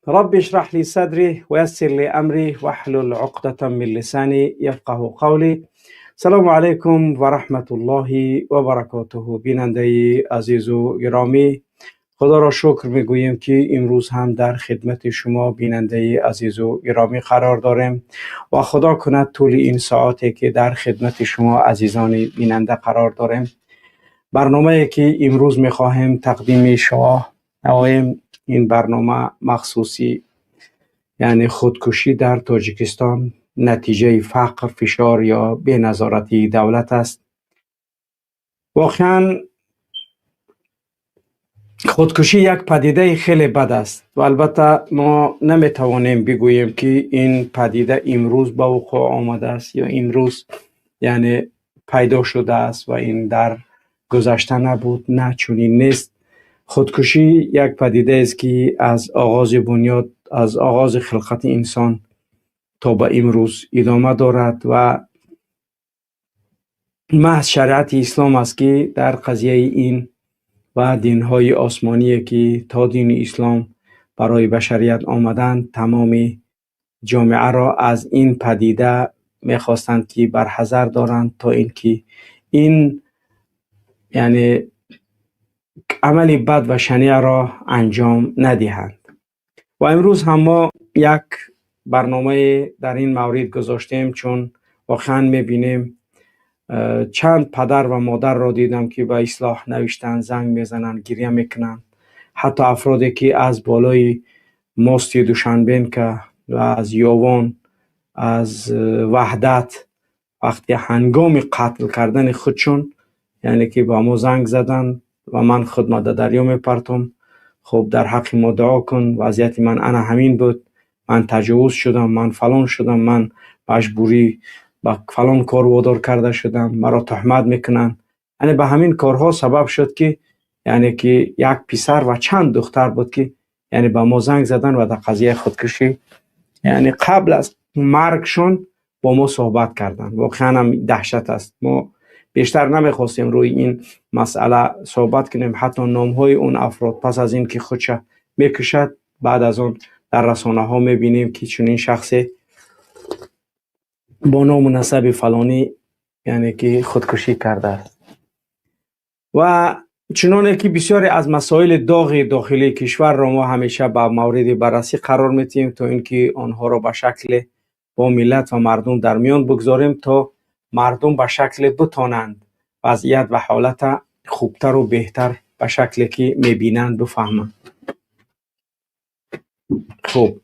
رب اشرح لي صدري ويسر لي أمري واحلل عقدة من لساني يفقه قولي. سلام علیکم و رحمت الله و برکاته. بیننده عزیز و گرامی، خدا را شکر میگوییم که امروز هم در خدمت شما بیننده عزیز و گرامی قرار داریم و خدا کند طول این ساعتی که در خدمت شما عزیزان بیننده قرار داریم، برنامه‌ای که امروز میخواهیم تقدیم شما نماییم، این برنامه مخصوصی یعنی خودکشی در تاجیکستان نتیجه فقر، فشار یا بی‌نظارتی دولت است. واقعا خودکشی یک پدیده خیلی بد است و البته ما نمیتوانیم بگوییم که این پدیده امروز به وقوع آمده است یا امروز یعنی پیدا شده است و این در گذشته نبود. نه، چنین نیست. خودکشی یک پدیده است که از آغاز بنیاد، از آغاز خلقت انسان تا به امروز ادامه دارد و محض شریعت اسلام است که در قضیه این و دین‌های آسمانی که تا دین اسلام برای بشریت آمدند، تمام جامعه را از این پدیده می‌خواستند که برحذر دارند تا اینکه این یعنی عملی بد و شنیع را انجام ندهند. و امروز هم ما یک برنامه در این مورد گذاشتیم، چون واقعا می‌بینیم چند پدر و مادر را دیدم که به اصلاح نوشتن زنگ میزنن، گریه میکنن. حتی افرادی که از بالای ماست دوشنبین که و از یاوان، از وحدت، وقتی هنگام قتل کردن خودشون یعنی که با ما زنگ زدن و من خدمت دریا میپرتم، خب در حق ما دعا کن، وضعیت من انا همین بود، من تجاوز شدم، من فلان شدم، من مجبوری با فلان کار وادار کرده شدم، مرا تهمت میکنن. یعنی به همین کارها سبب شد که یعنی که یک پسر و چند دختر بود که یعنی به ما زنگ زدن و در قضیه خودکشی یعنی قبل از مرگشون با ما صحبت کردن. واقعا هم دهشت است. ما بیشتر نمیخواستیم روی این مسئله صحبت کنیم. حتی نامهای اون افراد پس از این که خودش میکشد، بعد از اون در رسانه ها میبینیم که چنین شخصی با نام و نسب فلانی یعنی که خودکشی کرده است. و چنانه که بسیاری از مسائل داغ داخلی کشور را ما همیشه با مورد بررسی قرار میتیم تا اینکه آنها را به شکل با ملت و مردم در میان بگذاریم تا مردم به شکل بتانند وضعیت و حالت خوبتر و بهتر به شکلی که میبینند بفهمند. خب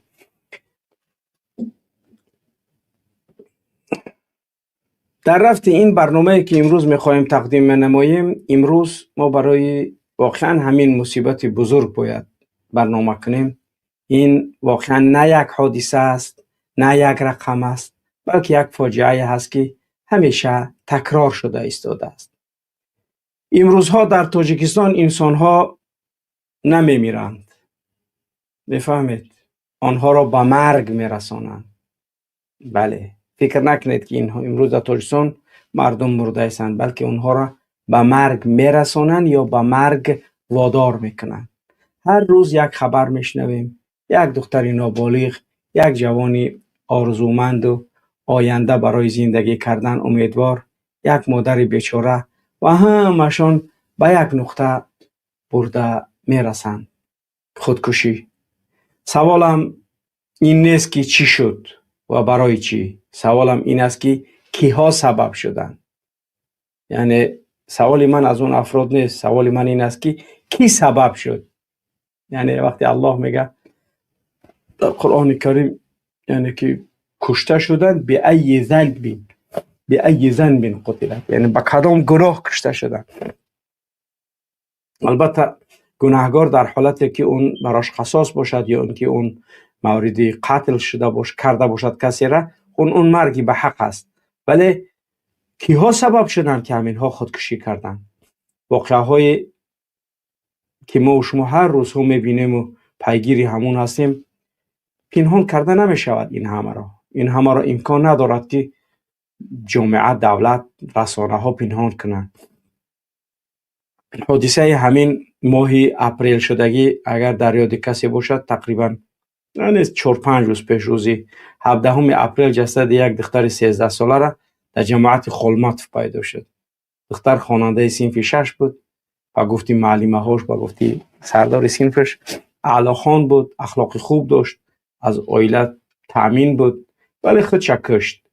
در رفت این برنامه که امروز میخواهیم تقدیم نماییم، امروز ما برای واقعا همین مصیبت بزرگ باید برنامه کنیم. این واقعا نه یک حادثه است، نه یک رقم است، بلکه یک فاجعه هست که همیشه تکرار شده ایستاده است. امروزها در تاجیکستان انسانها نمیمیرند، بفهمید، آنها را به مرگ میرسانند. بله، فکر نکنید که اینها امروز در تاجیکستان مردم مرده هستند، بلکه اونها را به مرگ میرسانند یا به مرگ وادار میکنند. هر روز یک خبر میشنویم، یک دختر نابالغ، یک جوانی آرزومند و آینده برای زندگی کردن امیدوار، یک مادر بیچاره و همشان به یک نقطه برده میرسند: خودکشی. سوالم این نیست که چی شد و برای چی، سوالم این است که کیها سبب شدند. یعنی سوال من از اون افراد نیست، سوال من این است که کی سبب شد. یعنی وقتی الله میگه در قرآن کریم یعنی که کشته شدند به ای ذنب قتلت، یعنی با کدام گناه کشته شدند. البته گناهگار در حالتی که اون براش قصاص باشد یا اون که اون موردی قتل شده کرده باشد کسی را، اون مرگی به حق است. ولی کیها سبب شدند که همینها خودکشی کردند؟ واقعه های که ما و شما هر روز هم میبینیم و پیگیری همون هستیم، پنهان کرده نمی شود. این همه را امکان ندارد که جامعه، دولت، رسانه ها پنهان کنند. حادثه همین ماه اپریل شدگی اگر در یاد کسی باشد، تقریبا یعنی 4-5 روز پیش روزی 17 اپریل جسد یک دختر 13 ساله را در جماعت خلمات پیدا شد. دختر خواننده صنف 6 بود و گفتی معلمه هاش و گفتی سردار صنفش اعلی خوان بود، اخلاق خوب داشت، از عائله تامین بود، ولی خودش کشت.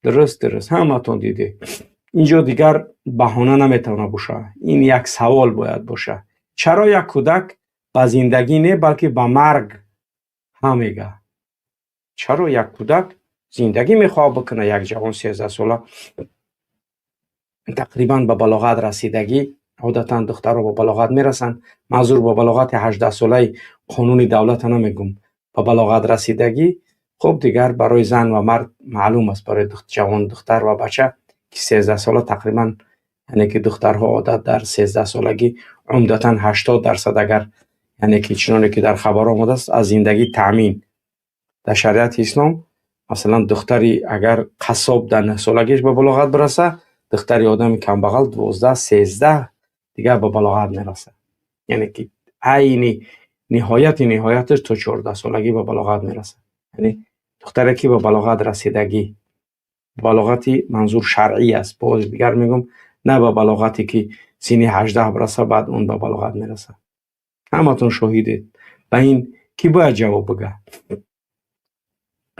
درست همتون دیده. اینجا دیگر بهانه نمیتونه باشه. این یک سوال باید باشه. چرا یک کودک به زندگی نه بلکه به مرگ هم میگه؟ چرا یک کودک زندگی میخواه بکنه؟ یک جوان 13 ساله تقریبا به بلاغت رسیدگی، عادتا دخترها به بلاغت میرسن، منظور به بلاغت 18 ساله قانون دولت نمیگم، به بلاغت رسیدگی خب دیگر برای زن و مرد معلوم است. برای جوان دختر و بچه که 13 ساله تقریبا، یعنی که دخترها عادت در 13 سالگی عمدتا 80% اگر یعنی که چنانه که در خبر آمده است از زندگی تامین. در شریعت اسلام مثلا دختری اگر قصاب در 9 سالگیش به بلاغت برسه، دختری آدم کم بغل 12-13 دیگر به بلاغت میرسه. یعنی که عین نهایتش تا 14 سالگی به بلاغت میرسه. یعنی دختری که به بلاغت رسیدگی، بلاغتی منظور شرعی است، باز دیگر میگم نه به بلاغتی که سن 18 برسه بعد اون به بلاغت میرسه. همتون شاهدید. به این کی باید جواب بگه؟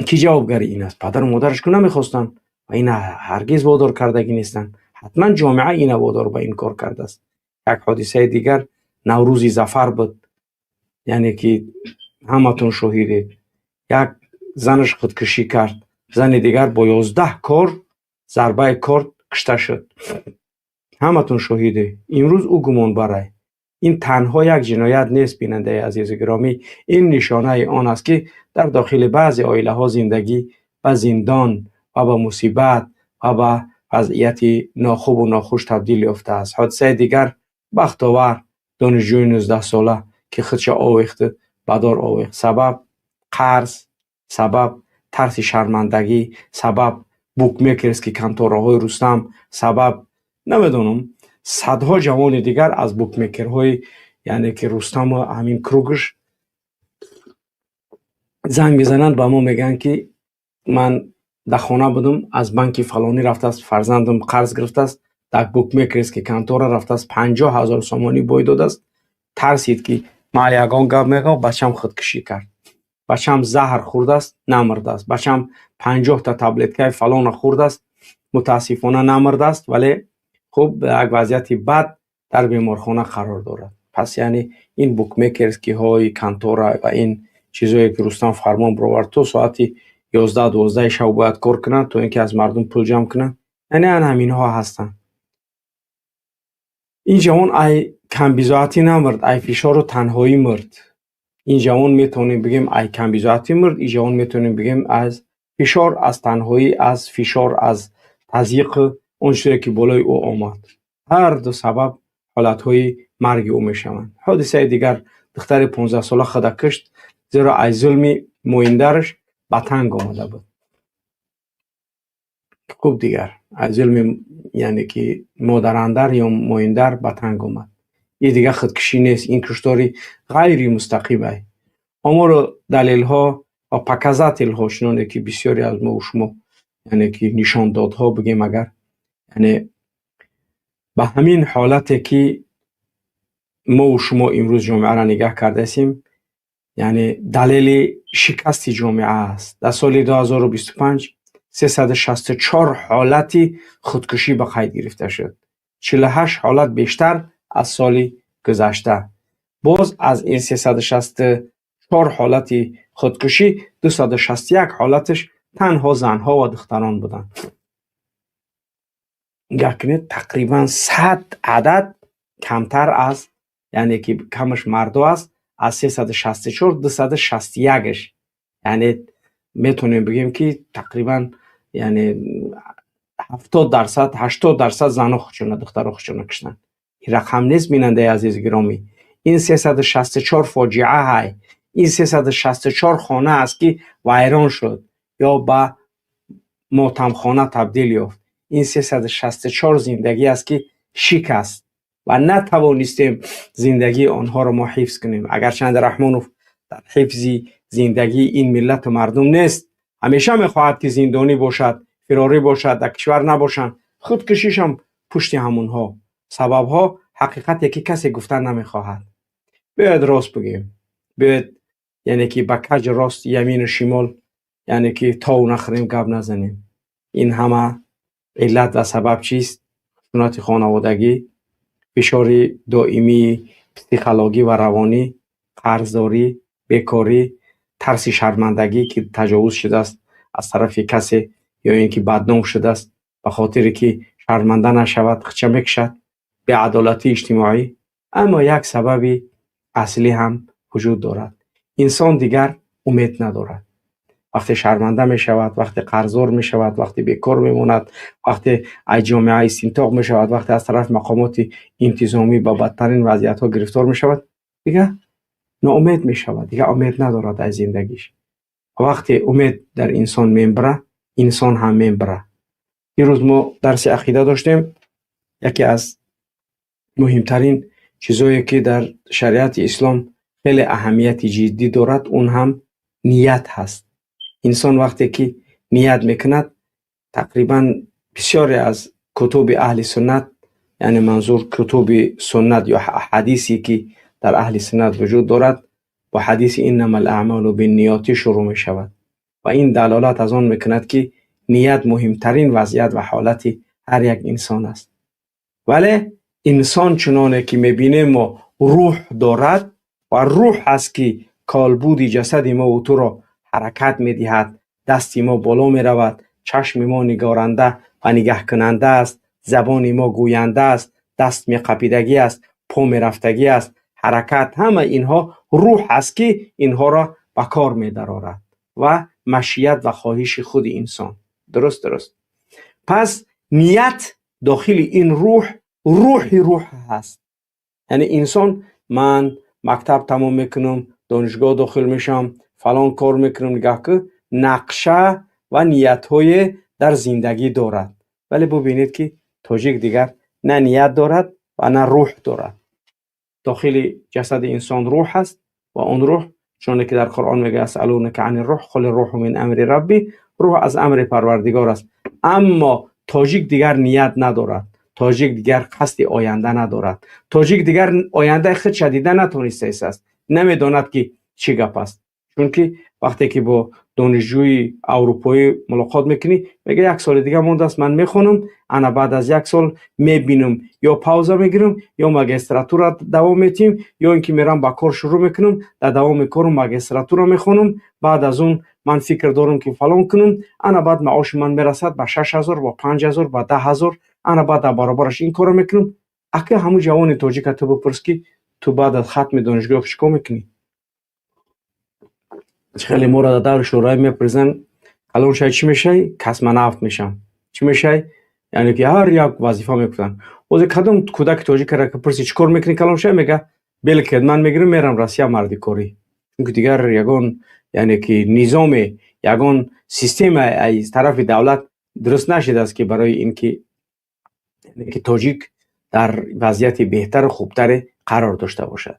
کی جوابگر این است؟ پدر و مادرش که نمیخواستن و این هرگز وادار کردگی نیستن. حتما جامعه این وادار به این کار کرده است. یک حادثه دیگر نوروزی ظفر بود، یعنی که همتون شاهدید. یک زنش خودکشی کرد، زن دیگر با 11 کار ضربه کارد کشته شد. همتون شاهدید. امروز او گمان برای این تنها یک جنایت نیست بیننده عزیز گرامی، این نشانه آن است که در داخل بعضی عائله ها زندگی به زندان و به مصیبت و به وضعیت ناخوب و ناخوش تبدیل یافته است. حادثه دیگر بختاور دانشجوی 19 ساله که خودش آویخته بدار آویخت. سبب قرض، سبب ترس شرمندگی، سبب بوکمیکرز که کنتورهای رستم، سبب نمیدونم صدها جوان دیگر از بوکمیکرهای یعنی که رستم و همین کروگش زنگ میزنند به ما میگن که من در خانه بودم، از بانک فلانی رفته است، فرزندم قرض گرفته است، در بوکمیکرز که کنتور رفته است 50,000 سومانی بای داده است. ترسید که ما یگان گپ میگم بچم خودکشی کرد، بچم زهر خورده است نمرده است، بچم 50 تا تبلت فلان خورده است متاسفانه نمرده است، ولی خب یک وضعیت بد در بیمارخانه قرار دارد. پس یعنی این بوکمیکرز که های کنتور و این چیزایی که رستم فرمان برآورد تو ساعتی 11-12 شب باید کار کنن تو اینکه از مردم پول جمع کنن، یعنی همین ها هستن. این جوان ای کم بیزاعتی نمرد، ای فشار و تنهایی مرد. این جوان میتونیم بگیم ای کم بیزاعتی مرد، این جوان میتونیم بگیم از فشار، از تنهایی، از فشار، از تضییق اون چیزی که بالای او آمد. هر دو سبب حالتهای مرگ او میشوند. حادثه دیگر دختر 15 ساله خود کشت زیرا از ظلم مویندرش به تنگ آمده بود. خوب دیگر از ظلم یعنی که مادراندر یا مویندر به تنگ آمد. این دیگر خودکشی نیست، این کشتاری غیر مستقیمه. اما رو دلیل ها و پکزاتل ها شنانه که بسیاری از ما و شما یعنی که نشان دادها بگیم اگر یعنی به همین حالتی که ما و شما امروز جامعه را نگاه کرده هستیم، یعنی دلیل شکست جامعه است. در سال 2025 364 حالتی خودکشی به قید گرفته شد، 48 حالت بیشتر از سال گذشته. باز از این 364 حالتی خودکشی 261 حالتش تنها زنها و دختران بودند. یعنی تقریبا 100 عدد کمتر از یعنی که کمش مردو است از 364 261ش، یعنی میتونیم بگیم که تقریبا یعنی 80% زنها خودشون دخترها خودشون کشتن. این رقم نیست بیننده عزیز گرامی، این 364 فاجعه های، این 364 خانه است که ویران شد یا به ماتم خانه تبدیل یافت. این 364 زندگی است که شکست و نتوانستیم زندگی آنها را ما حفظ کنیم. اگر چند رحمان و در حفظ زندگی این ملت و مردم نیست. همیشه میخواهد که زندانی باشد، فراری باشد، در کشور نباشند. خودکشیش هم پشت همونها سببها حقیقتی که کسی گفتن نمیخواهد. باید راست بگیم، باید یعنی که با کج راست یمین و شمال یعنی که تا نخوریم گپ نزنیم. این همه علت و سبب چیست؟ خشونت خانوادگی، فشار دائمی پسیکولوژی و روانی، قرضداری، بیکاری، ترس شرمندگی که تجاوز شده است از طرف کسی یا اینکه بدنام شده است به خاطر که شرمنده نشود خچه میکشد، بی‌عدالتی اجتماعی. اما یک سبب اصلی هم وجود دارد. انسان دیگر امید ندارد. وقتی شرمنده می شود، وقتی قرضدار می شود، وقتی بیکار می ماند، وقتی از جامعه استنطاق می شود، وقتی از طرف مقامات انتظامی با بدترین وضعیت ها گرفتار می شود، دیگه ناامید می شود، دیگه امید ندارد از زندگیش. وقتی امید در انسان میبره، انسان هم میبره. این روز ما درس عقیده داشتیم. یکی از مهمترین چیزایی که در شریعت اسلام خیلی اهمیت جدی دارد اون هم نیت هست. انسان وقتی که نیت میکند، تقریبا بسیاری از کتب اهل سنت، یعنی منظور کتب سنت یا حدیثی که در اهل سنت وجود دارد، با حدیث انما الاعمال بالنیات شروع می شود و این دلالت از آن میکند که نیت مهمترین وضعیت و حالت هر یک انسان است. ولی انسان چنانه که میبینیم ما روح دارد و روح است که کالبد جسد ما و تو را حرکت میدهد، دست ما بالا میرود، چشم ما نگارنده و نگه کننده است، زبان ما گوینده است، دست میقپیدگی است، پا میرفتگی است، حرکت، همه اینها روح است که اینها را به کار میدرارد و مشیت و خواهش خود انسان. درست. پس نیت داخل این روح هست. یعنی انسان من مکتب تمام میکنم، دانشگاه داخل میشم، فلان کار میکنم، نگاه که نقشه و نیت های در زندگی دارد. ولی ببینید که تاجیک دیگر نه نیت دارد و نه روح دارد. داخل جسد انسان روح هست و اون روح چون که در قرآن میگه اسالونک عن الروح قل الروح من امر ربی، روح از امر پروردگار است. اما تاجیک دیگر نیت ندارد، تاجیک دیگر قصد آینده ندارد، تاجیک دیگر آینده خود شدیده نتونسته است، نمیداند که چی گپ است. چون که وقتی که با دانشجوی اروپایی ملاقات میکنی میگه یک سال دیگه مونده است من میخونم، انا بعد از یک سال میبینم یا پاوزا میگیرم یا ماجستراتور دوام میتیم یا اینکه میرم با کار شروع میکنم، در دوام کارم ماجستراتور میخونم، بعد از اون من فکر دارم که فلان کنم، انا بعد معاش من میرسد به 6000 با 5000 با 10000، انا بعد در برابرش این کارو میکنم. اگه همون جوان تاجیک تو بپرس که تو بعد از ختم دانشگاه چیکار میکنی؟ خیلی مورد در شورای میپرسن الان شاید چی میشه؟ کسمنافت میشم. چی میشه؟ یعنی که هر یک وظیفه میکنن. واسه کدوم کودک تاجیک را که پرسی چیکار میکنی کلان شه میگه بل خدمت میگیرم میرم روسیه مردی کاری. چون دیگر یگان یعنی که نظام یگان سیستم از طرف دولت درست نشده است که برای اینکه یعنی که تاجیک در وضعیت بهتر و خوبتر قرار داشته باشد.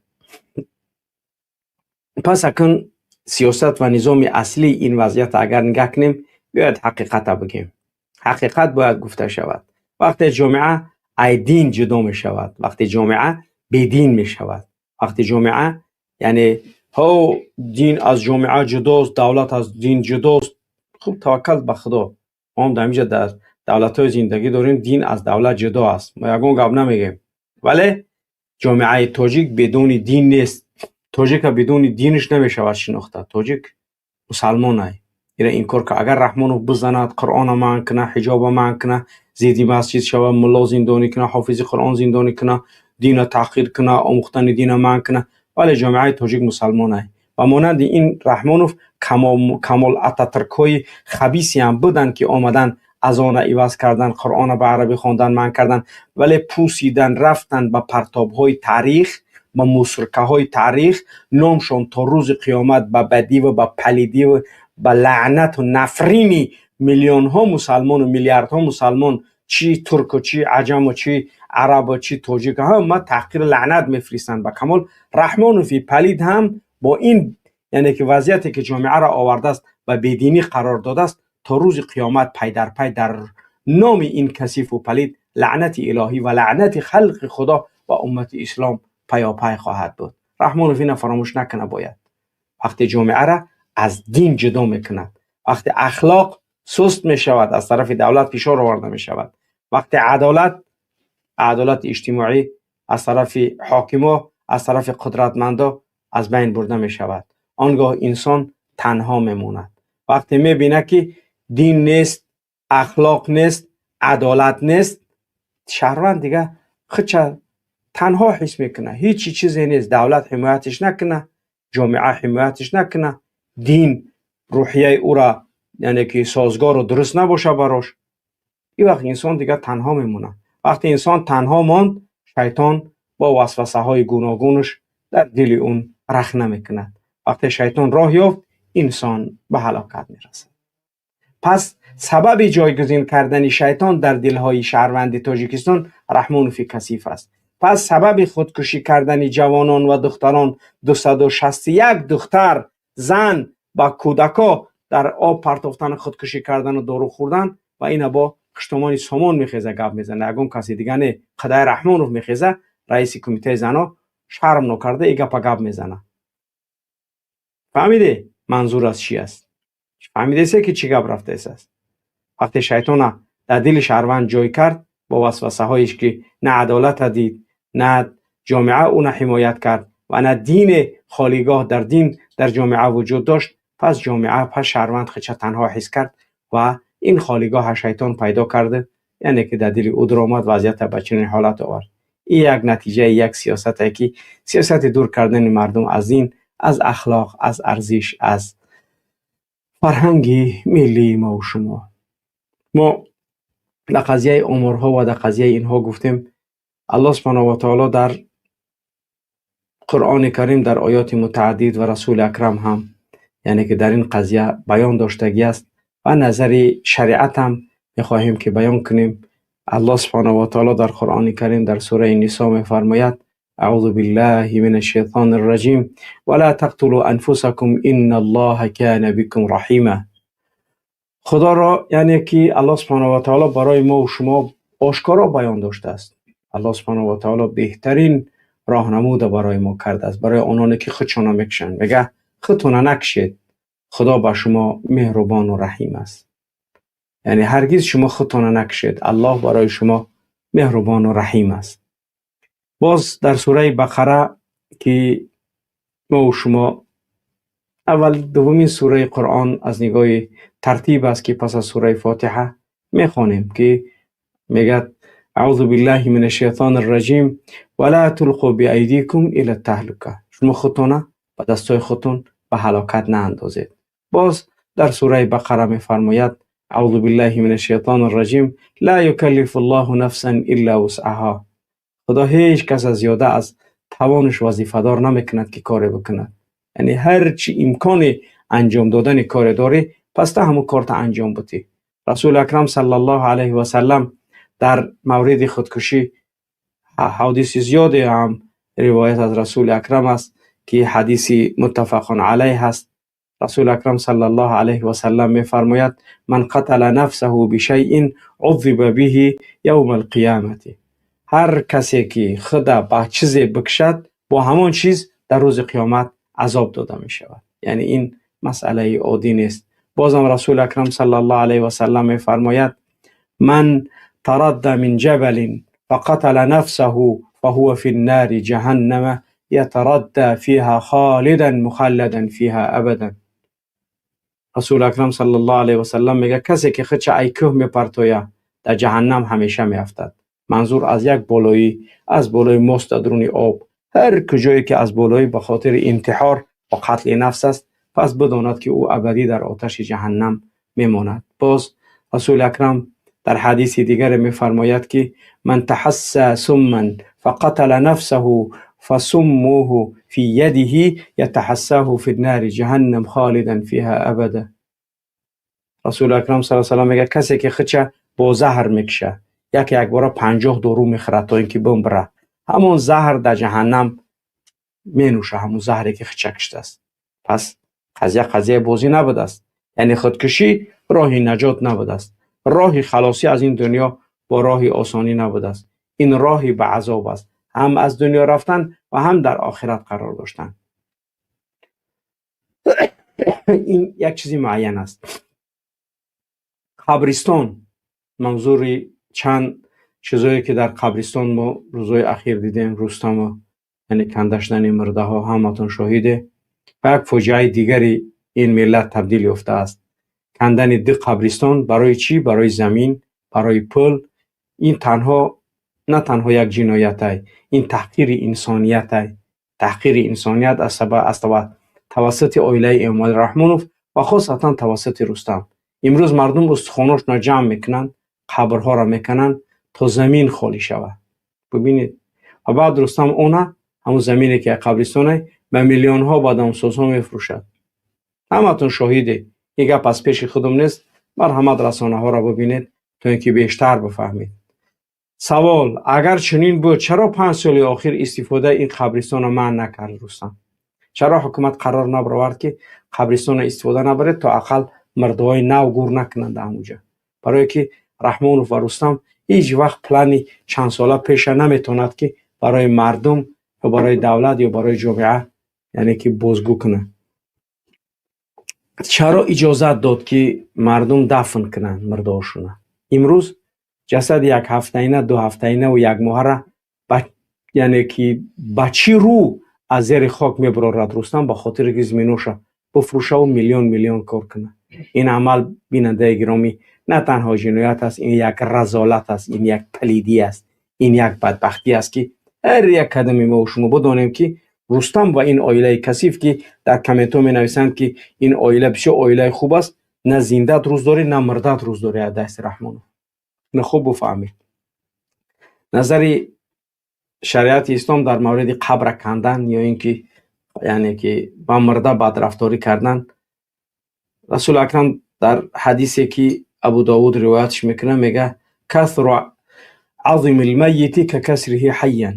پس اکن سیاست و نظام اصلی این وضعیت اگر نگاه کنیم باید حقیقت بگیم. حقیقت باید گفته شود. وقتی جامعه ای دین جدا می شود، وقتی جامعه بی دین می شود، وقتی جامعه یعنی ها دین از جامعه جداست، دولت از دین جداست، خوب توکل به خدا. ما هم در اینجا در دولت های زندگی داریم دین از دولت جدا است، ما یگان گپ نمیگیم. ولی جامعه تاجیک بدون دین نیست. تاجیک بدون دینش نمیشود شناخته. تاجیک مسلمان است. این کار که اگر رحمانو بزند، قرآن منع کنه، حجاب منع کنه، زیدی مسجد شود، ملا زندانی کنه، حافظ قرآن زندانی کنه، دین تحقیر کنه، آموختن دین منع کنه، ولی جامعه تاجیک مسلمان است. و مانند این رحمانوف کمال اتاتورک‌های خبیثی هم بودن که آمدن از آن عوض کردن، قرآن به عربی خواندن منع کردن، ولی پوسیدن رفتن به پرتاب‌های تاریخ، با موسرکه های تاریخ، نامشان تا روز قیامت به بدی و به پلیدی و به لعنت و نفرین میلیون ها مسلمان و میلیارد ها مسلمان، چی ترک و چی عجم و چی عرب و چی تاجیک ها، ما تحقیر لعنت میفرستند. با کمال رحمانوفی پلید هم با این یعنی که وضعیتی که جامعه را آورده است و بیدینی قرار داده است، تا روز قیامت پی در پی در نام این کثیف و پلید لعنت الهی و لعنت خلق خدا و امت اسلام پیاپی خواهد بود. رحمان فینا فراموش نکنه. باید وقتی جامعه را از دین جدا میکند، وقتی اخلاق سست می شود، از طرف دولت فشار آورده می شود، وقتی عدالت اجتماعی از طرف حاکما، از طرف قدرتمندا از بین برده می شود، آنگاه انسان تنها میموند. وقتی می بینه که دین نیست، اخلاق نیست، عدالت نیست، شهروند دیگه خودش تنها حس میکنه، هیچ چیزی نیست، دولت حمایتش نکنه، جامعه حمایتش نکنه، دین روحیه او را یعنی که سازگار و درست نباشه براش، این وقت انسان دیگه تنها میمونه. وقتی انسان تنها ماند، شیطان با وسوسه های گوناگونش در دل اون رخنه میکنه. وقتی شیطان راه یافت، انسان به هلاکت میرسه. پس سبب جایگزین کردن شیطان در دلهای شهروند تاجیکستان رحمان فی کثیف است. پس سبب خودکشی کردن جوانان و دختران 261 دختر، زن و کودکا در آب پرتافتن، خودکشی کردن و دارو خوردن و اینا با خشتمان سامان میخیزه گپ میزنه. اگه کسی دیگه نه خدای رحمانوف میخیزه، رئیس کمیته زنا شرم نکرده ای گپ میزنه. فهمیده منظور از چی است؟ فهمیده که چی گپ رفته است؟ وقتی شیطان در دل شهروند جای کرد با وسوسه هایش که نه عدالت دید، نه جامعه او نه حمایت کرد و نه دین خالیگاه در جامعه وجود داشت، پس جامعه پس شهروند خودش تنها حس کرد و این خالیگاه شیطان پیدا کرده، یعنی که در دل او درآمد، وضعیت به چنین حالت آورد. این یک نتیجه یک سیاست که سیاست دور کردن مردم از دین، از اخلاق، از ارزش، از فرهنگ ملی ما و شما. ما در قضیه امورها و در قضیه اینها گفتیم الله سبحانه و تعالی در قرآن کریم در آیات متعدد و رسول اکرم هم یعنی که در این قضیه بیان داشتگی است و نظر شریعت هم میخواهیم که بیان کنیم. الله سبحانه و تعالی در قرآن کریم در سوره نساء میفرماید اعوذ بالله من الشیطان الرجیم ولا تقتلوا انفسکم ان الله کان بكم رحیما. خدا را یعنی که الله سبحانه و تعالی برای ما و شما آشکارا بیان داشته است. الله سبحانه و تعالی بهترین راهنمود برای ما کرده است، برای آنانی که خودشان میکشن. میگه خودتون نکشید، خدا با شما مهربان و رحیم است. یعنی هرگز شما خودتون نکشید، الله برای شما مهربان و رحیم است. باز در سوره بقره که ما و شما اول دومین سوره قرآن از نگاه ترتیب است که پس از سوره فاتحه میخوانیم که میگه اعوذ بالله من الشیطان الرجیم ولا تلقوا بایدیکم الی التهلکه. شما خودتون به دستای خودتون به هلاکت ناندازید. باز در سوره بقره میفرماید اعوذ بالله من الشیطان الرجیم لا یکلف الله نفسا الا وسعها. خدا هیچ کس از زیاده از توانش وظیفه دار نمیکند که کاری بکند. یعنی هر چی امکان انجام دادن کار داری، پس تا همون کارت انجام بدی. رسول اکرم صلی الله علیه و سلم در مورد خودکشی حدیث زیادی هم روایت از رسول اکرم است که حدیث متفق علیه است. رسول اکرم صلی الله علیه و سلم میفرماید من قتل نفسه بشیء عذب به یوم القیامه. هر کسی که خود با چیزی بکشد، با همون چیز در روز قیامت عذاب داده می شود. یعنی این مسئله عادی نیست. بازم رسول اکرم صلی الله علیه و سلم می فرماید من ترد من جبل فقتل نفسه فهو في النار جهنم يتردى فيها خالدا مخلدا فيها ابدا. رسول اکرم صلی الله علیه و سلم میگه کسی که خودش ای کوه میپرتویه در جهنم همیشه میافتد. منظور از یک بالایی، از بالای ماست درون آب، هر کجایی که از بالایی به خاطر انتحار و قتل نفس است، پس بداند که او ابدی در آتش جهنم میماند. باز رسول اکرم در حدیث دیگر میفرماید که من تحس سما فقتل نفسه فسموه في يده يتحساه في النار جهنم خالدا فيها ابدا. رسول اکرم صلی الله علیه و سلم میگه کسی که خودش با زهر میکشه، یک بار 50 دارو میخوره تا اینکه بمره، همون زهر در جهنم مینوشه، همون زهری که خودش کشته است. پس قضیه بازی نبوده است. یعنی خودکشی راه نجات نبوده است. راه خلاصی از این دنیا با راه آسانی نبوده است. این راهی به عذاب است. هم از دنیا رفتن و هم در آخرت قرار داشتن. این یک چیزی معین است. قبرستان، منظور چند چیزایی که در قبرستان ما روزهای اخیر دیدیم، رستم، یعنی کندشتن مرده ها، همتون شاهده. و یک فاجعه دیگری این ملت تبدیل یافته است. کندن دی قبرستان برای چی؟ برای زمین، برای پل. این نه تنها یک جنایت است، این تحقیر انسانیت است. تحقیر انسانیت از توسط عائله امام رحمانوف و خاصتا توسط رستم. امروز مردم استخوانش را جمع میکنن، قبرها را میکنن تا زمین خالی شود. ببینید. و بعد رستم همون زمینی که قبرستانه به میلیون ها بادامساز ها میفروشد. همتون شاهده. این گپ از پیش خودم نیست. مرحمت رسانه ها را ببینید تا اینکه بیشتر بفهمید. سوال: اگر چنین بود چرا 5 سال آخر استفاده این قبرستان را منع نکرد رستم؟ چرا حکومت قرار نبرد که قبرستان استفاده نبرد تا اقل مردهای نو گور نکنند همونجا؟ برای که رحمانوف و رستم هیچ وقت پلانی چند ساله پیش نمیتوند که برای مردم یا برای دولت یا برای جامعه یعنی که بازگو کنه. چرا اجازت داد که مردم دفن کنند مردهاشون؟ امروز جسد یک هفته اینه، 2 هفته اینه و 1 ماه را یعنی که بچی رو از زیر خاک میبرارد رستم به خاطر که زمینوش بفروشه و میلیون کار کنه. این عمل بیننده گرامی نه تنها جنایت است، این یک رذالت است، این یک پلیدی است، این یک بدبختی است که هر یک قدمی ما و شما بدانیم که رستم و این عائله کثیف که در کامنت ها می نویسند که این عائله بسیار عائله خوب است، نه زندت روز داره نه مردت روز داره از دست رحمانوف. نه خوب بفهمید. نظر شریعت اسلام در مورد قبر کندن یا اینکه یعنی که با مرده بدرفتاری کردن، رسول اکرم در حدیثی که ابو داود روایتش میکنه میگه کثر عظم المیت ککسره حیا،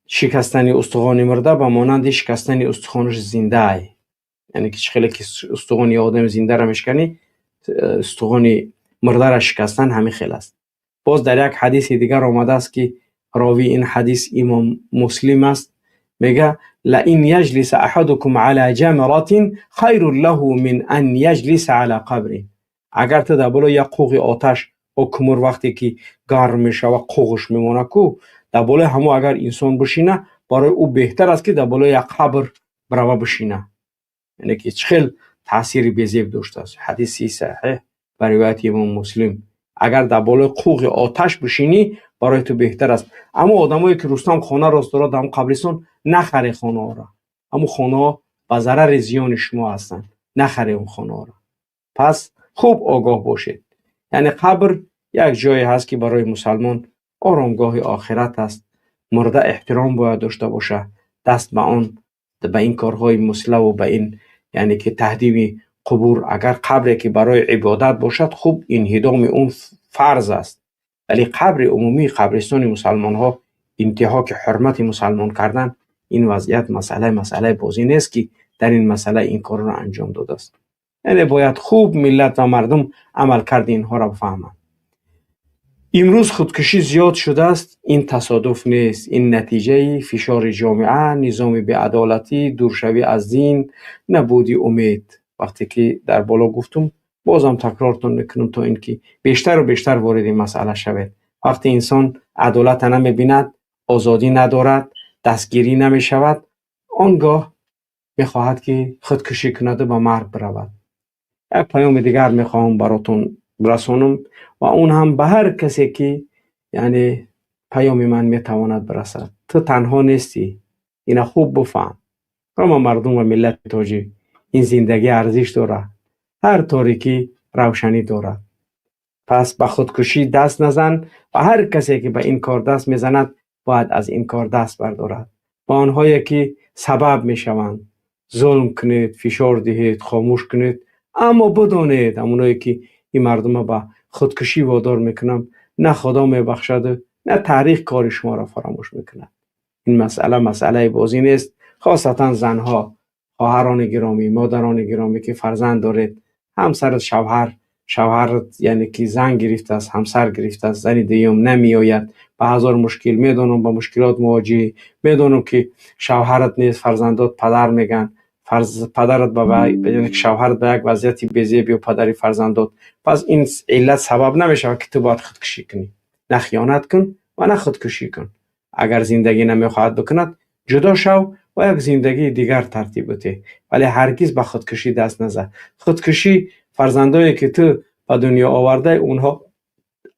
شکستن استخوان مرده به مانند شکستن استخوانش زنده ای. یعنی که خیلی که استخوان آدم زنده را میشکنی، استخوان مرده را شکستن همین خیلی است. باز در یک حدیث دیگر آمده است که راوی این حدیث امام مسلم است، میگه لئن یجلس احدکم علی جمرات خیر له من ان یجلس علی قبر. اگر تو در بالای یک قوق آتش و کمر وقتی که گرم میشه و قوقش میمونه کو در بالای همو اگر انسان بشینه برای او بهتر است که در بالای یک قبر برای بشینه. یعنی که خیلی تاثیر بی‌زیب داشته است. حدیثی صحیح بر روایت امام مسلم. اگر در بالای قوق آتش بشینی برای تو بهتر است. اما آدمایی که رستم خانه راست دارد در قبرستان نخره خانه ها را. اما خانه ها به ضرر زیان شما هستند. نخره اون خانه ها را. پس خوب آگاه باشید. یعنی قبر یک جایی هست که برای مسلمان آرامگاه آخرت است. مرده احترام باید داشته باشه. دست به این کارهای مسلح و به این یعنی که تهدیم قبور، اگر قبری که برای عبادت باشد خوب انهدام اون فرض است. ولی قبر عمومی، قبرستان مسلمان ها انتها که حرمت مسلمان کردن، این وضعیت مسئله بازی نیست که در این مسئله این کار را انجام داده است. یعنی باید خوب ملت و مردم عمل کرد اینها را بفهمند. امروز خودکشی زیاد شده است. این تصادف نیست. این نتیجه فشار جامعه، نظام بی‌عدالتی، دورشوی از دین، نبودی امید. وقتی که در بالا گفتم بازم تکرارتون میکنم تا اینکه بیشتر و بیشتر وارد این مسئله شود. وقتی انسان عدالت نمیبیند، آزادی ندارد، دستگیری نمیشود، آنگاه میخواهد که خودکشی کند و به مرگ برود. یک پیام دیگر میخواهم براتون برسانم و اون هم به هر کسی که یعنی پیام من میتواند برسد. تو تنها نیستی. اینا خوب بفهم. اما مردم و ملت تاجی این زندگی ارزش داره. هر تاریکی روشنی داره. پس به خودکشی دست نزن و هر کسی که به این کار دست میزند باید از این کار دست بردارد. با آنهایی که سبب میشوند ظلم کنید، فشار دهید، خاموش کنید، اما بدانید همونایی که این مردم به خودکشی وادار میکنم نه خدا میبخشد نه تاریخ کار شما را فراموش میکنه. این مسئله بازی نیست. خاصتا زنها، خواهران گرامی، مادران گرامی که فرزند دارید، همسر شوهرت یعنی که زن گرفته است، همسر گرفته است، زن دیگه نمی آید، به هزار مشکل میدونم، با مشکلات مواجهی، میدونم که شوهرت نیست، فرزندات پدر میگن، پدرت یعنی شوهرت به یک وضعیتی بی‌زیبی و پدری فرزندات، پس این علت سبب نمیشه که تو باید خودکشی کنی. نه خیانت کن و نه خودکشی کن. اگر زندگی نمیخواهد بکند جدا شو و یک زندگی دیگر ترتیب بده، ولی هرگز به خودکشی دست نزن. خودکشی فرزندایی که تو به دنیا آورده اونها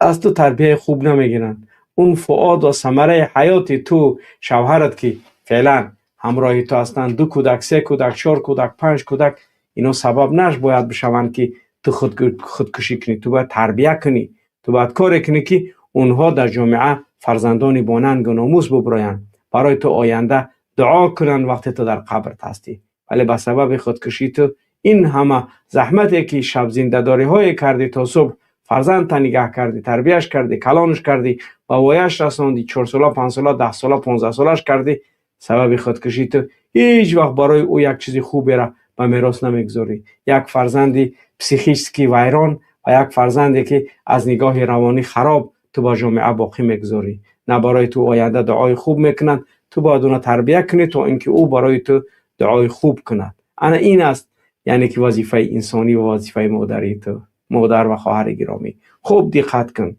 از تو تربیه خوب نمیگیرن. اون فؤاد و ثمره حیات تو، شوهرت که فعلا همراه تو هستن، 2 کودک، 3 کودک، 4 کودک، 5 کودک، اینا سبب نش باید بشوند که تو خودکشی کنی. تو باید تربیه کنی، تو باید کار کنی که اونها در جامعه فرزندانی با ننگ و ناموس ببرایند، برای تو آینده دعا کنن وقتی تو در قبر هستی. ولی به سبب خودکشی تو این همه زحمتی که شب زنده داری های کردی، تا صبح فرزند تا نگاه کردی، تربیهش کردی، کلانش کردی، با وایش رساندی، 4 ساله، 5 ساله، 10 ساله، 15 سالش کردی، سبب خودکشی تو هیچ وقت برای او یک چیز خوبی را به میراث نمیگذاری. یک فرزندی پسیخیسکی ویران و یک فرزندی که از نگاه روانی خراب تو با جامعه باقی میگذاری. نه برای تو آینده دعای خوب میکنند، تو باید اون تربیه کنی تا اینکه او برای تو دعای خوب کند. انا این است یعنی که وظیفه انسانی و وظیفه مادری تو، مادر و خواهر گرامی. خوب دقت کن.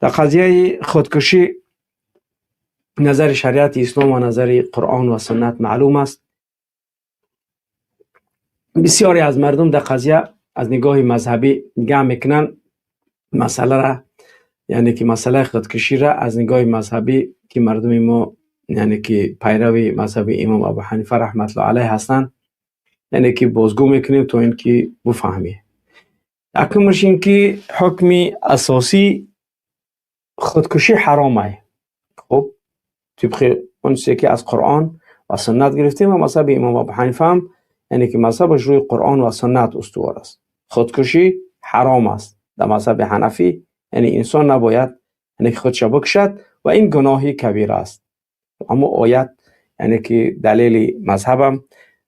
در قضیه خودکشی نظر شریعت اسلام و نظر قرآن و سنت معلوم است. بسیاری از مردم در قضیه از نگاه مذهبی نگاه میکنن مسئله را، یعنی که مسئله خودکشی را از نگاه مذهبی که مردم ما یعنی که پیروی مذهب امام ابو حنیفه رحمت الله علیه هستند، یعنی که بازگو میکنیم تا اینکه بفهمی. اکنونش این که حکم اساسی خودکشی حرامه. خب طبق اون چیزی که از قرآن و سنت گرفتیم و مذهب امام ابو حنیفه هم یعنی که مذهبش روی قرآن و سنت استوار است. خودکشی حرام است در مذهب حنفی، یعنی انسان نباید یعنی که خودش بکشد و این گناهی کبیر است. اما آیت یعنی که دلیل مذهبم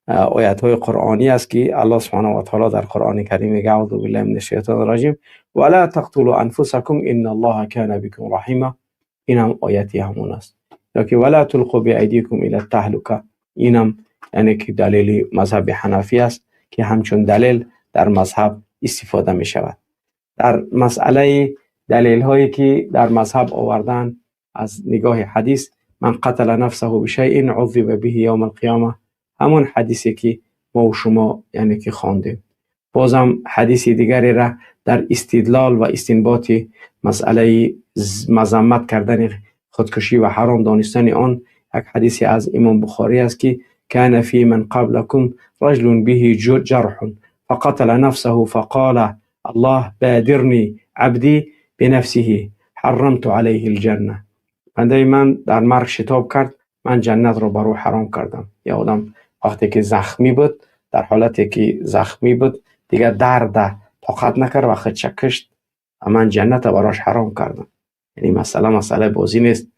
آیت های قرآنی است که الله سبحانه و تعالی در قرآن کریم میگه اعوذ بالله من الشیطان الرجیم ولا تقتلوا انفسکم ان الله کان بكم رحیما. این هم آیتی همون است. یا که ولا تلقوا بایدیکم الی التهلکه، این هم یعنی که دلیل مذهب حنفی است که همچون دلیل در مذهب استفاده می شود. در مسئله دلیل هایی که در مذهب آوردن از نگاه حدیث، من قتل نفسه بشیء عذب به یوم القیامه، همون حدیثی که ما و شما یعنی که خواندیم. بازم حدیث دیگری را در استدلال و استنباط مسئله مذمت کردن خودکشی و حرام دانستن آن، یک حدیث از امام بخاری است که کان فی من قبلکم رجل به جرح فقتل نفسه فقال الله بادرنی عبدی بنفسه حرمت علیه الجنه. بنده من در مرگ شتاب کرد، من جنت را برو حرام کردم. یا آدم وقتی که زخمی بود، در حالتی که زخمی بود دیگه درد طاقت نکرد و خودش کشت، من جنت براش حرام کردم. یعنی مسئله بازی نیست.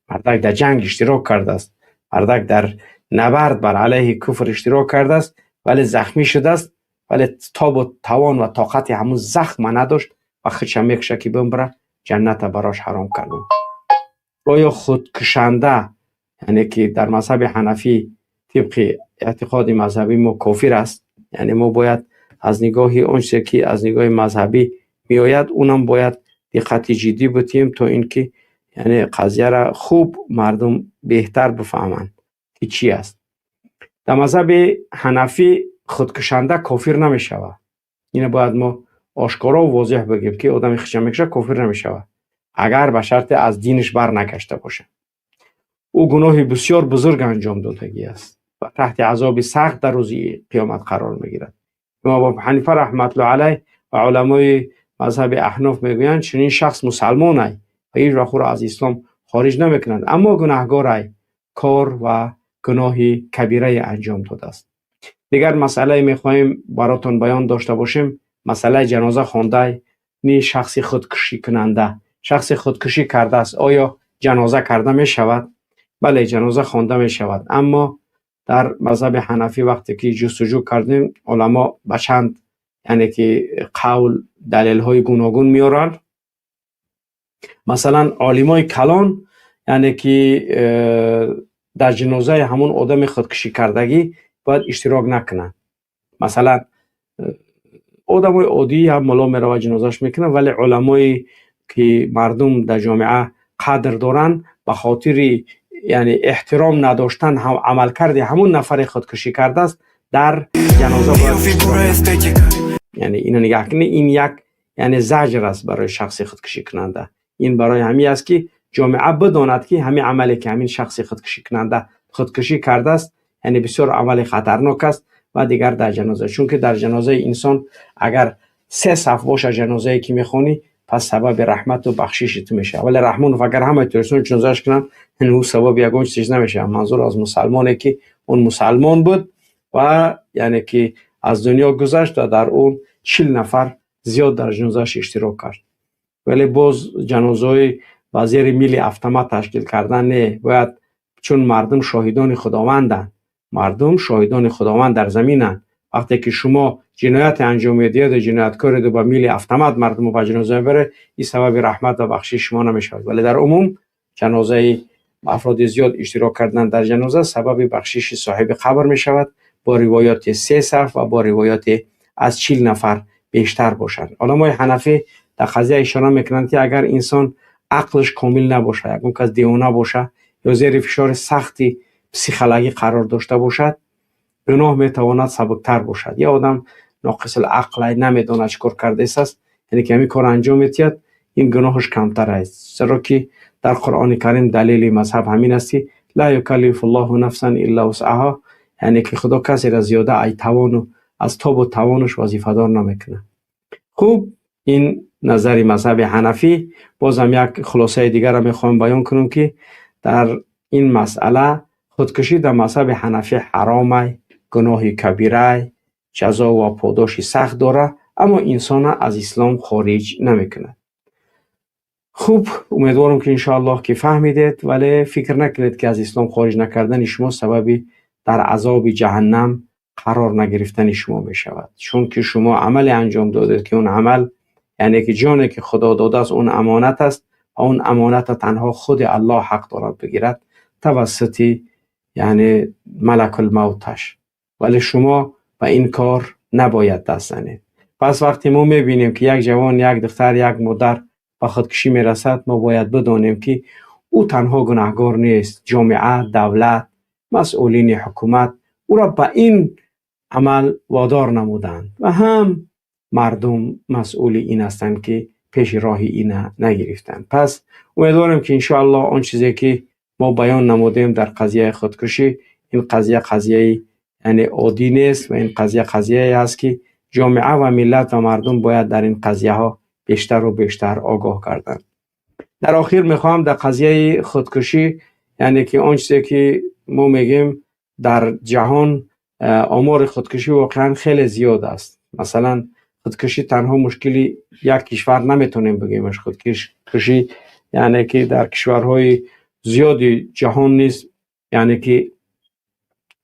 مردک در جنگ اشتراک کرده است، مردک در نبرد بر علیه کفر اشتراک کرده است، ولی زخمی شده است، ولی تاب و توان و طاقت همون زخم نداشت و خودش میکشه که بمبره، جنت براش حرام کردم. آیا خودکشنده یعنی که در مذهب حنفی طبق اعتقاد مذهبی ما کافر است؟ یعنی ما باید از نگاه اون چیزی که از نگاه مذهبی میآید اونم باید دقت جدی بتیم تا اینکه یعنی قضیه را خوب مردم بهتر بفهمند که چی است. در مذهب حنفی خودکشنده کافر نمیشود. اینه باید ما آشکارا و واضح بگیم که آدم خودش میکشه کافر نمیشود اگر به شرط از دینش بر نگشته باشه. او گناه بسیار بزرگ انجام دادگی است و تحت عذاب سخت در روز قیامت قرار میگیرد. امام ابو حنیفه رحمت الله علیه و علمای مذهب احناف میگویند چنین شخص مسلمان است و هیچ وقت را از اسلام خارج نمیکنند، اما گناهگار است، کار و گناه کبیره انجام داده است. دیگر مسئله میخواهیم براتون بیان داشته باشیم، مسئله جنازه خوانده نی شخص خودکشی کننده. شخص خودکشی کرده است، آیا جنازه کرده می شود؟ بله جنازه خوانده می شود، اما در مذهب حنفی وقتی که جستجو کردیم علما به چند یعنی که قول دلیل های گوناگون میارن. مثلا عالمای کلان یعنی که در جنازه همون آدم خودکشی کردگی باید اشتراک نکنن. مثلا آدمای عادی هم ملا میره و جنازهش میکنن، ولی علمایی که مردم در جامعه قدر دارن به خاطر یعنی احترام نداشتن هم عمل کرده همون نفر خودکشی کرده است در جنازه باید یعنی اینو نگاه کنید. این یک یعنی زجر است برای شخص خودکشی کننده. این برای همین است که جامعه بداند که همین عملی که همین شخص خودکشی کننده خودکشی کرده است یعنی بسیار عمل خطرناک است. و دیگر در جنازه، چون که در جنازه انسان اگر 3 صف باشه جنازه‌ای که میخونی پس سبب رحمت و بخشش تو میشه. ولی رحمان فقط همه ترسون جنازه‌اش کنن اون سبب یگان چیز نمیشه. منظور از مسلمانه که اون مسلمان بود و یعنی که از دنیا گذشت و در اون 40 نفر زیاد در جنازه‌اش اشتراک کرد. ولی باز جنازه با زیر میل اتومات تشکیل کردن نه، باید چون مردم شاهدان خداوندن، مردم شاهدان خداوند در زمینن. وقتی که شما جنایت انجام میدید و جنایتکار دو با میل اتومات مردم رو به جنازه بره، این سبب رحمت و بخشش شما نمیشه. ولی در عموم جنازه افراد زیاد اشتراک کردن در جنازه سبب بخشش صاحب قبر می شود، با روایات 3 صف و با روایات از 40 نفر بیشتر باشند. علمای حنفی در قضیه اشاره میکنند که اگر انسان عقلش کامل نباشه، اگر کس دیوانه باشه یا زیر فشار سختی پسیخولوژی قرار داشته باشد، گناه میتواند سبکتر باشد. یا آدم ناقص العقل نمیداند چیکار کرده است، یعنی که همین کار انجام میدهد، این گناهش کمتر است. چرا که در قرآن کریم دلیل مذهب همین است که لا یکلف الله نفسا الا وسعها، یعنی که خدا کسی را زیاده ای توان از تاب و توانش وظیفه دار نمیکنه. خوب، این نظر مذهب حنفی. بازم یک خلاصه دیگر را میخوام بیان کنم که در این مسئله خودکشی در مذهب حنفی حرامه، گناه کبیره، جزا و پاداش سخت داره، اما انسان از اسلام خارج نمیکنه. خوب، امیدوارم که انشاءالله که فهمیدید، ولی فکر نکنید که از اسلام خارج نکردن شما سببی در عذاب جهنم قرار نگرفتن شما می شود. چون که شما عمل انجام دادید که اون عمل یعنی که جانی که خدا داده است اون امانت است و اون امانت تنها خود الله حق دارد بگیرد توسط یعنی ملک الموتش، ولی شما به این کار نباید دست زنید. پس وقتی ما میبینیم که یک جوان، یک دختر، یک مادر به خودکشی میرسد، ما باید بدانیم که او تنها گناهکار نیست. جامعه، دولت، مسئولین حکومت او را به این عمل وادار نمودند و هم مردم مسئول این هستند که پیش راه این نگرفتند. پس امیدوارم که انشاءالله آن چیزی که ما بیان نمودیم در قضیه خودکشی، این قضیه یعنی عادی نیست و این قضیه است که جامعه و ملت و مردم باید در این قضیه ها بیشتر و بیشتر آگاه کردن. در آخر میخوام در قضیه خودکشی یعنی که آن چیزی که ما میگیم در جهان آمار خودکشی واقعا خیلی زیاد است. مثلا خودکشی تنها مشکلی یک کشور نمیتونیم بگیمش. خودکشی یعنی که در کشورهای زیادی جهان نیست، یعنی که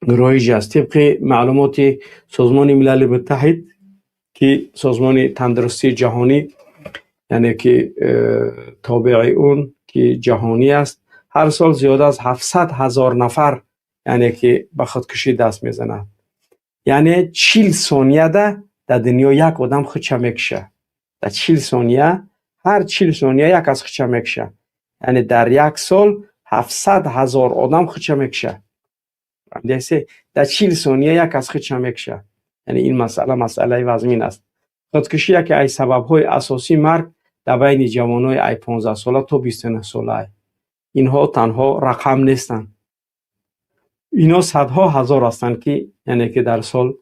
رایج است. طبق معلومات سازمان ملل متحد که سازمان تندرستی جهانی یعنی که تابع اون که جهانی است، هر سال زیاد از 700,000 نفر یعنی که به خودکشی دست میزنند. یعنی 40 ثانیه در دنیا یک آدم خودش میکشه. در 40 ثانیه هر 40 ثانیه یک از خودش میکشه. یعنی در یک سال 700,000 آدم خودش میکشه. در 40 ثانیه یک از خودش میکشه. یعنی این مسئله وزمین است. خودکشی که ای سبب‌های اساسی مرگ در بین جوانای ای 15 ساله تا 29 ساله. اینها تنها رقم نیستند. اینا صدها هزار هستند که یعنی که در سال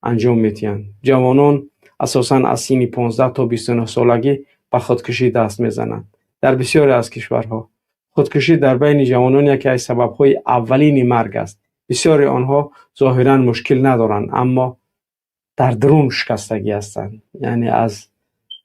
انجام میتین. جوانان اساساً از سن 15 تا 29 سالگی به خودکشی دست میزنند. در بسیاری از کشورها خودکشی در بین جوانان یکی از سبب‌های اولین مرگ است. بسیاری آنها ظاهراً مشکل ندارند، اما در درون شکستگی هستند. یعنی از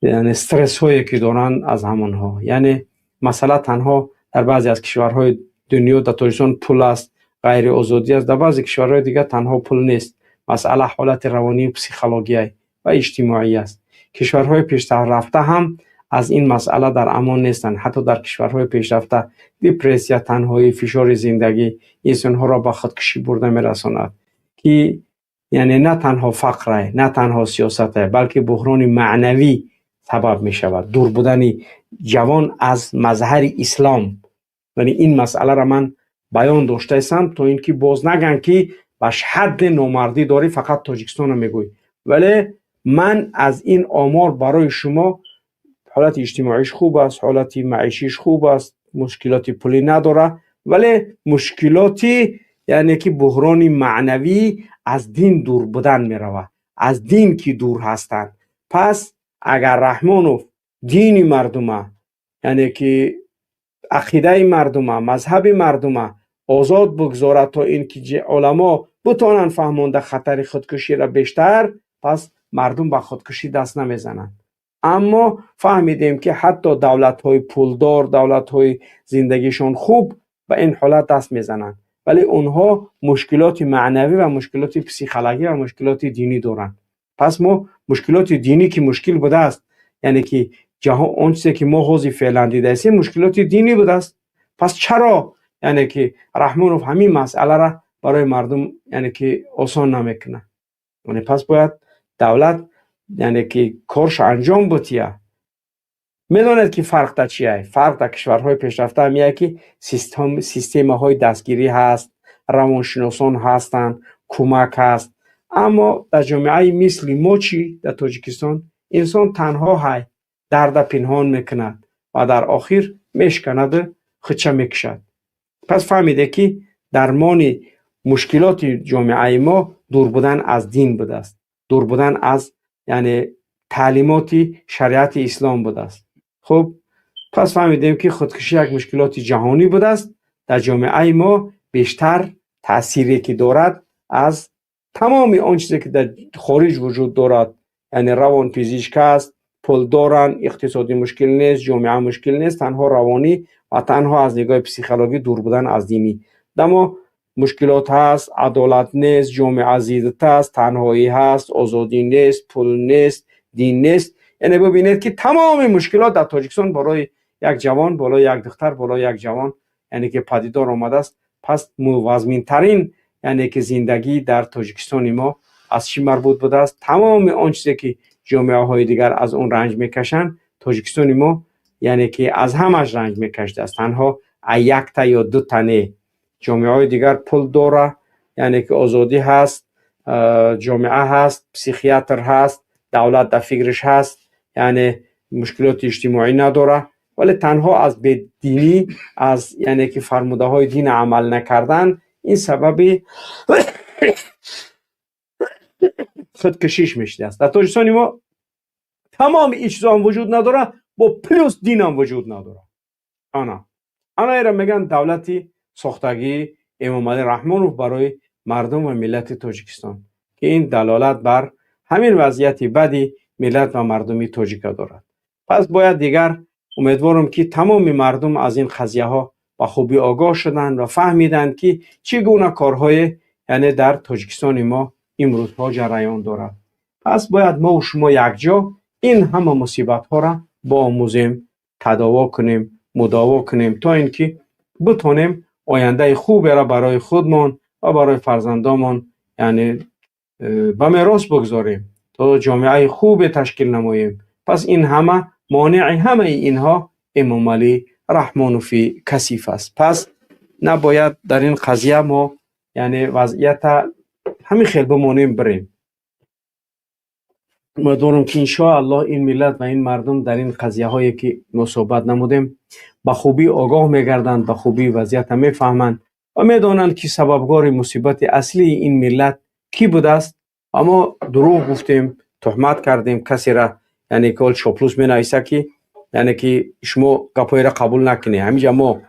استرس هایی که دارند از همانها. یعنی مسئله تنها در بعضی از کشورهای دنیا در تاجیکستان پول است غیر آزادی است. در بعضی کشورهای دیگه تنها پول نیست، مسئله حالت روانی و پسیکولوژی و اجتماعی است. کشورهای پیشرفته هم از این مسئله در امان نیستند. حتی در کشورهای پیشرفته دپرسیا، تنهایی، فشار زندگی انسانها را به خودکشی برده میرساند که یعنی نه تنها فقر، نه تنها سیاست، بلکه بحران معنوی سبب می شود. دور بودن جوان از مظهر اسلام. یعنی این مسئله را من بیان داشته استم تا اینکه باز نگن که باش حد نامردی داری فقط تاجیکستان میگوی. ولی من از این آمار برای شما، حالت اجتماعیش خوب است، حالت معیشیش خوب است، مشکلات پولی نداره، ولی مشکلاتی یعنی که بحران معنوی از دین دور بودن می روه، از دین که دور هستند. پس اگر رحمانوف دین مردمه، یعنی که عقیده مردمه، مذهب مردمه آزاد بگذاره تا اینکه علما بتونن فهمانده خطر خودکشی را بیشتر، پس مردم به خودکشی دست نمیزنن. اما فهمیدیم که حتی دولت‌های پولدار، دولت‌های زندگیشون خوب به این حالت دست میزنن، ولی اونها مشکلات معنوی و مشکلات پسیکولوژی و مشکلات دینی دارن. پس ما مشکلات دینی که مشکل بوده است، یعنی که جهان اون چیزی که ما حاضر فعلا دیده است مشکلات دینی بوده است. پس چرا یعنی که رحمانوف همین مسئله را برای مردم یعنی که آسان نمیکنه؟ یعنی پس باید دولت یعنی که کارش انجام بتیه. میداند که فرق تا چیه؟ فرق در کشورهای پیشرفته همیه که سیستم های دستگیری هست، روانشناسان هستند، کمک هست. اما در جامعه مثل ما چی؟ در تاجیکستان انسان تنها های درد پنهان میکند و در آخر میشکند، خودشه میکشد. پس فهمیده که درمان مشکلات جامعه ما دور بودن از دین بوده است، دور بودن از یعنی تعلیمات شریعت اسلام بوده است. خب پس فهمیدیم که خودکشی یک مشکلات جهانی بوده است. در جامعه ما بیشتر تأثیری که دارد از تمامی آن چیزی که در خارج وجود دارد، یعنی روان پزشک است، پول دارن، اقتصادی مشکل نیست، جامعه مشکل نیست، تنها روانی و تنها از نگاه پسیکولوژی دور بودن از دینی. دما مشکلات هست، عدالت نیست، جامعه زیادت است، تنهایی هست، آزادی نیست، پول نیست، دین نیست. یعنی ببینید که تمام مشکلات در تاجیکستان برای یک جوان، برای یک دختر، برای یک جوان یعنی که پدیدار آمده است. پس موازمین ترین یعنی که زندگی در تاجیکستان ما از چی مربوط بوده است؟ تمام آن چیزی که جامعه های دیگر از اون رنج میکشن، تاجیکستان ما یعنی که از همش رنج میکشده است. تنها یک تا یا دو تنه. جامعه های دیگر پول داره، یعنی که آزادی هست، جامعه هست، پسیکیاتر هست، دولت در فکرش هست، یعنی مشکلات اجتماعی نداره، ولی تنها از بددینی، از یعنی که فرموده های دین عمل نکردن، این سبب خودکشیش میشده است. در تاجیکستان ما تمام این چیزا هم وجود نداره، با پلوس دین هم وجود نداره. انا ایرا میگن دولتی ساختگی امام علی رحمانوف برای مردم و ملت تاجیکستان، که این دلالت بر همین وضعیت بدی ملت و مردمی تاجیکا دارد. پس باید دیگر امیدوارم که تمام مردم از این قضیه ها با خوبی آگاه شدن و فهمیدند که چگونه کارهای یعنی در تاجیکستان ما امروز ها جریان دارد. پس باید ما و شما یک جا این همه مصیبت ها را با آموزیم، تداوا کنیم، مداوا کنیم تا اینکه بتونیم آینده خوبی را برای خودمان و برای فرزندانمان یعنی به میراث بگذاریم، تا جامعه خوب تشکیل نماییم. پس این همه مانع همه اینها امام علی رحمانوفی کثیف است. پس نباید در این قضیه ما یعنی وضعیت همین خیلی بمانیم بریم. امیدوارم که انشاءالله این ملت و این مردم در این قضیه هایی که ما صحبت نمودیم به خوبی آگاه میگردند، به خوبی وضعیت میفهمند و میدانند که سببگار مصیبت اصلی این ملت کی بوده است. اما دروغ گفتیم، تهمت کردیم کسی را، یعنی کل شاپلوس می نویسه که یعنی که شما گپای را قبول نکنی. همینجا ما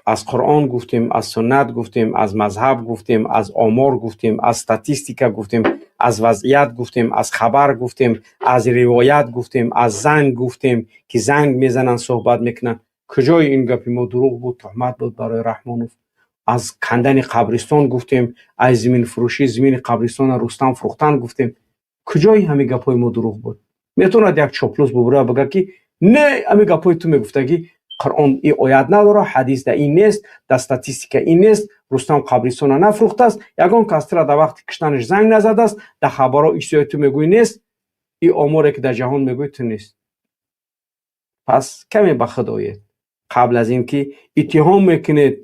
از قرآن گفتیم، از سنت گفتیم، از مذهب گفتیم، از آمار گفتیم، از استاتستیکا گفتیم، از وضعیت گفتیم، از خبر گفتیم، از روایت گفتیم، از زنگ گفتیم که زنگ میزنن صحبت میکنن. کجای این گپی ما دروغ بود، تهمت بود برای رحمانوف؟ از کندن قبرستان گفتیم، از زمین فروشی زمین قبرستان رستم فروختن گفتیم. کجای همین گپای ما دروغ بود؟ میتونه یک چاپلوس ببره بگه که نه همین گپای تو میگفتگی قرآن این آیت نداره، حدیث در این نیست، در استاتستیکا این نیست، رستم قبرستان نفروخته است، یگان کس را در وقت کشتنش زنگ نزده است، در خبرها ایشتای تو میگوی نیست، این آماری که در جهان میگوی تو نیست. پس کمی به خود آیید قبل از اینکه اتهام میکنید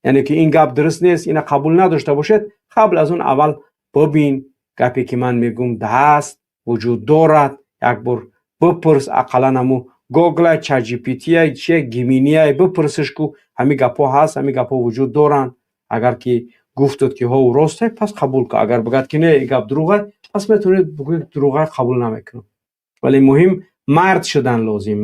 یعنی که این گپ درست نیست، اینا قبول نداشته باشید، قبل از اون اول ببین گپی که من میگم دست وجود دارد، یک بار بپرس، اقلا نمو گوگل چت جی پی تی چه گیمینی بپرسش کو همین گپا هست، همین گپا وجود دارن. اگر که گفتید که ها راسته پس قبول کن، اگر بگید که نه این گپ دروغه پس میتونید بگید دروغه قبول نمیکنم. ولی مهم مرد شدن لازم،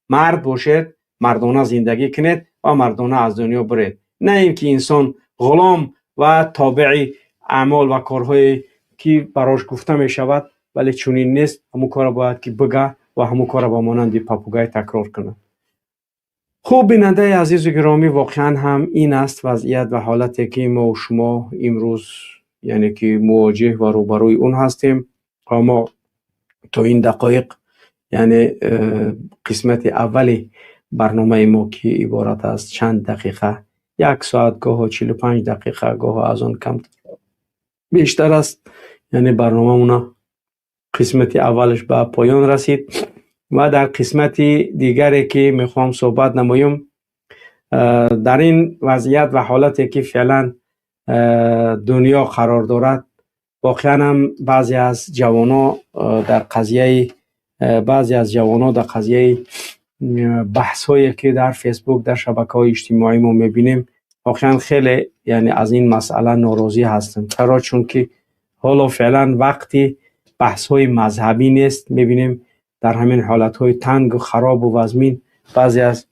مرد باشید، مردانه زندگی کنید و مردانه از دنیا برید، نه اینکه انسان غلام و تابع اعمال و کارهای که براش گفته می شود ولی چنین نیست. همون کار باید که بگه و همون کار با مانند پاپوگای تکرار کنه. خوب بیننده عزیز و گرامی، واقعا هم این است وضعیت و حالتی که ما و شما امروز یعنی که مواجه و روبروی اون هستیم. و ما تا این دقایق یعنی قسمت اولی برنامه ما که عبارت از چند دقیقه، 1 ساعت گاه 45 دقیقه گاه از آن کم بیشتر است، یعنی برنامه اونا قسمت اولش به پایان رسید و در قسمت دیگری که میخوام صحبت نمایم در این وضعیت و حالتی که فعلا دنیا قرار دارد، واقعا هم بعضی از جوانا در قضیه بحث هایی که در فیسبوک در شبکه‌های اجتماعی ما میبینیم واقعا خیلی یعنی از این مسئله ناراضی هستم. چرا؟ چون که حالا فعلا وقتی بحث های مذهبی نیست. میبینیم در همین حالت های تنگ و خراب و وزمین بعضی از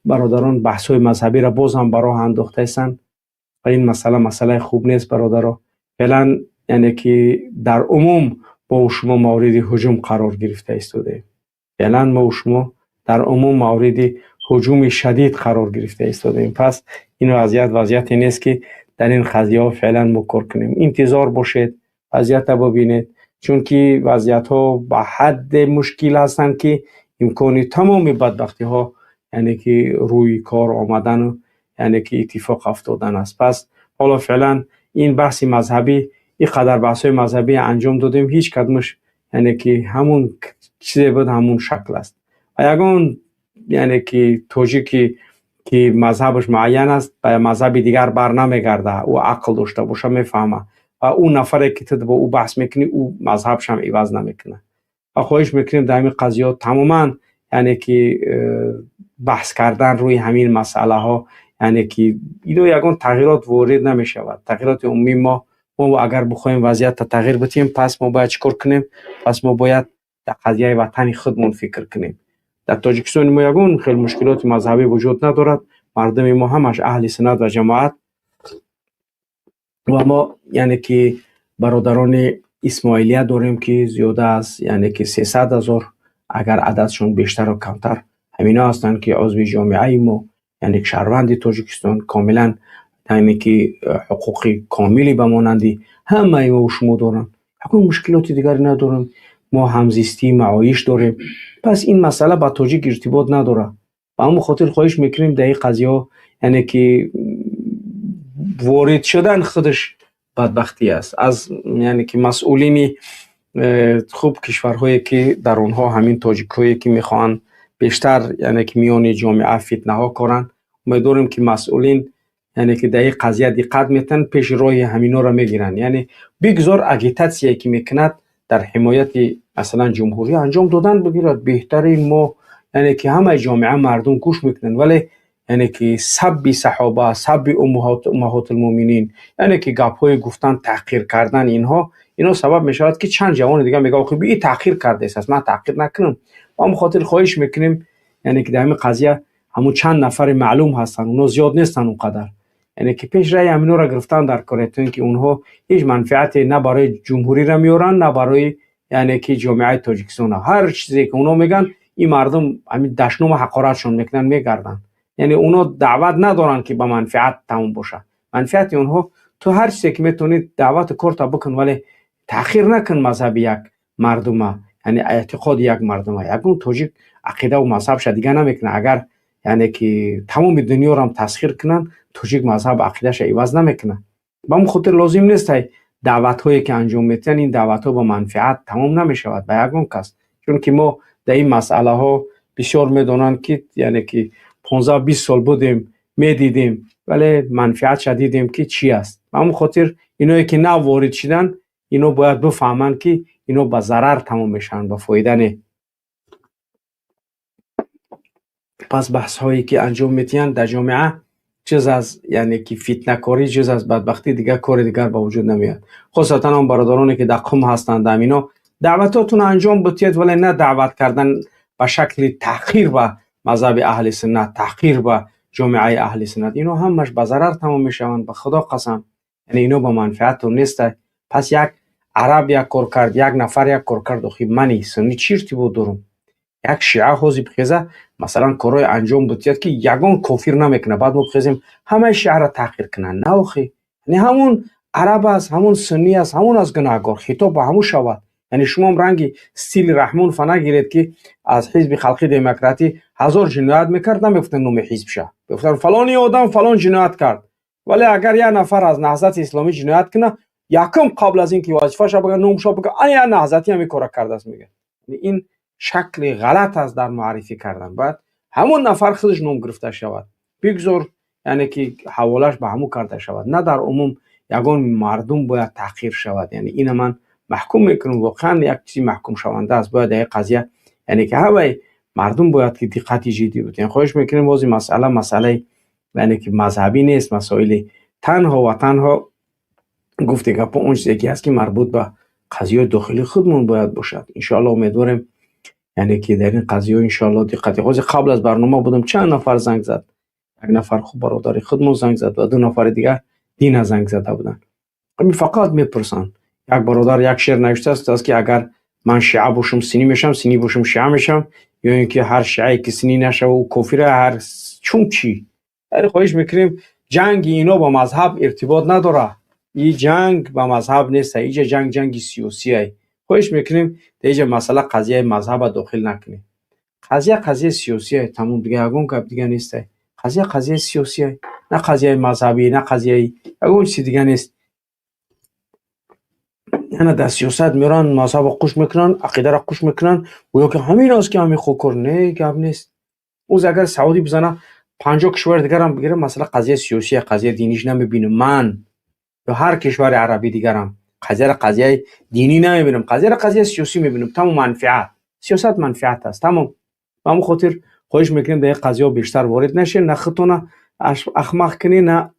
برادران بحث های مذهبی را باز هم برای انداخته هستند و این مسئله خوب نیست برادران. فعلا یعنی که در عموم با شما مورد هجوم قرار گرفته ایستاده. فعلا ما و شما در عموم مورد هجوم شدید قرار گرفته ایستادیم. پس این وضعیتی نیست که در این قضیه ها فعلا مکر کنیم. انتظار باشید، وضعیت رو ببینید، چون که وضعیت ها به حد مشکل هستند که امکانی تمام بدبختی ها یعنی که روی کار آمدن و یعنی که اتفاق افتادن است. پس حالا فعلا این بحث مذهبی، این قدر بحث مذهبی انجام دادیم، هیچ کدومش یعنی که همون چیزی بود، همون شکل است. و یگان یعنی که توجیکی که مذهبش معین است به مذهب دیگر بر نمیگرده، او عقل داشته باشه میفهمه و اون نفری که تو با او بحث میکنی او مذهبش هم عوض نمیکنه. و خواهش میکنیم در این قضیه تماما یعنی که بحث کردن روی همین مسئله ها یعنی که اینو یگان تغییرات وارد نمیشود. تغییرات عمومی ما اگر بخوایم وضعیت تغییر بدیم پس ما باید چیکار کنیم؟ پس ما باید در قضیه وطن خودمون فکر کنیم. در تاجیکستان ما یگان خیلی مشکلات مذهبی وجود ندارد، مردم ما همش اهل سنت و جماعت و ما یعنی که برادران اسماعیلیه داریم که زیاده از یعنی که 300,000 اگر عددشون بیشتر و کمتر همینا هستند که عضو جامعه ما یعنی که شهروند تاجیکستان کاملا یعنی که حقوق کاملی به مانندی همه ما و شما دارن، یگان مشکلات دیگری نداریم، ما همزیستی معایش داریم. پس این مسئله با تاجیک ارتباط نداره. و همون خاطر خواهش میکنیم در این قضیه ها یعنی که وارد شدن خودش بدبختی است. از یعنی که مسئولین خوب کشورهایی که در اونها همین تاجیکایی که میخوان بیشتر یعنی که میان جامعه فتنه ها کردن، امیدواریم که مسئولین یعنی که در این قضیه دقت میتن پیش راه همینا را میگیرن. یعنی بگذار اگیتاسیایی که میکند در حمایت مثلا جمهوری انجام دادن بگیرد، بهترین ما یعنی که همه جامعه مردم گوش میکنن، ولی یعنی که سب صحابه، سب امهات المؤمنین یعنی که گپ‌های گفتن تحقیر کردن اینا سبب میشود که چند جوان دیگه میگه آخه این تحقیر کرده است، من تحقیر نکنم. ما هم خاطر خواهش میکنیم یعنی که در همین قضیه همون چند نفر معلوم هستن، اونا زیاد نیستن اونقدر، یعنی که پیش رای همینا را گرفتن در کارتون که اونها هیچ منفعتی نه برای جمهوری را میارن نه برای یعنی که جامعه تاجیکستان. هر چیزی که اونا میگن این مردم همین دشنام حقارتشون میکنن میگردن. یعنی اونا دعوت ندارن که به منفعت تموم باشه. منفعت اونها تو هر چیزی که میتونید دعوت کورتا بکن، ولی تأخیر نکن مذهب یک مردم، یعنی اعتقاد یک مردم. یکون توجیک عقیده و مذهبش دیگه نمیکنه. اگر یعنی که تمام دنیا رو هم تسخیر کنن، توجیک مذهب عقیدهش عوض نمیکنه. به اون خاطر لازم نیست دعوت هایی که انجام میتن این دعوت ها با منفعت تمام نمیشود به یکون کس. چون که ما در این مسئله ها بسیار میدونن که یعنی که 15-20 سال بودیم میدیدیم ولی منفعت شدیدیم که چی است. به اون خاطر اینایی که نه وارد شدن اینو باید بفهمن که اینو به ضرر تمام میشن، به فایده نه. پس بحث هایی که انجام میتین در جامعه چیز از یعنی که فتنه کاری، چیز از بدبختی دیگه، کار دیگر به وجود نمیاد. خاصتا هم برادرانی که در قم هستند اینا دعوتاتون انجام بدید، ولی نه دعوت کردن به شکل تحقیر به مذهب اهل سنت، تحقیر به جامعه اهل سنت. اینو همش به ضرر تمام میشوند. به خدا قسم یعنی اینو به منفعت نیست. پس یک عرب یک کار کرد، یک نفر یک کار کرد، خب منی سنی چیرتی بود دارم. یک شیعه حاضی بخیزه مثلا کارهای انجام بدید که یگان کافر نمیکنه، بعد ما بخیزیم همه شیعه را تحقیر کنن. نه اخی، یعنی همون عرب است، همون سنی است، همون از گناهگار خطاب به همون شود. یعنی شما هم رنگی استیل رحمان فنا گیرید که از حزب خلقی دموکراتی 1000 جنایت میکرد، نمیگفتن نام حزب شه، گفتن فلانی آدم فلان جنایت کرد. ولی اگر یک نفر از نهضت اسلامی جنایت کنه، یکم قبل از اینکه وظیفه‌ش بگه نامش بگه آیا نهضتی همین کارا کرده است میگه. این شکل غلط است در معرفی کردن. بعد همون نفر خودش نام گرفته شود، بگذار یعنی که حوالش به همون کرده شود، نه در عموم یگان مردم باید تحقیر شود. یعنی این من محکوم میکنم واقعا یک چیزی محکوم شونده است. باید این قضیه یعنی که همه مردم باید که دقت جدی بود. یعنی خواهش میکنیم بازی مسئله یعنی که مذهبی نیست، مسائل تنها و تنها گفته که اون چیزی که هست که مربوط به قضیه داخلی خودمون باید باشد. ان شاء الله امیدوارم یعنی که در این قضیه ان شاء الله دقت. قبل از برنامه بودم چند نفر زنگ زد، یک نفر خوب برادر خودمون زنگ زد و 2 نفر دیگه دین زنگ زده بودن. همین فقط میپرسن. یک برادر یک شعر نوشته است که اگر من شیعه باشم سنی میشم، سنی باشم شیعه میشم، یا اینکه هر شیعه که سنی نشه و کافر هر چون چی. یعنی خواهش میکنیم جنگ اینا با مذهب ارتباط نداره. این جنگ با مذهب نیست، این جنگ سیاسیه. خواهش میکنیم دیگه مسئله قضیه مذهب داخل نکنیم. قضیه سیاسیه، تمام دیگه. اگون گپ دیگه نیست. قضیه سیاسیه، نه قضیه مذهبی، نه قضیه اگون چیز دیگه نیست. یعنی در سیاست میرن مذهب قوش میکنن، عقیده را قوش میکنن و یا که همین است که همین خوکر نه گپ نیست. اوز اگر سعودی بزنه 50 کشور دیگر هم بگیره مثلا قضیه سیاسی، قضیه دینیش نمیبینم من، یا هر کشور عربی دیگر هم قضیه دینی نمیبینم، قضیه سیاسی میبینم. تمام منفعت، سیاست منفعت است. تمام. به همون خاطر خواهش میکنیم در قضیه بیشتر وارد نشه، نه خودتون احمق کنی، نه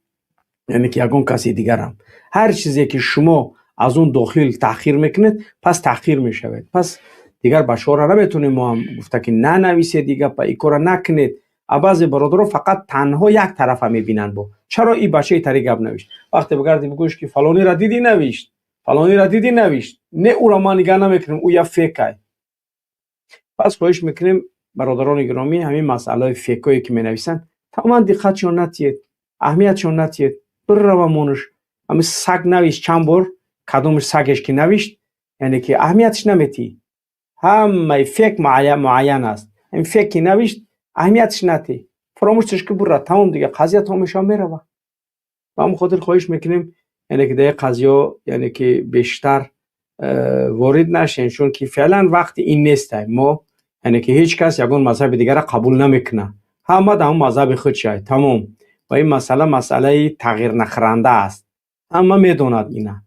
یعنی که یگان کسی دیگر هم. هر چیزی که شما از اون داخل تأخیر میکنید پس تأخیر میشوید. پس دیگر بشاره نمیتونیم ما هم گفته که نه نویسید دیگه پا این کارا نکنید. بعضی برادرها فقط تنها یک طرف میبینن. با چرا این بچه طریق گپ نوشت، وقتی بگردی بگوش که فلانی را دیدی نوشت، فلانی را دیدی نوشت، نه او را ما نگاه نمیکنیم، او یا فیکه. پس خواهش میکنیم برادران گرامی همین مسئله فیکایی که مینویسن تماما دقتشون نتید، اهمیتشون نتید. برو مونش همین سگ نوشت چند بار، کدومش سگش که نوشت یعنی که اهمیتش نمیتی. همه فیک معین است. این فیک که نوشت اهمیتش نتی، فراموشش که برو تمام دیگه قضیه تمامش میره. و همون خاطر خواهش میکنیم یعنی که در قضیه یعنی که بیشتر وارد نشین، چون که فعلا وقت این نیست. ما یعنی که هیچ کس یگان مذهب دیگر را قبول نمیکنه، همه در اون مذهب خود شاید تمام. و این مسئله تغییر نخرنده است، همه میدوند اینه.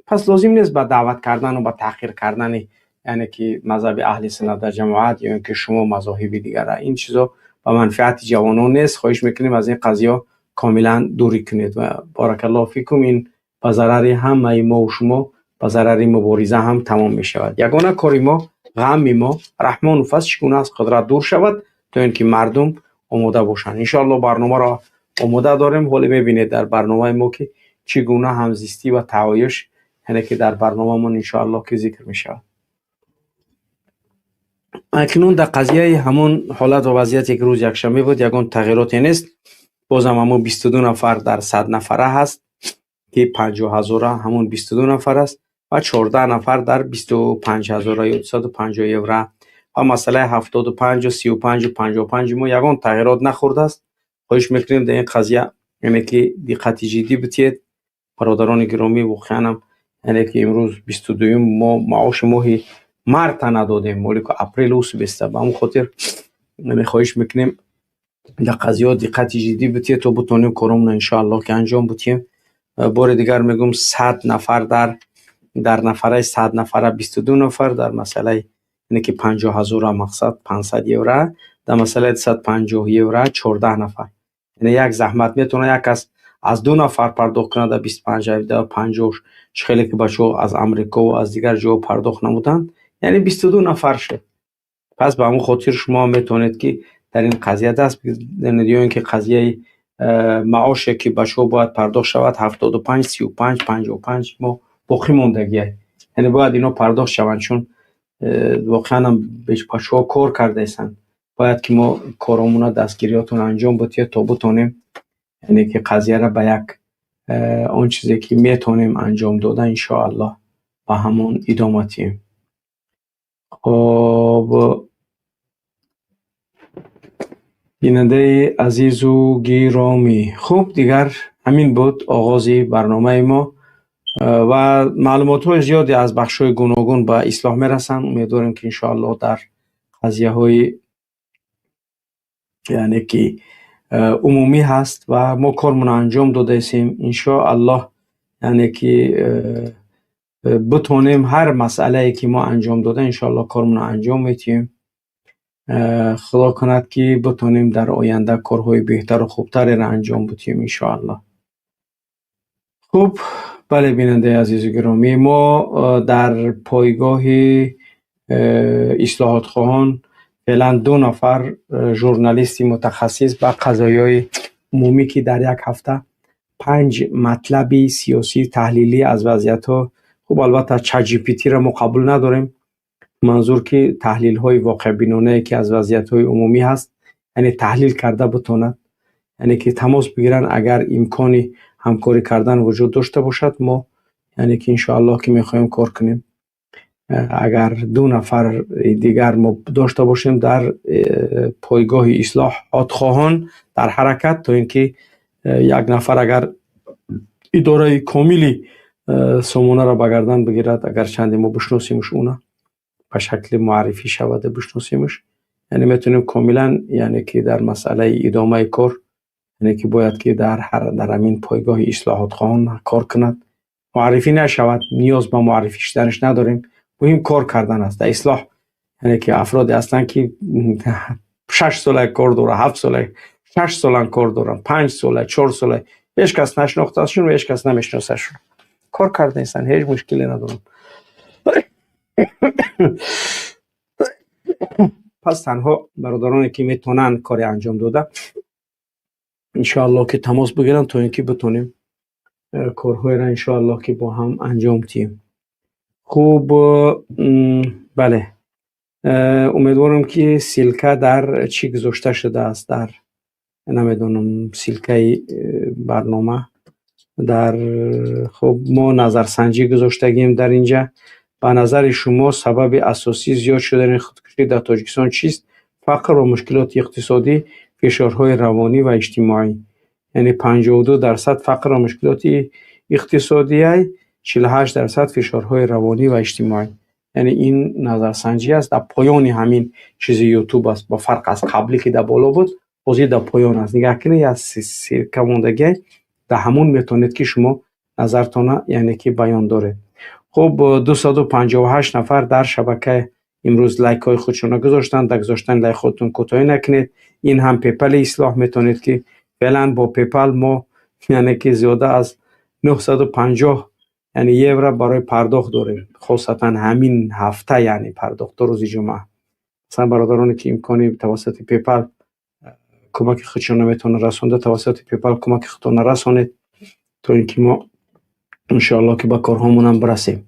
پس لازم نیست با دعوت کردن و با تحقیر کردن یعنی که مذهب اهل سنت در جماعت یا اینکه شما مذاهب دیگر، این چیزا با منفعت جوانان نیست. خواهش میکنیم از این قضیه کاملا دوری کنید. و بارک الله فیکم. این با ضرر همه ما و شما، با ضرر مبارزه هم تمام می شود. یگانه کاری ما غم ما رحمان و فضلش چگونه از قدرت دور شود تا اینکه مردم آماده باشند. ان شاء الله برنامه را آماده داریم. حالا میبینید در برنامه ما که چگونه همزیستی و تعایش یعنی که در برنامه ما ان شاء الله که ذکر می شود. اکنون در قضیه همون حالت و وضعیتی که روز یکشنبه بود یگان تغییراتی نیست. بازم همون 22 نفر در 100 نفره هست که 50,000 همون 22 نفر است و 14 نفر در 25,250 یورو و مسئله 75 و 35 و 55 ما یگان تغییرات نخورده است. خواهش میکنیم در این قضیه یعنی که دقت جدی بتید برادران گرامی. واقعا هم یعنی که امروز 22 ما معاش ماهی مارت ندادیم ولی که اپریل اوس بیسته به همون خاطر خواهش میکنیم در قضیه دقت جدی بتید تا بتونیم کارمون ان شاء الله که انجام بدیم. بار دیگر میگم 100 نفر در نفره 100 نفره 22 نفر در مسئله یعنی که 50,000 مقصد 500 یورو در مسئله 150 یورو 14 نفر یعنی یک زحمت میتونه یک از 2 نفر پرداخت کنه در 25 و 50 خیلی که بچه‌ها از امریکا و از دیگر جا پرداخت نمودن یعنی 22 نفر شد. پس به همون خاطر شما میتونید که در این قضیه دست بگیرید که قضیه معاشی که بچه‌ها باید پرداخت شود 75 35 55 ما باقی موندگیه یعنی باید اینا پرداخت شوند چون واقعا هم بچه‌ها کار کرده ایستن. باید که ما کارامون دستگیریاتون انجام بدیم تا بتونیم یعنی که قضیه را به یک اون چیزی که میتونیم انجام داده ان شاء الله با همون ادامه تیم. خب بیننده عزیز و گرامی، خوب دیگر همین بود آغاز برنامه ما و معلومات های زیادی از بخش های گوناگون به اصلاح میرسن. امیدواریم که انشاءالله در قضیه های یعنی که عمومی هست و ما کارمون انجام داده ایسیم انشاءالله یعنی که بتونیم هر مسئله که ما انجام داده انشاءالله کارمون انجام میتیم. خدا کند که بتونیم در آینده کارهای بهتر و خوبتر را انجام بدیم انشاءالله. خوب بله بیننده عزیز و گرامی، ما در پایگاه اصلاحات خواهان فعلا 2 نفر ژورنالیست متخصص به قضایای عمومی که در یک هفته 5 مطلب سیاسی تحلیلی از وضعیت ها، خب البته چت جی پی تی را ما قبول نداریم، منظور که تحلیل های واقع بینانه که از وضعیت های عمومی هست یعنی تحلیل کرده بتوند یعنی که تماس بگیرن اگر امکانی همکاری کردن وجود داشته باشد ما یعنی که انشاءالله که میخوایم کار کنیم. اگر 2 نفر دیگر ما داشته باشیم در پایگاه اصلاحات خواهان در حرکت تا اینکه یک نفر اگر اداره کاملی سامانه را بگردن بگیرد اگر چند ما بشناسیمش اونه به شکل معرفی شود بشناسیمش یعنی میتونیم کاملا یعنی که در مسئله ادامه کار یعنی که باید که در همین پایگاه اصلاحات خواهان کار کند. معرفی نشود، نیاز به معرفی شدنش نداریم، مهم کار کردن است. در اصلاح یعنی که افرادی هستن که 6 ساله کار داره، 7 ساله 6 ساله کار دارن، 5 ساله 4 ساله، هیچ کس نشناختشون و هیچ کس نمیشناسشون، کار کرده نیستن، هیچ مشکلی ندارن. پس تنها برادرانی که میتونن کاری انجام داده انشاءالله که تماس بگیرن تا اینکه بتونیم کارهای را انشاءالله که با هم انجام تیم. خوب بله امیدوارم که سیلکه در چی گذاشته شده است در نمیدونم سیلکه برنامه در خب ما نظرسنجی گذاشتگیم در اینجا. به نظر شما سبب اساسی زیاد شدن خودکشی در تاجیکستان چیست؟ فقر و مشکلات اقتصادی، فشارهای روانی و اجتماعی. یعنی 52% فقر و مشکلات اقتصادی، 48% فشارهای روانی و اجتماعی. یعنی این نظرسنجی است در پایان همین چیز یوتیوب است، با فرق از قبلی که در بالا بود بازی در پایان است. نگاه کنید از سیرکه موندگی در همون میتونید که شما نظرتان یعنی که بیان داره. خب 258 نفر در شبکه امروز لایک های خودشون گذاشتن. در گذاشتن لایک خودتون کوتاهی نکنید. این هم پیپل اصلاح میتونید که فعلا با پیپل ما یعنی که زیاده از 950 یعنی یورو برای پرداخت داریم، خاصتا همین هفته یعنی پرداخت روز جمعه. مثلا برادرانی که امکانی توسط پیپل کمک خودشون نمیتونه رسونده توسط پیپل کمک خودتون رسونید تا اینکه ما انشاءالله که با کارهامون هم برسیم.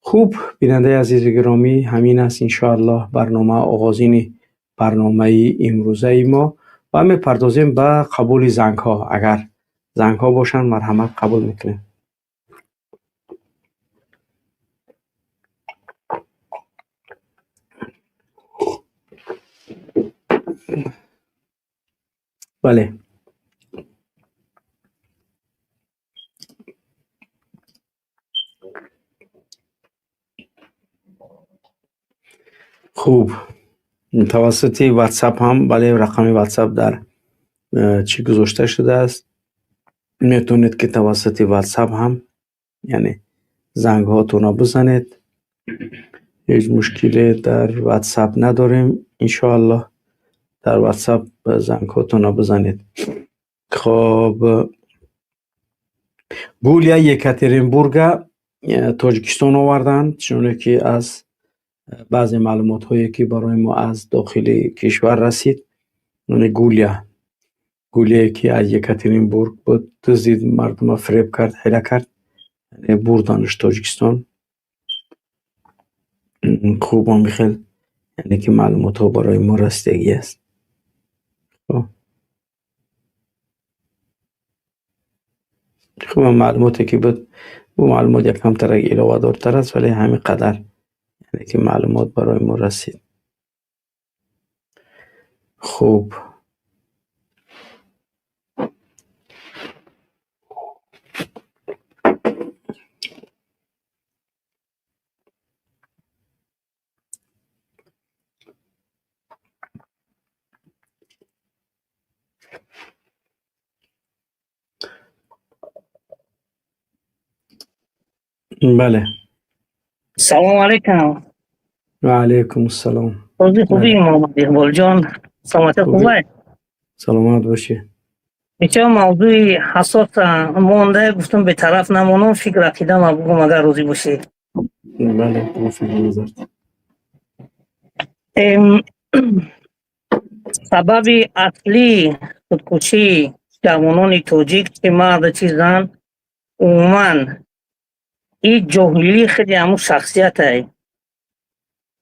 خوب بیننده عزیز گرامی، همین است انشاءالله برنامه آغازین برنامه امروزه ما و میپردازیم به قبول زنگ ها. اگر زنگ ها باشن مرحمت قبول میکنیم. بله، خوب. توسط واتساپ هم، بله، رقم واتساپ در چی گذاشته شده است. میتونید که توسط واتساپ هم یعنی زنگ هاتون رو بزنید. هیچ مشکلی در واتساپ نداریم انشاءالله. در واتساپ زنگ هاتون رو بزنید. خب، گولیا یکاترینبورگ تاجیکستان آوردند، چون که از بعضی معلومات هایی که برای ما از داخل کشور رسید، اون گولیا که از یکاترینبورگ بود، دزدید، مردم فریب کرد، حیله کرد، بردانش تاجیکستان. خوب هم بخیل یعنی که معلومات ها برای ما رسیدگی است. خوب، معلوماتی که بود، و معلومات یک کم تر علاوه دارتر است، ولی همین قدر یعنی که معلومات برای ما رسید. خوب، بله. سلام علیکم. و علیکم السلام. خوبی محمد اقبال جان، سلامت خوبه؟ سلامت باشی. اینجا موضوع حساس مونده، گفتم به طرف نمونم، فکر رقیدم بگم اگر روزی باشی. بله، فکر نظر. سبب اصلی خودکشی جوانان تاجیک، چه مرد چه زن، عموما این جاهلی خیلی همون شخصیت های.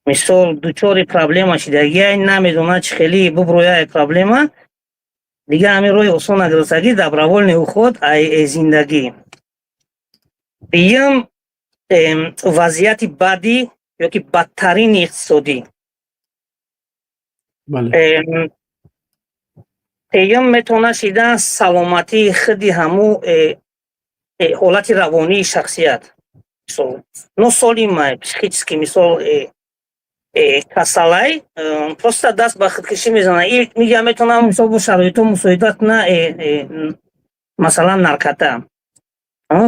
مثال دوچار پرابلم شدگی نمیدونه چه خیلی ببرویه پرابلم دیگه همین روی اصلا نگرسگی دبرول نیو خود ای زندگی. دیم وضعیت بعدی یا که بدترین اقتصادی. بله. دیم میتونه شده سلامتی خودی همو حالت روانی شخصیت. مثال نو سالیم پسیخیچسکی، مثال کسالای پروستا دست به خودکشی میزنه. میگه میتونه مثال با شرایط مساعدت نه، مثلا نرکتا،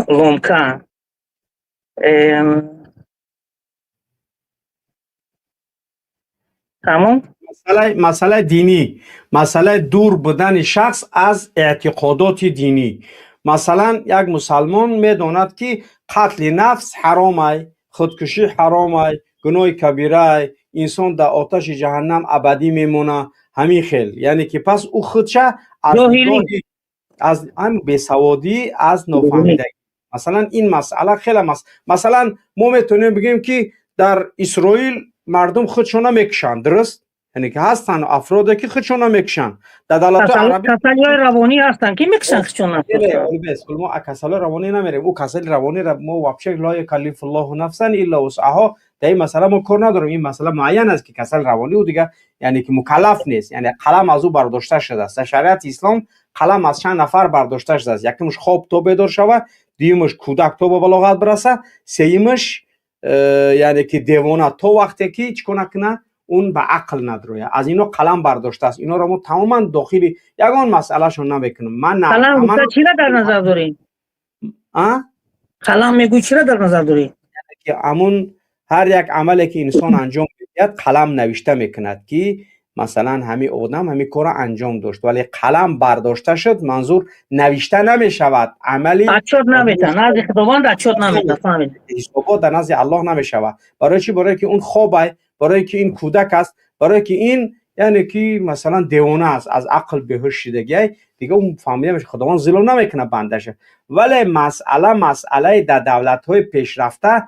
لونکا، تمام. مسئله دینی، مسئله دور بودن شخص از اعتقادات دینی. مثلا یک مسلمان میداند که قتل نفس حرام است، خودکشی حرام است، گناه کبیره است، انسان در آتش جهنم ابدی میمونه. همین خیل یعنی که پس او خودشه از هم بیسوادی، از نفهمیدگی. مثلا این مسئله خیلی مثلا ما میتونیم بگیم که در اسرائیل مردم خودشون نمیکشن، درست؟ یعنی که هستن افرادی که خودشون نمیکشن. در دولت عربی کسالای روانی هستن که میکشن خودشون. ما کسال روانی نمیریم. او کسال روانی را ما واپشه لا یکلف الله نفسا الا وسعها. در این مسئله ما کار نداریم. این مسئله معین است که کسال روانی او دیگه یعنی که مکلف نیست، یعنی قلم از او برداشته شده است. شریعت اسلام قلم از چند نفر برداشته شده است. یکیمش خواب تا بیدار شود، دویمش کودک تا به بلاغت برسه، سومیش یعنی که دیوانه تا وقتی که چیکار کنه اون به عقل نداره. از اینا قلم برداشته است. اینا رو ما تماما داخلی یگان مسئله شون نمیکنم. من نه قلم گفته چی را در نظر دارین؟ قلم میگوی چی را در نظر دارین؟ که همون هر یک عملی که انسان انجام میدهد قلم نوشته میکند که مثلا همین آدم همین کار انجام داشت، ولی قلم برداشته شد منظور نوشته نمیشود. عملی اچوت نمیتن، از خداوند اچوت نمیتن، فهمید؟ حسابات در نزد الله نمیشود. برای چی؟ برای که اون خوابه، برای که این کودک است، برای که این یعنی که مثلا دیوانه است، از عقل بیهوش شدگی دیگه اون فهمیده میشه خداوند ظلم نمیکنه بندشه. ولی مسئله در دولت‌های پیشرفته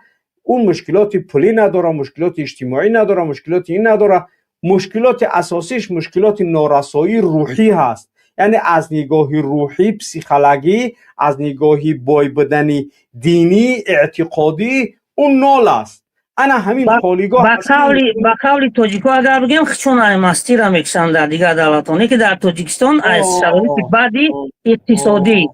اون مشکلات پولی نداره، مشکلات اجتماعی نداره، مشکلات این نداره، مشکلات اساسیش مشکلات نارسایی روحی هست. یعنی از نگاه روحی، پسیکولوژی، از نگاهی بای بدنی دینی اعتقادی اون نال است. انا همین خالیگاه با قول توجیکو اگر بگیم چون مستی را میکشن در دیگر دولتانی که در توجیکستان از شرایط بعدی اقتصادی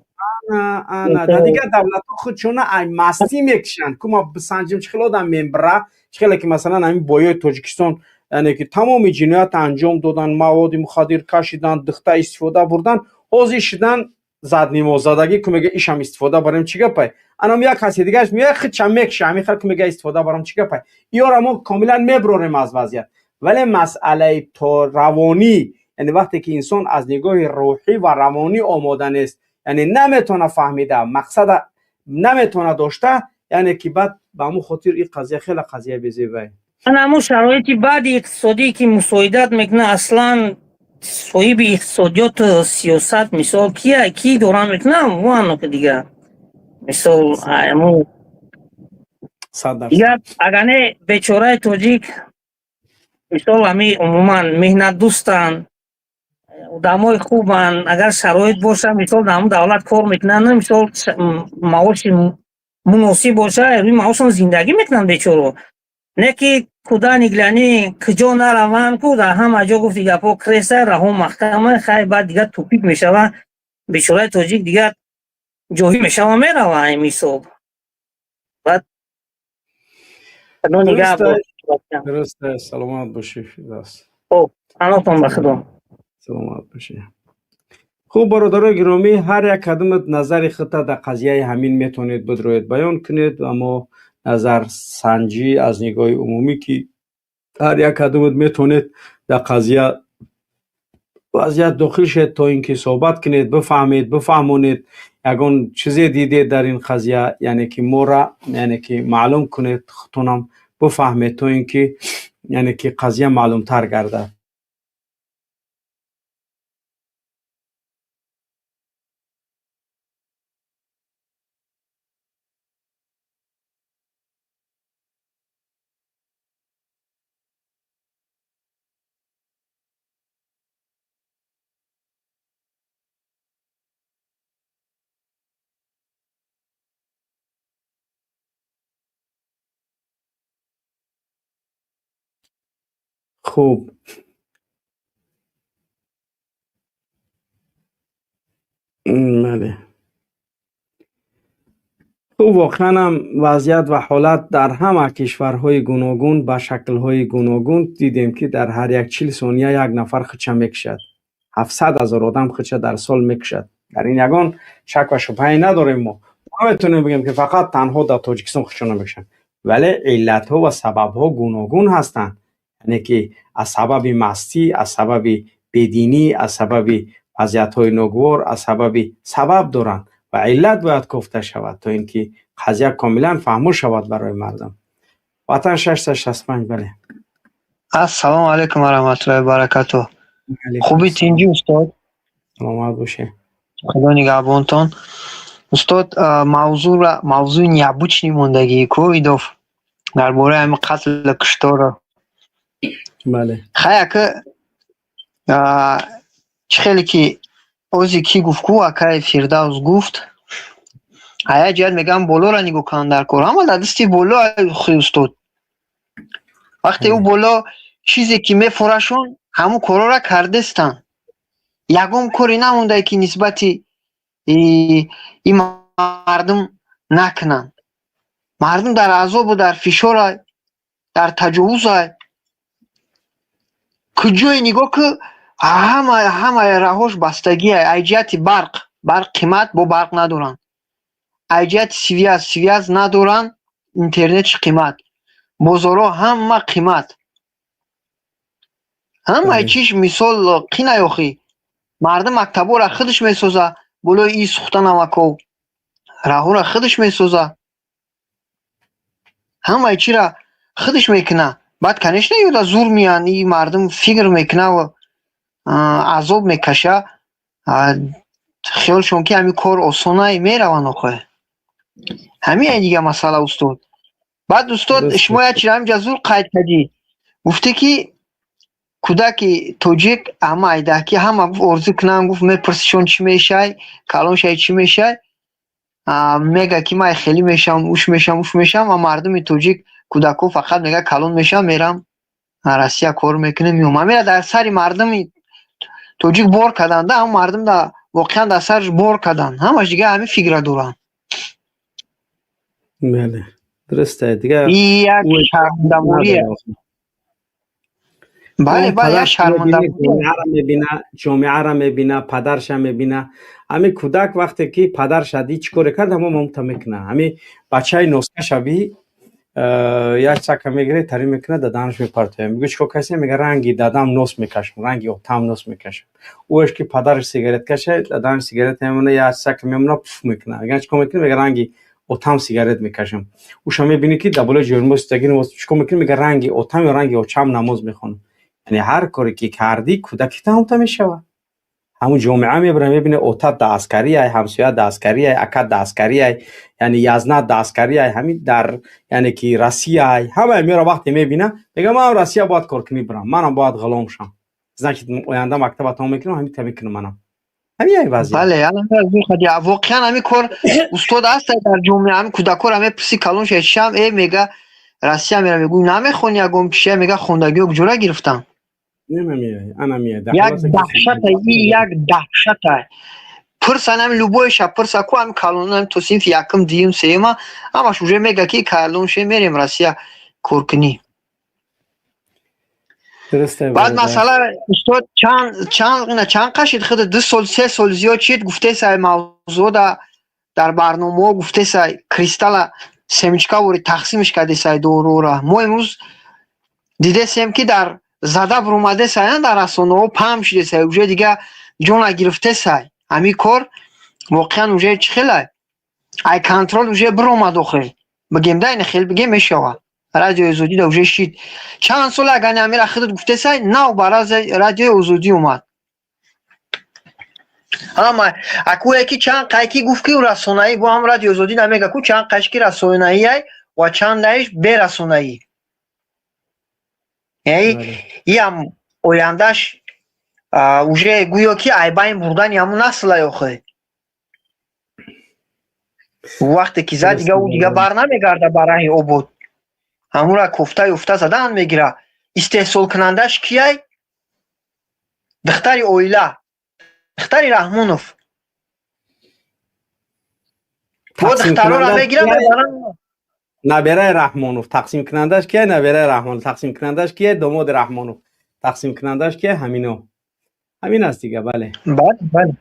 انا در دیگر دولت خود چون ای مستی میکشن که ما بسنجیم چخیل آدم میمبره چخیل که مثلا همین بایای توجیکستان یعنی که تمام جنایت انجام دادن، مواد مخدر کشیدن، دخته استفاده بردن، حاضر شدن زد نیما زدگی که میگه ایش هم استفاده بریم چی گپه. انام یک کسی دیگه میگه خود چم میکشه همین خلک میگه استفاده برام چی گپه. یارو ما کاملا میبروریم از وضعیت. ولی مسئله تو روانی، یعنی وقتی که انسان از نگاه روحی و روانی آماده نیست، یعنی نمیتونه فهمیده مقصد نمیتونه داشته، یعنی که بعد به همون خاطر این قضیه خیلی قضیه بزیبه. همون شرایطی بعد اقتصادی که مساعدت میکنه اصلا صاحب اقتصادیات و سیاست مثال کی دوران میکنه وانو که دیگه مثال همون دیگه اگر نه بیچاره توجیک مثال همی عموما مهنت دوستن آدمای خوبن، اگر شرایط باشه مثال در دولت کار میکنن مثال معاش مناسب باشه روی معاششون زندگی میکنن بیچاره. نه که کدا نگلانی کجا نروان کدا همه جا گفت دیگه پا کرسه رها محکمه خیلی بعد دیگه توپیک میشوه بیچاره توجیک دیگه جوهی میشوه میروه همی صبح بعد درسته. سلامت باشی فیداس. خب اناتون بخدم. سلامت باشی. خوب برادران گرامی، هر یک کدوم نظر خود در قضیه همین میتونید بدروید بیان کنید، اما نظر سنجی از نگاه عمومی که هر یک کدوم میتونید در قضیه وضعیت داخل شد تا اینکه صحبت کنید، بفهمید، بفهمونید یگان چیزی دیدید در این قضیه، یعنی که ما را یعنی که معلوم کنید، خودتونم بفهمید تا اینکه یعنی که قضیه معلوم تر گردد. خوب بله. خب واقعا هم وضعیت و حالت در همه کشورهای گوناگون به شکل‌های گوناگون دیدیم که در هر یک 40 ثانیه یک نفر خدشه میکشد. 700,000 آدم خدشه در سال میکشد. در این یگان شک و شبهه‌ای نداریم. ما نمیتونیم بگیم که فقط تنها در تاجیکستان خدشه نمیکشن، ولی علت‌ها و سبب‌ها گوناگون هستند. یعنی که از سبب مستی، از سبب بدینی، از سبب وضعیت‌های ناگوار، از سبب دارند و علت باید گفته شود تا اینکه قضیه کاملا فهمو شود برای مردم. وطن 665. بله. السلام علیکم و رحمت الله و برکاته. خوبی تینجی استاد؟ سلامت باشه. خدا نگهبانتان. استاد موضوع نیابوچنی موندگی کو ایدوف درباره همین قتل کشتار. بله. خیلی که خیلی که اوزی کی گفت کو اکای فیردوس گفت هیا جد میگم بولو را نگو کن در کار، اما در دستی بولو خیلی استاد وقتی او بولو چیزی که میفورشون همو کارا را کردستن، یگم کاری نمونده که نسبتی این مردم نکنن. مردم در عذاب و در فشار در تجاوز کجای نگاه که همه راهش بستگی ایجاد برق قیمت با برق ندارن، ایجاد سویاز ندارن، اینترنت قیمت، بازارها همه قیمت، همه چیش مثال قینه یاخی. مردم مکتبا را خودش میسازه، بلوی ای سوخته نمکو راهو را خودش میسازه، همه چی را خودش میکنه. بعد کنش نیوده زور میان این مردم فکر میکنه و عذاب میکشه، خیالشون که همین کار آسانه میرون. آخه همین دیگه مسئله استاد. بعد استاد شما یک چیز همینجا زور قید کردی، گفته که کودک توجیک همه ایده که همه گفت ارزو کنن، گفت میپرسیشون چی میشه، کلانش چی میشه، میگه که من خیلی میشم اوش میشم و مردم توجیک کودکو فقط میگه کلان میشم میرم روسیه کار میکنه میومم. میره در سری مردم توجیک بار کردن، ده هم مردم در واقعا در سرش بار کردن، همش دیگه همین فکر دوران. بله درسته دیگه. این یک شرمنده‌موریه. بله بله یک شرمنده‌موریه. جامعه را میبینه، پدرش میبینه. همین کودک وقتی که پدرش چی کار کرد همه ممتا میکنه. همین بچه نسخه شبی یک چکه میگیره تری میکنه دادنش میپرته، میگه چیکار کسی؟ میگه رنگی دادم نوس میکشم، رنگی اوتام نوس میکشم. اوش که پدرش سیگارت کشه دادنش سیگارت میمونه، یک چکه میمونه پف میکنه، میگه چیکار میکنه؟ میگه رنگی اوتام سیگارت میکشم. اوش میبینی که دبل جرموس تگین چیکار میکنه؟ میگه رنگی اوتام یا رنگی اوچام نماز میخونه. یعنی هر کاری که کردی کودک تا میشوه. همون جامعه میبره میبینه اوتا دستکاری ای، همسایه دستکاری ای، اکا دستکاری ای، یعنی یزنا دستکاری ای، همین در یعنی که روسیه ای، همه میره وقتی میبینه میگه من روسیه باید کار کنی برم، منم باید غلام شم. زنگ آینده مکتب تا میکنم همین تا میکنم منم. همین ای وضعیت. بله الان واقعا همین کار استاد است در جامعه. همین کودکا همه پسی کلونش شم ای میگه روسیه میره، میگه نمیخونی یگم پیشه، میگه خوندگی و جوره گرفتم. نمیه انا میه یک دهشت پرسن هم لوبویش پرسا کو هم کالون هم تو سینف یکم دیم سیما اما شوجه میگه که کالون شه میریم روسیه کورکنی. درسته. بعد مثلا استاد چند قشید خود 2 سال 3 سال زیاد چید گفته سای موضوع در برنامه گفته سای کریستال سمیچکا وری تقسیمش کرده سای دورورا. ما امروز دیده سیم که در زده برومده سایان در رسانه ها پهم شده سای اوجه دیگه جون گرفته سای. همین کار واقعا اوجه چی خیلی ای کنترل اوجه برومده خیلی بگیم ده این خیلی بگیم میشوه. رادیو ازودی در اوجه شید چند سال اگر نمیر اخیدت گفته سای نو براز رادیو ازودی اومد. اما اکو یکی چند قیکی گفت که رسانه ای با هم رادیو ازودی نمیگه که چند قشکی رسانه ای و چند دایش به رسانه ای. یعنی هم اویندش اوجه گویا که ای باین بردن همون نسل ای آخه وقتی که زد دیگه او دیگه بر نمیگرده برای او بود همون را کفته افته زدن میگیره. استحصال کنندش کیه؟ دختری اویله، دختری رحمونوف. و دخترو را میگیره میبرن نبیره رحمانوف. تقسیم کنندش کیه؟ نبیره رحمانوف. تقسیم کنندش کیه؟ داماد رحمانوف. تقسیم کنندش کیه؟ همینو. همین است دیگه. بله بله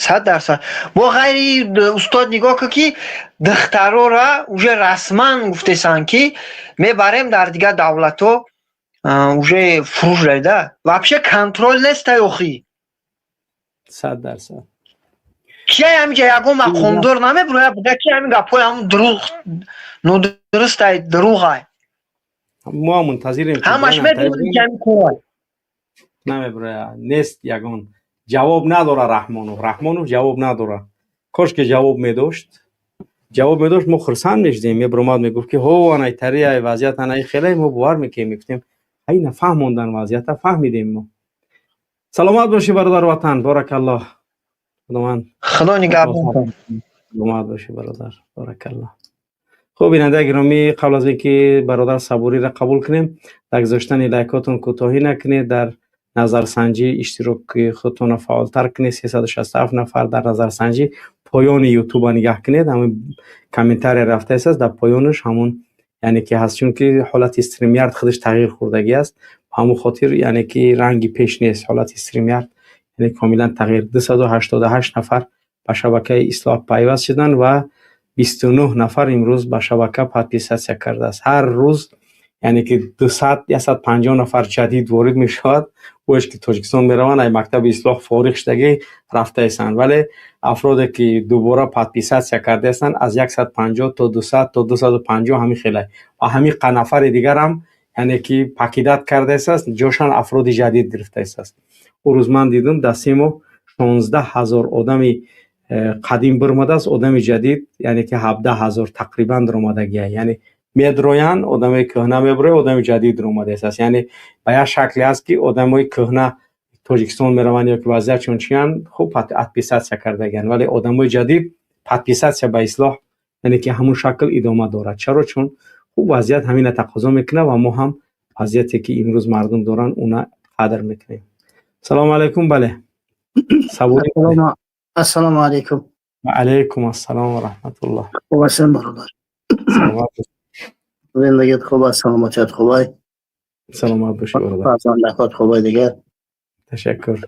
100%. با غیر استاد نگاه که دخترو را اوجه رسما گفته سن که میبریم در دیگه دولتو اوجه فروش رایده واپشه کنترل نیست تایوخی 100%. کیه همینجا یکو مقومدار نمیبروه بگه که همین گپای همون دروغ درست های دروغ های ما منتظریم همش میبروه که همین کار نمیبروه نیست. یکون جواب نداره رحمانوف جواب نداره. کاش که جواب میداشت ما خرسند میشدیم. میبرومد میگفت که هو انای تری ای وضعیت انای خیلی ما باور میکنیم میگفتیم ای نفهموندن وضعیت فهمیدیم ما. سلامت باشی برادر وطن. بارک الله. خدا نگهدار. سلامت باشی برادر. بارک الله. خب بیننده گرامی قبل از اینکه برادر صبوری را قبول کنیم در گذاشتن لایکاتون کوتاهی نکنید، در نظرسنجی اشتراک خودتون فعالتر کنید. 367 نفر در نظرسنجی پایان یوتیوب نگاه کنید. همون کامنتار رفته است در پایانش همون یعنی که هست چون که حالت استریمیارد خودش تغییر خوردگی است همون خاطر یعنی که رنگی پیش نیست. حالت استریمیارد یعنی کاملا تغییر. 288 نفر به شبکه اصلاح پیوست شدن و 29 نفر امروز به شبکه پادپیساسیا کرده است. هر روز یعنی که 250 نفر جدید وارد می شود. اوش که تاجیکستان می روند ای مکتب اصلاح فارغ شدگی رفته ایستند، ولی افرادی که دوباره پادپیساسیا کرده ایستند از 150 تا 200 تا 250 همین خیلی و همین نفر دیگر هم یعنی که پاکیدت کرده است جاشان افراد جدید گرفته است. او روز من دیدم دستیمو 16000 آدمی قدیم برمده است، آدم جدید یعنی که 17000 تقریبا در آمدگی یعنی میدرویان آدمای کهنه میبره، آدم جدید رو اومده است. یعنی به یک شکلی است که آدمای کهنه تاجیکستان میروند یا که وضعیت چون چیان خوب ادپیساسیا کردگن، ولی آدمای جدید ادپیساسیا به اصلاح یعنی که همون شکل ادامه دارد. چرا؟ چون خوب وضعیت همین تقاضا میکنه و ما هم وضعیتی که امروز مردم دارن اونا قدر میکنیم. سلام علیکم. بله صبوری. السلام علیکم. و علیکم السلام و رحمت الله. خوب هستین برادر؟ سلامت زندگیت خوب است؟ سلامتیت خوبه؟ سلامت باشی برادر. فرزندکات خوبه دیگه؟ تشکر.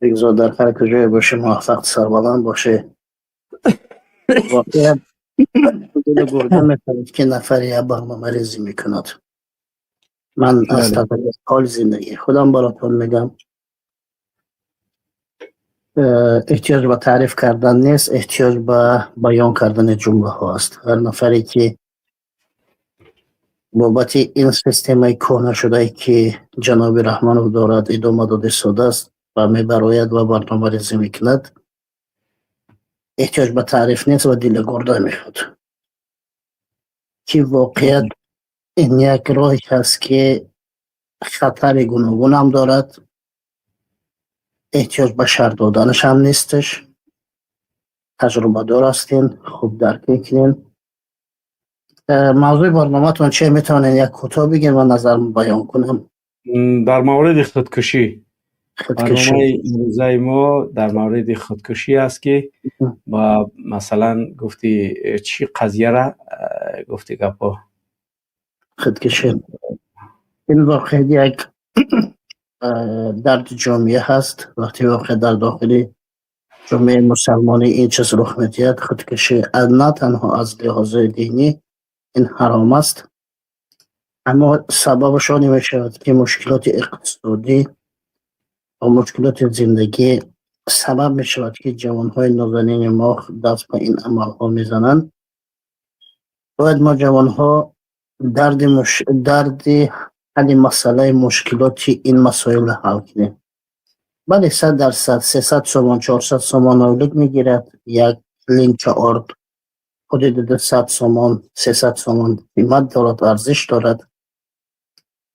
بگذار در هر کجای باشه موفق سربلند باشه. واقعا دل گرده میتونید که نفری یه برنامه ریزی میکند. من از طبیعت حال زندگی خودم براتون میگم. احتیاج به تعریف کردن نیست، احتیاج به بیان کردن جمله ها است. هر نفری که بابت این سیستم کهنه شده که جناب رحمانov دارد ادامه داده شده است و میبراید و برنامه ریزی میکند، احتیاج به تعریف نیست و دل گرده میخواد که واقعیت این یک راهی هست که خطر گوناگون هم دارد، احتیاج به شرط دادنش هم نیستش. تجربه دار هستین، خوب درک میکنین. موضوع برنامه تون چه میتونین یک کوتاه بگین و نظر بیان کنم؟ در مورد خودکشی. خودکشی برنامه امروزه ما در مورد خودکشی است که با مثلا گفتی چی قضیه را گفتی گپا خودکشی این واقعیت یک درد جامعه هست. وقتی واقع در داخل جامعه مسلمانی این چیز رخ میدهد، خودکشی نه تنها از لحاظ دینی این حرام است، اما سببش آن می شود که مشکلات اقتصادی و مشکلات زندگی سبب می شود که جوانهای نازنین ما دست به این عمل ها می زنند. باید ما جوانها درد حل مسئله مشکلات این مسائل حل کنیم. بله 100%، 300 سومان 400 سومان اولک می گیرد یک لینک آرد، حدود 200 سومان 300 سومان قیمت دارد، ارزش دارد.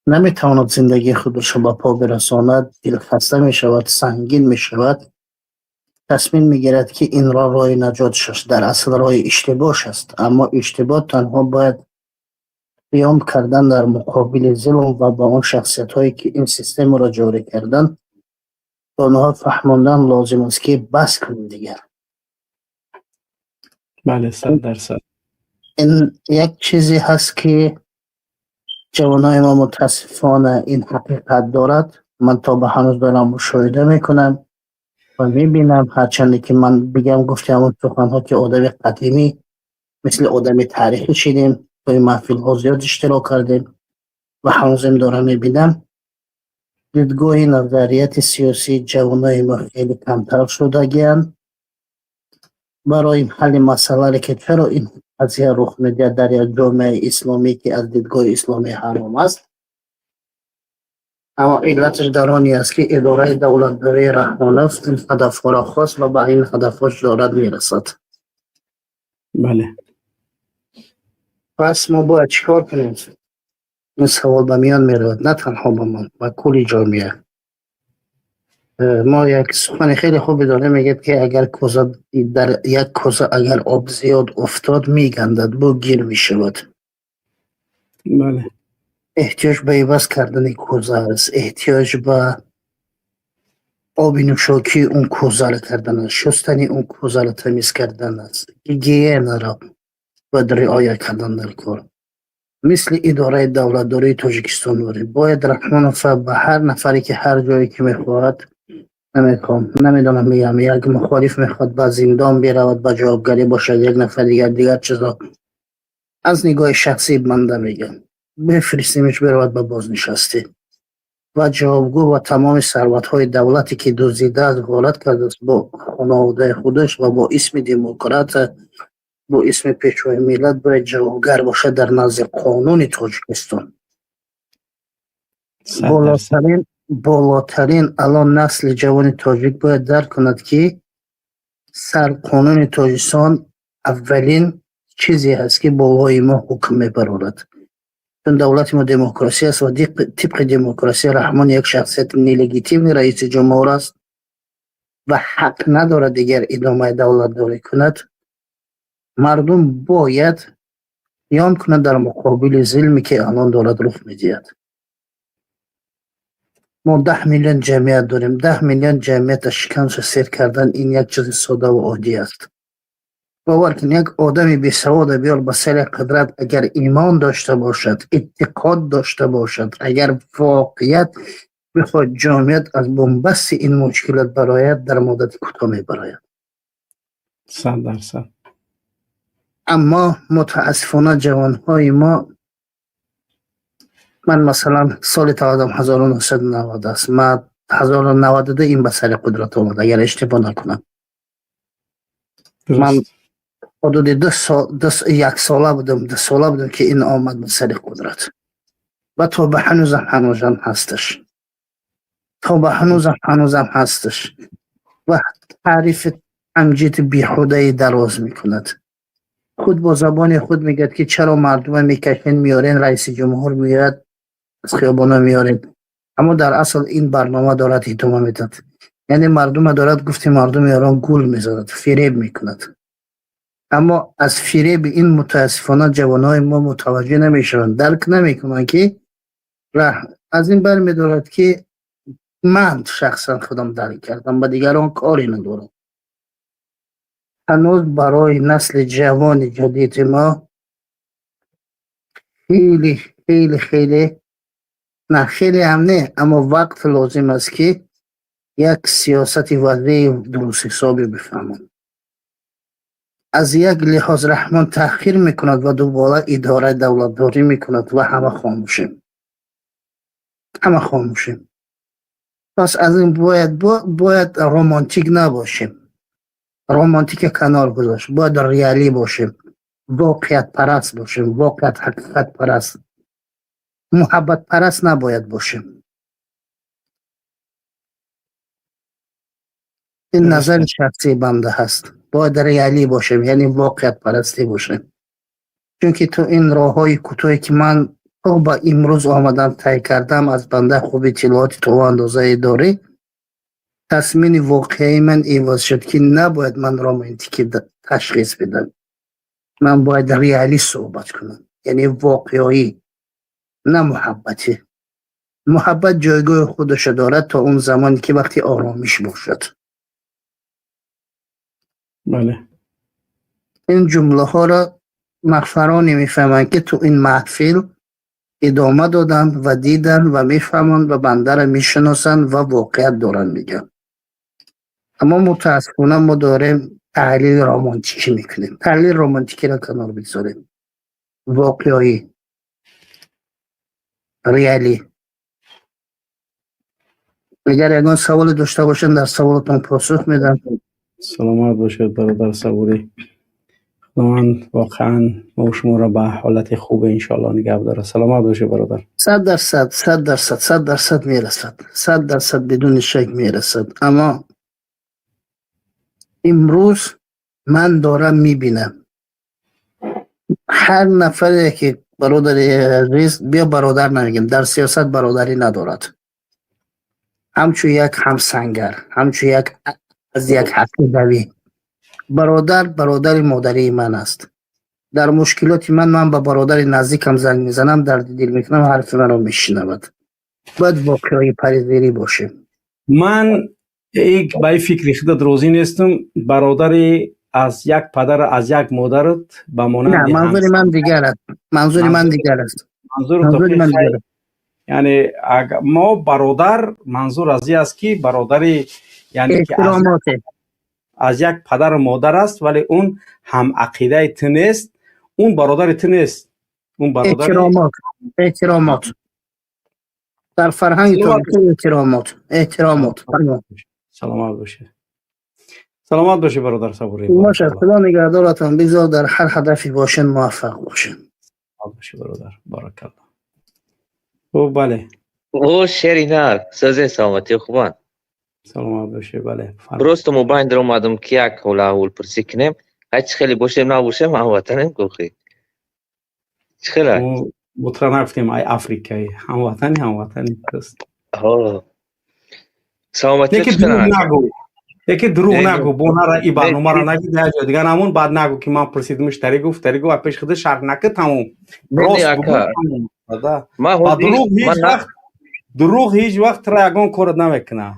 نمیتواند زندگی خودش به پا برساند، دل خسته می شود، سنگین می شود، تصمیم می گیرد که این راه نجاتش است. در اصل راه اشتباهش است، اما اشتباه تنها باید قیام کردن در مقابل ظلم و با اون شخصیت هایی که این سیستم را جاری کردن، با آنها فهماندن لازم است که بس کنیم دیگر. بله 100%. این یک چیزی هست که جوانای ما متاسفانه این حقیقت دارد. من تا به هنوز دارم مشاهده میکنم و میبینم، هرچند که من بگم گفتم اون سخنها که آدم قدیمی مثل آدم تاریخی شدیم، توی محفل ها زیاد اشتراک کردیم و هنوزم دارم میبینم دیدگاه نظریات سیاسی جوانای ما خیلی کمتر شده گیان. برای حل مسئله که چرا این قضیه رخ میده در یک جامعه اسلامی که از دیدگاه اسلامی حرام است، اما علتش در آنی است که اداره دولتداری رحمانov این هدفها را خواست و به این هدفش دارد میرسد. بله. پس ما باید چیکار کنیم؟ این سوال به میان میرود، نه تنها به من، به کل جامعه. ما یک سخن خیلی خوبی داره، میگه که اگر کوزه در یک کوزه اگر آب زیاد افتاد میگندد، بو گیر میشود. بله. احتیاج به عوض کردن کوزه است، احتیاج به آب نوشاکی اون کوزه را کردن است، شستن اون کوزه را تمیز کردن است، گیگین را و رعایت کردن در کار. مثل اداره دولتداری تاجیکستان داره، باید رحمانov به هر نفری که هر جایی که میخواهد، نمیدونم میگم یک مخالف میخواد به زندان برود به جوابگری باشد، یک نفر دیگر چیزا، از نگاه شخصی بنده میگم بفرستیمش برود به بازنشستی و جوابگو و تمام ثروت های دولتی که دزدیده از غارت کرده با خانواده خودش و با اسم دموکرات، با اسم پیشوای ملت باید جوابگر باشد در نزد قانون تاجیکستان. بالاترین الان نسل جوان تاجیک باید درک کند که سر قانون تاجیکستان اولین چیزی هست که بالای ما حکم میبرد. چون دولت ما دموکراسی است و طبق دموکراسی رحمان یک شخصیت نلگیتیم رئیس جمهور است و حق ندارد دیگر ادامه دولت داری کند. مردم باید قیام کنند در مقابل ظلمی که الان دولت رخ میدهد. ما 10 میلیون جمعیت داریم. 10 میلیون جمعیت شکنج سیر کردن این یک چیز ساده و عادی است. باور کن یک آدمی بی سواد بیار به سر قدرت اگر ایمان داشته باشد، اعتقاد داشته باشد، اگر واقعیت بخواد جامعیت از بنبست این مشکلات برایت در مدت کوتاه میبراید. 100%. اما متاسفانه جوانهای ما، من مثلا سال تولدم 1990 است، من 1092 این به سر قدرت آمد اگر اشتباه نکنم. من درست. حدود 1 ساله بودم که این آمد به سر قدرت و تا به هنوزم هستش. و تعریف امجید بیهوده دراز میکند. خود با زبان خود میگد که چرا مردم میکشن میارین، رئیس جمهور میاد از خیابانا میارین. اما در اصل این برنامه دارد ادامه میداد. یعنی مردم دارد گفتی مردم ایران گول میزند، فریب میکند. اما از فریب این متاسفانه جوانای ما متوجه نمیشوند، درک نمیکنند که از این برمیدارد که من شخصا خودم درک کردم و دیگران کاری ندارم. هنوز برای نسل جوان جدید ما خیلی خیلی خیلی نه خیلی هم نه، اما وقت لازم است که یک سیاست واضح درست حسابی بفهمند. از یک لحاظ رحمان تأخیر میکند و دوباره اداره دولتداری میکند و همه خاموشیم. پس از این باید رومانتیک نباشیم. رومانتیک کنار گذاشت، باید ریالی باشیم، واقعیت پرست باشیم، واقعیت حقیقت پرست، محبت پرست نباید باشیم. این نظر شخصی بنده هست. باید ریالی باشیم، یعنی واقعیت پرستی باشیم. چون که تو این راه های کوتاهی که من با امروز آمدم طی کردم، از بنده خوب اطلاعات تو اندازه داری، تصمیم واقعی من ایواز شد که نباید من رومانتیکی تشخیص بدم. من باید ریالی صحبت کنم، یعنی واقعی، نه محبتی. محبت جایگاه خودش دارد تا اون زمانی که وقتی آرامش باشد. بله. این جمله ها را مغفرانی میفهمند که تو این محفل ادامه دادن و دیدن و میفهمند و بنده را میشناسن و واقعیت دارن میگن. اما متاسفانه ما داریم تحلیل رومانتیکی میکنیم. تحلیل رومانتیکی را کنار بگذاریم. واقعی، ریالی. اگر اگه سوال داشته باشن در سوالتون پاسخ میدم. سلامت باشید برادر صبوری. خداوند واقعا ما و شما را به حالت خوب انشاءالله نگه داره. سلامت باشید برادر. 100% میرسد. 100% بدون شک میرسد. اما امروز من دارم میبینم هر نفری که برادری عزیز، بیا برادر نمیگم، در سیاست برادری ندارد. همچون یک همسنگر، همچون یک از یک عقیدوی. برادر مادری من است. در مشکلات من به برادر نزدیکم زنگ میزنم، درد دل میکنم، حرف من رو میشنود. باید واقعی پریزیری باشیم. من یک بای فکری خودت روزی نیستم. برادری از یک پدر از یک مادرت به مانند نه، منظور من دیگر است. منظور من دیگر است. یعنی ما برادر، منظور از این است که برادری یعنی که از یک پدر و مادر است، ولی اون هم عقیده تو نیست، اون برادر تو نیست. اون برادر احترامات در فرهنگ تو احترامات. سلامت باشه. سلامت باشه برادر صبوری. باشه، خدا نگهدارتون. بگذار در هر هدفی باشین موفق باشین. باشه برادر. بارک الله. او بله. او شرینا سازه سلامتی خوبان. سلامت باشه. بله. Просто му байн да омадам кјак ола ул прсикнем. هیچ خیلی باشم نباشم هموطنیم کوخی چخیره مطرح نفتیم ای افریقایی هموطنی است. ها سلامتی یکی چخیره دروغ اکا نگو یکی دروغ نه نگو بونا را ای برنامه را نه نگی در جا دیگه نمون بعد نگو که من پرسیدمش تری گفت و پیش خود شرط نکه تموم نه راست بگو اکا تموم دادا ما با هودی دروغ هیچ وقت را یگان کارت نمیکنه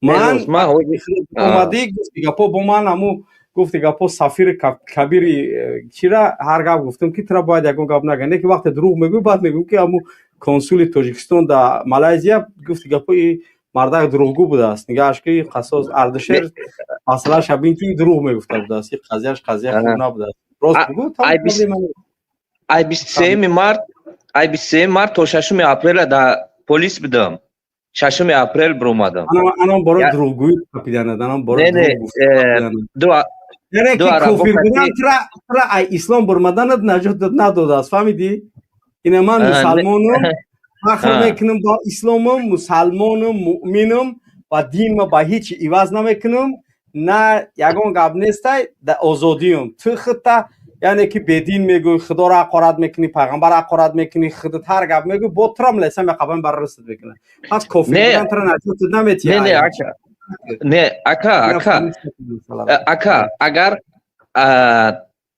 من ما هودی اومدی گفتی گپا با من همو گفتی گپا سفیر کبیری چیرا هر گپ گفتم که ترا باید یگان گپ نگه نه که وقت دروغ میگو بعد میگم که همو کنسول تاجیکستان در مالزیا گفتی گپا مرد دروغگو بوده است نگاهش که قصاص اردشیر اصلا شبین که دروغ میگفته بوده است قضیهش قضیه خوب نبوده راست بگو تا ای 23 مارت ای 23 مارت تا 6 اپریل در پلیس بودم 6 اپریل برومادم انا برای دروغگویی کپیدن دادم برای دروغ گفتن یعنی که کافر بودن ترا ای اسلام برمدن نجات نداده است فهمیدی این من مسلمانم فخر میکنم با اسلامم مسلمانم مؤمنم و دین ما با هیچ عوض نمیکنم نه یگان گپ نیست در آزادیم تو خطا یعنی که بدین میگوی خدا را حقارت میکنی پیغمبر را حقارت میکنی خودت هر گپ میگوی با ترام لسه میخوام بر رسد بکنه پس کافر بودن ترا نجات نمیتی نه اکا اگر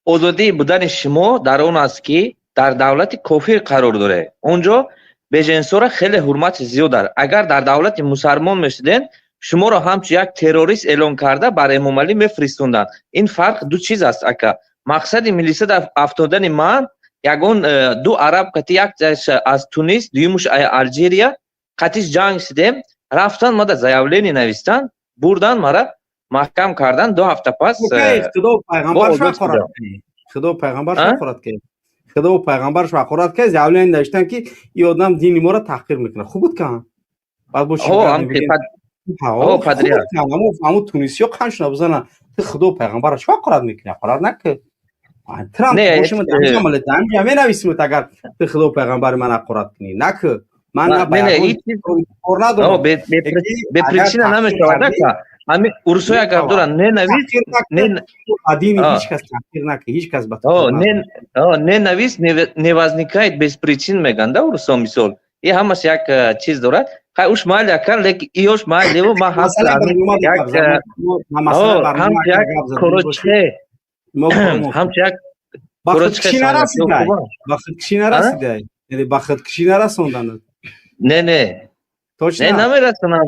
آزادی بودن شما در اون است که در دولت کافر قرار داره اونجا بجنسا را خیلی حرمت زیاد داره اگر در دولت مسلمان میشدین شما را همچون یک تروریست اعلان کرده برای امام علی میفرستوندن این فرق دو چیز است اکا مقصد ملیسه در افتادن من یگون دو عرب قطعی یک جایش از تونس دویمش الجیریا قطعیش جنگ شدیم رفتن ما در زیاولینی نویستن بردن مرا محکم کردن 2 هفته پس خدا پیغمبرش حقارت کنی خدا پیغمبرش حقارت کنی خدا و پیغمبرش حقارت کنی زیاولین داشتن که این آدم دین ما را تحقیر میکنه خوب بود که بعد با پدریا همو تونسیو قنش نبزنن خدا و پیغمبرش حقارت میکنه حقارت نکن ترامپ باشیم در عمل دام جامعه نویسیم اگر به خدا و پیغمبر من حقارت کنی نکن من نه این به پریچینه نمیشود که همین ارسوی اگر دارن نه نویس دین هیچ کس تحقیر نکه هیچ کس نه نویس نوازنیکایت bez причин میگن دا ارسو مثال این همش یک چیز داره که اوش مال اکر لیکن ایوش مال لیو ما هست هم یک کروچه هم یک کروچه بخت کشی نرسیده یعنی بخت کشی نرسوندن نه نمیرسونم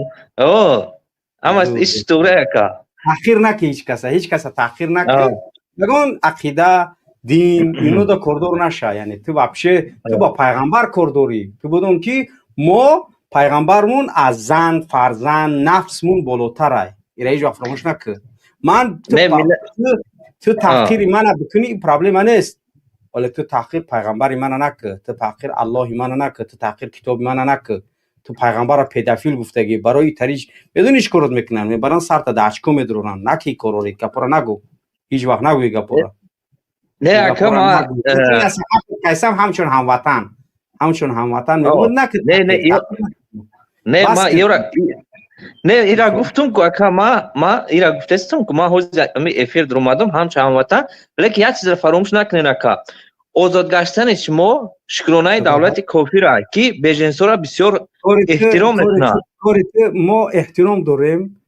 اما ایش دوره که تحقیر نکه هیچ کس تحقیر نکه بگون عقیده دین اینو دا کردور نشه یعنی تو بپشه تو با پیغمبر کردوری تو بدون که ما پیغمبرمون از زن فرزند نفسمون بالاتره ایره هیچ وقت فراموش نکه من تو تحقیری من بکنی این پرابلم نیست ولی تو تحقیر پیغمبری من نکه تو تحقیر الله من نکه تو تحقیر کتاب من نکه تو پیغمبر پدافیل گفتگی برای تریج بدونیش کارت میکنن بران سر تا داشکو میدرونن نکی کاروری کپورا نگو هیچ وقت نگوی گپورا نه کما کیسم همچون هموطن میگه نه ما ایرا گفتم که ما ایرا گفتم که ما حوز افیر درآمدم همچون هموطن لیکن یک چیز فراموش نکنین که آزاد گشتن شما شکرانه دولت کافر است که بجنسا را بسیار احترام میکنه ما احترام داریم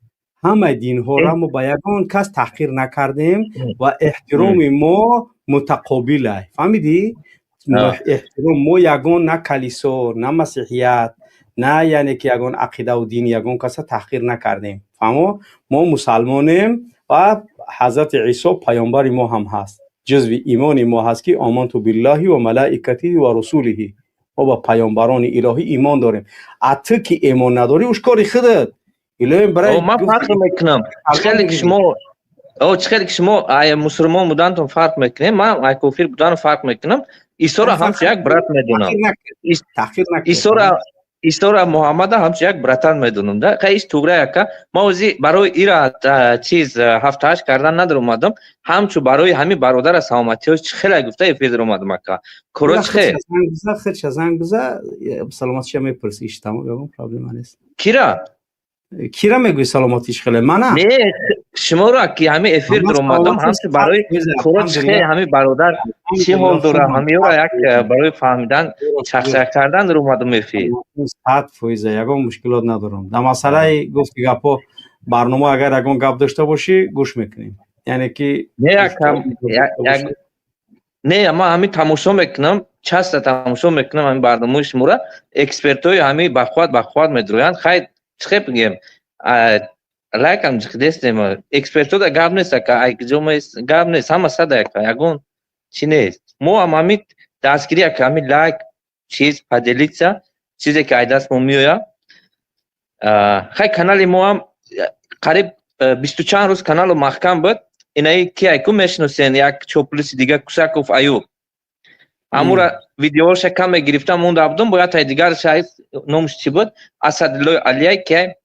همه دین ها را ما با یگان کس تحقیر نکردیم و احترام ما متقابله فهمیدی احترام ما یگان نه کلیسا نه مسیحیت نه یعنی که یگان عقیده و دین یگان کس تحقیر نکردیم فهمو ما مسلمانیم و حضرت عیسی پیامبر ما هم هست جزو ایمان ما هست که آمنت بالله و ملائکته و رسوله ما با پیامبران الهی ایمان داریم ات که ایمان نداری اوش کاری خودت برای ما فرق میکنم چخیلی که شما مسلمان بودن فرق میکنیم من کافر بودن فرق میکنم عیسی را همچه یک برات میدونم عیسی را محمد همچه یک براتن میدونم ده که ایش توگره که ما برای ایرا چیز هفتهش کردن ندار اومدم همچو برای همین برادر سلامتی هاش خیلی گفته افیدر اومدم که کروچ خیلی خیلی زنگ بزه سلامتیش هم میپرسیش تمام پرابلم نیست کیرا میگوی سلامتیش خیلی من نه شما را که همین افیر در اومدم همچه برای خروج خیلی همین برادر چی حال داره همین را یک برای فهمیدن چخچخ کردن در اومدم افیر 100% یگان مشکلات ندارم در مسئله گفتی گپا برنامه اگر یگان گپ داشته باشی گوش میکنیم یعنی که نه ما همین تماشا میکنم چست تماشا میکنم همین برنامه شما را اکسپرت های همین بخواد میدرویند خیلی چه بگیم لایک هم دستم اکسپرت ها گپ نیست که ای جمعه گپ نیست همه صد یگون چی نیست ما هم همین دستگیری که همین لایک چیز پدلیتسا چیزی که ای دست ما میویا خیلی کانال ما هم قریب 20 چند روز کانال محکم بود اینایی که ایکو میشناسین یک چوپلیسی دیگه کوساکوف ایوب امورا ویدیوش کم گرفتم مونده بودم باید تا دیگر شاید نامش چی بود اسدالله علیه که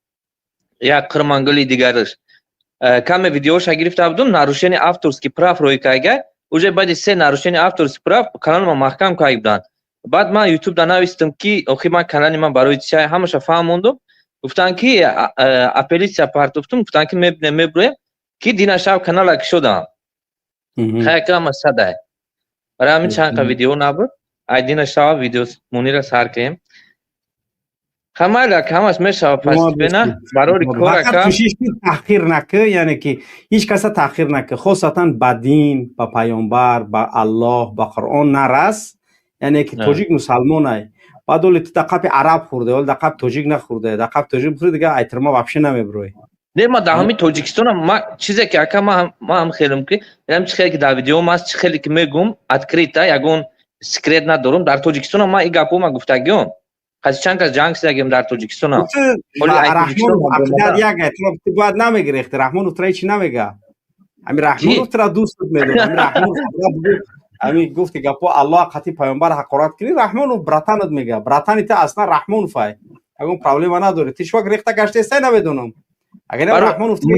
یک قرمانگلی دیگرش کم ویدیوش گرفته بودم ناروشنی авторский прав روی کایگه уже بعد سه ناروشنی авторский прав کانال ما محکم کای بودن بعد من یوتیوب دا نوشتم که اوکی من کانال من برای چی همش فهموندم گفتن که اپلیسیا پارتوفتم گفتن که میبره که دینا شب کانال اک شدم خیلی کم صده برای همین چند که ویدیو نبود ای دینا شب ویدیو مونی را سر کردیم همه همش میشه پس بینه برای کار که تأخیر نکه یعنی که هیچ کس تأخیر نکه خاصتا با دین با پیامبر با الله با قرآن نرس یعنی که توجیک مسلمان ای بعد ولی دقیق عرب خورده ولی دقیق توجیک نخورده دقیق توجیک بخورده دیگه ایترما واپش نمیبروی نه ما در همین توجیکستان ما چیزی که اکا ما هم خیلیم که اینم چه خیلی که در ویدیو ما چه خیلی که میگم ادکریتا یگون سکرت ندارم در توجیکستان ما این گپو ما گفتگیم خاص چند از جنگ سگیم در توجیکستان ولی رحمان عقیدت یک اطلاف تو باید نمیگریخت رحمان اترای چی نمیگه همین رحمان اترا دوست میدونم همین رحمان همین گفتی گپو الله قطعی پیامبر حقارت کنی رحمان و براتانت میگه براتانی تا اصلا رحمان فای اگه پرابلم نداره تیش وقت ریخته گشته سه نمیدونم اگر رحمان اترا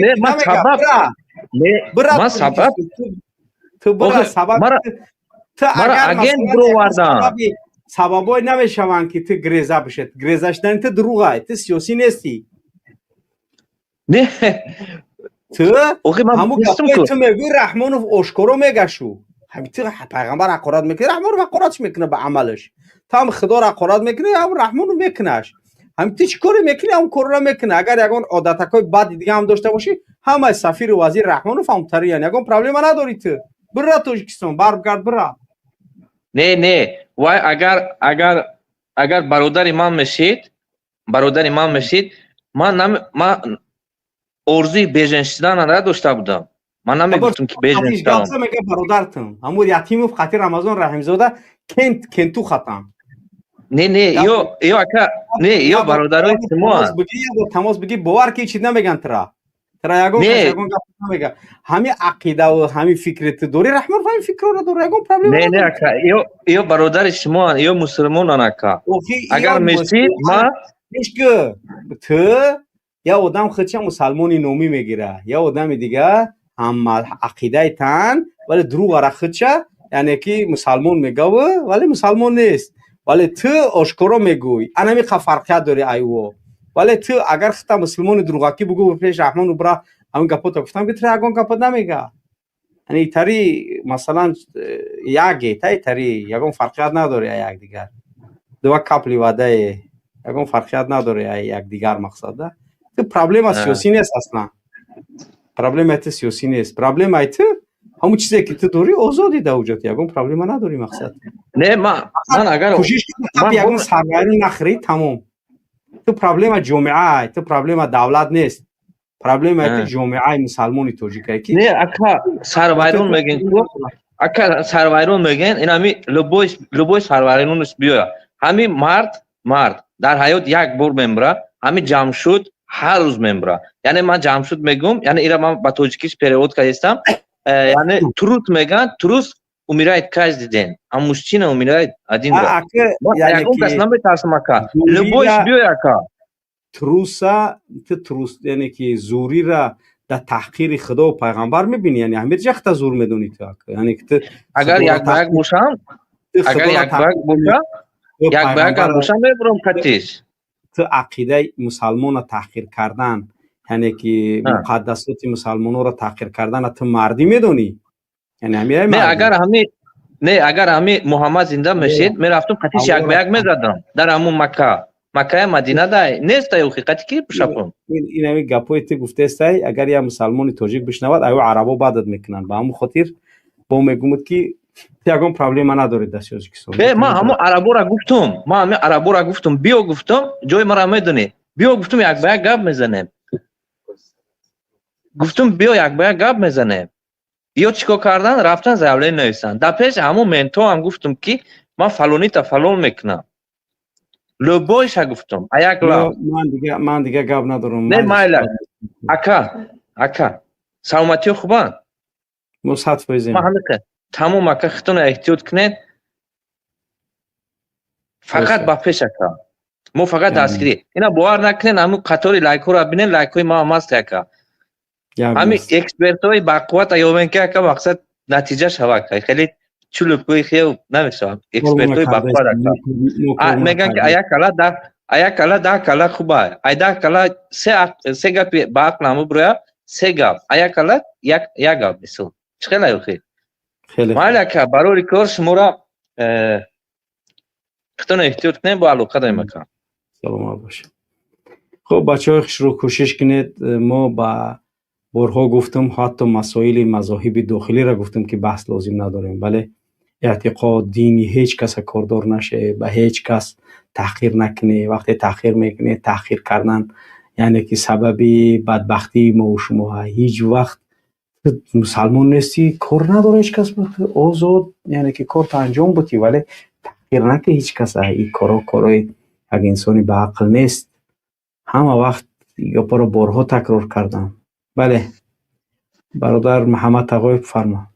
ما سبب تو برا سبب تو اگر سببای نمیشوند که تو گریزه بشد گریزش دن تو دروغه تو سیاسی نیستی نه تو همون گفته تو میگوی رحمان و اشکارو میگشو همین تو پیغمبر حقارت میکنی رحمان رو حقارتش میکنه به عملش تو هم خدا رو حقارت میکنی هم رحمان رو میکنش همین تو چی کاری میکنی هم کار رو میکنه اگر یکان عادتکای بد دیگه هم داشته باشی همه سفیر و وزیر رحمان رو فهمتری یعنی یکان پرابلم نداری تو برا تاجیکستان برگرد برا نه وای اگر برادر من میشید من ارزوی بیژن شدن نداشته بودم من نمیگفتم که بیژن شدم میگه برادرتم همون یتیم و خاطر رمضان رحیم زاده کنتو ختم نه یا اکا نه یا برادرای شما تماس بگی باور کی چیز نمیگن ترا یگون نمیگه همین عقیده و همین فکرت داری رحمان همین فکر رو داره یگون پرابلم نه اکا یا برادر شما یا مسلمان اکا اگر میشید ما که تو یا آدم خودش مسلمانی نومی میگیره یا آدم دیگه هم عقیده تن ولی دروغ را خودش یعنی که مسلمان میگه ولی مسلمان نیست ولی تو آشکارا میگوی انا می فرقیت داری ایو ولی تو اگر خطا مسلمان دروغاکی بگو پیش رحمان رو برا همون گپوتا گفتم که تو اگون گپوت نمیگه یعنی تری مثلا یکی تری یگون فرقیت نداره یک دیگر دو کپلی واده یگون فرقیت نداره یک دیگر مقصد ده تو پرابلم سیاسی نیست اصلا پرابلم سیاسی نیست پرابلم تو همون چیزی که تو داری آزادی در وجود یگون پرابلم نداری مقصد نه من اگر کوشش کنم یگون سرمایه نخری تمام تو پرابلم جامعه تو پرابلم دولت نیست پرابلم تو جامعه مسلمانی توجیه کی نه اکا سروایرون میگن اکا سروایرون میگن این همی لبوی سروایرونش بیا همین مرد در حیات یک بار ممبره همین جمشید هر روز ممبره یعنی من جمشید میگم یعنی ایرا من با توجیکیش پریود که هستم یعنی تروت میگن تروت умирает каждый день а мужчина умирает один раз یعنی کس نمیترسم اکا لبویش بیا اکا تروسا یعنی که زوری را در تحقیر خدا و پیغمبر میبینی یعنی همه جخت زور میدونی تو یعنی که اگر یک باگ باشم میبرم کتیش تو عقیده مسلمان تحقیر کردن یعنی که مقدسات مسلمانان را تحقیر کردن تو مردی میدونی؟ یعنی همین نه اگر همین محمد زنده میشید میرفتم قطعش یک به یک میزدم در همون مکه مدینه ده نیست حقیقتی که بشپم این همین گپای تو گفته است اگر یه مسلمان تاجیک بشنود ایو عربا بعدت میکنن به همون خاطر با میگم که یگان پرابلم نداره دستیازی که ما همون عربو را گفتم بیا گفتم جای مرا میدونی بیا گفتم یک به یک گپ میزنیم گفتم بیا یک به یک گپ میزنیم یا چیکار کردن رفتن زاویه نویسن در پیش همون منتو هم گفتم که من فلانی تا فلان میکنم لوبایش گفتم یک لب من دیگه گپ ندارم نه مایل اکا سلامتی خوبان مصحت فایزیم ما همه تمام اکا خودتون احتیاط کنید فقط با پیش اکا ما فقط دستگیری اینا باور نکنین همون قطار لایکو را ببینین لایکوی ما هم هست اکا همین اکسپرت های با قوت ایومن که اکا مقصد نتیجه شوه که خیلی چلوکوی خیلی نمیشه اکسپرت های با قوت اکا میگن که ایا کلا ده کلا خوبه ایده کلا سه گپ با عقل همو برویا سه گپ ایا کلا یک گپ بسو خیلی خیلی مالا که برای کار شما را خودتون احتیاط کنید با علاقه داریم اکا سلام باشه خب بچه‌ها شروع کوشش کنید ما با بارها گفتم حتی مسائل مذاهب داخلی را گفتم که بحث لازم نداریم ولی اعتقاد دینی هیچ کس کاردار نشه به هیچ کس تحقیر نکنه وقتی تحقیر میکنه تحقیر کردن یعنی که سبب بدبختی ما و شما هیچ وقت مسلمان نیستی کار نداره هیچ کس بود آزاد یعنی که کار تا انجام بودی ولی تحقیر نکنه هیچ کس این کارای یک انسانی به عقل نیست همه وقت یا برای بارها تکرار کردم بله برادر محمد تقوی فرما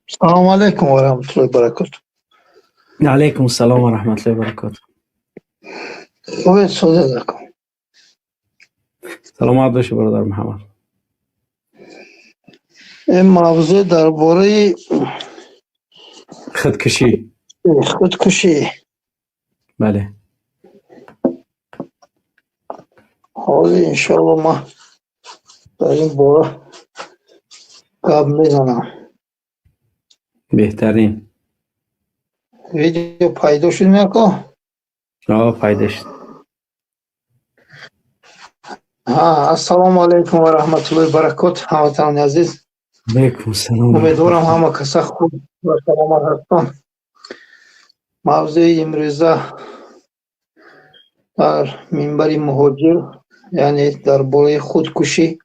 سلام علیکم و رحمت الله و برکاته علیکم السلام و رحمت الله و برکاته خوبه سوده دکم سلامت باشه برادر محمد این موضوع درباره خودکشی بله حالی انشاءالله ما در این باره گپ میزنم بهترین ویدیو پیدا شد میکو پیدا شد السلام علیکم و رحمت الله و برکاته هموطنان عزیز علیکم السلام امیدوارم همه کسا خوب و سلامت هستن موضوع امروزه در منبر مهاجر یعنی درباره خودکشی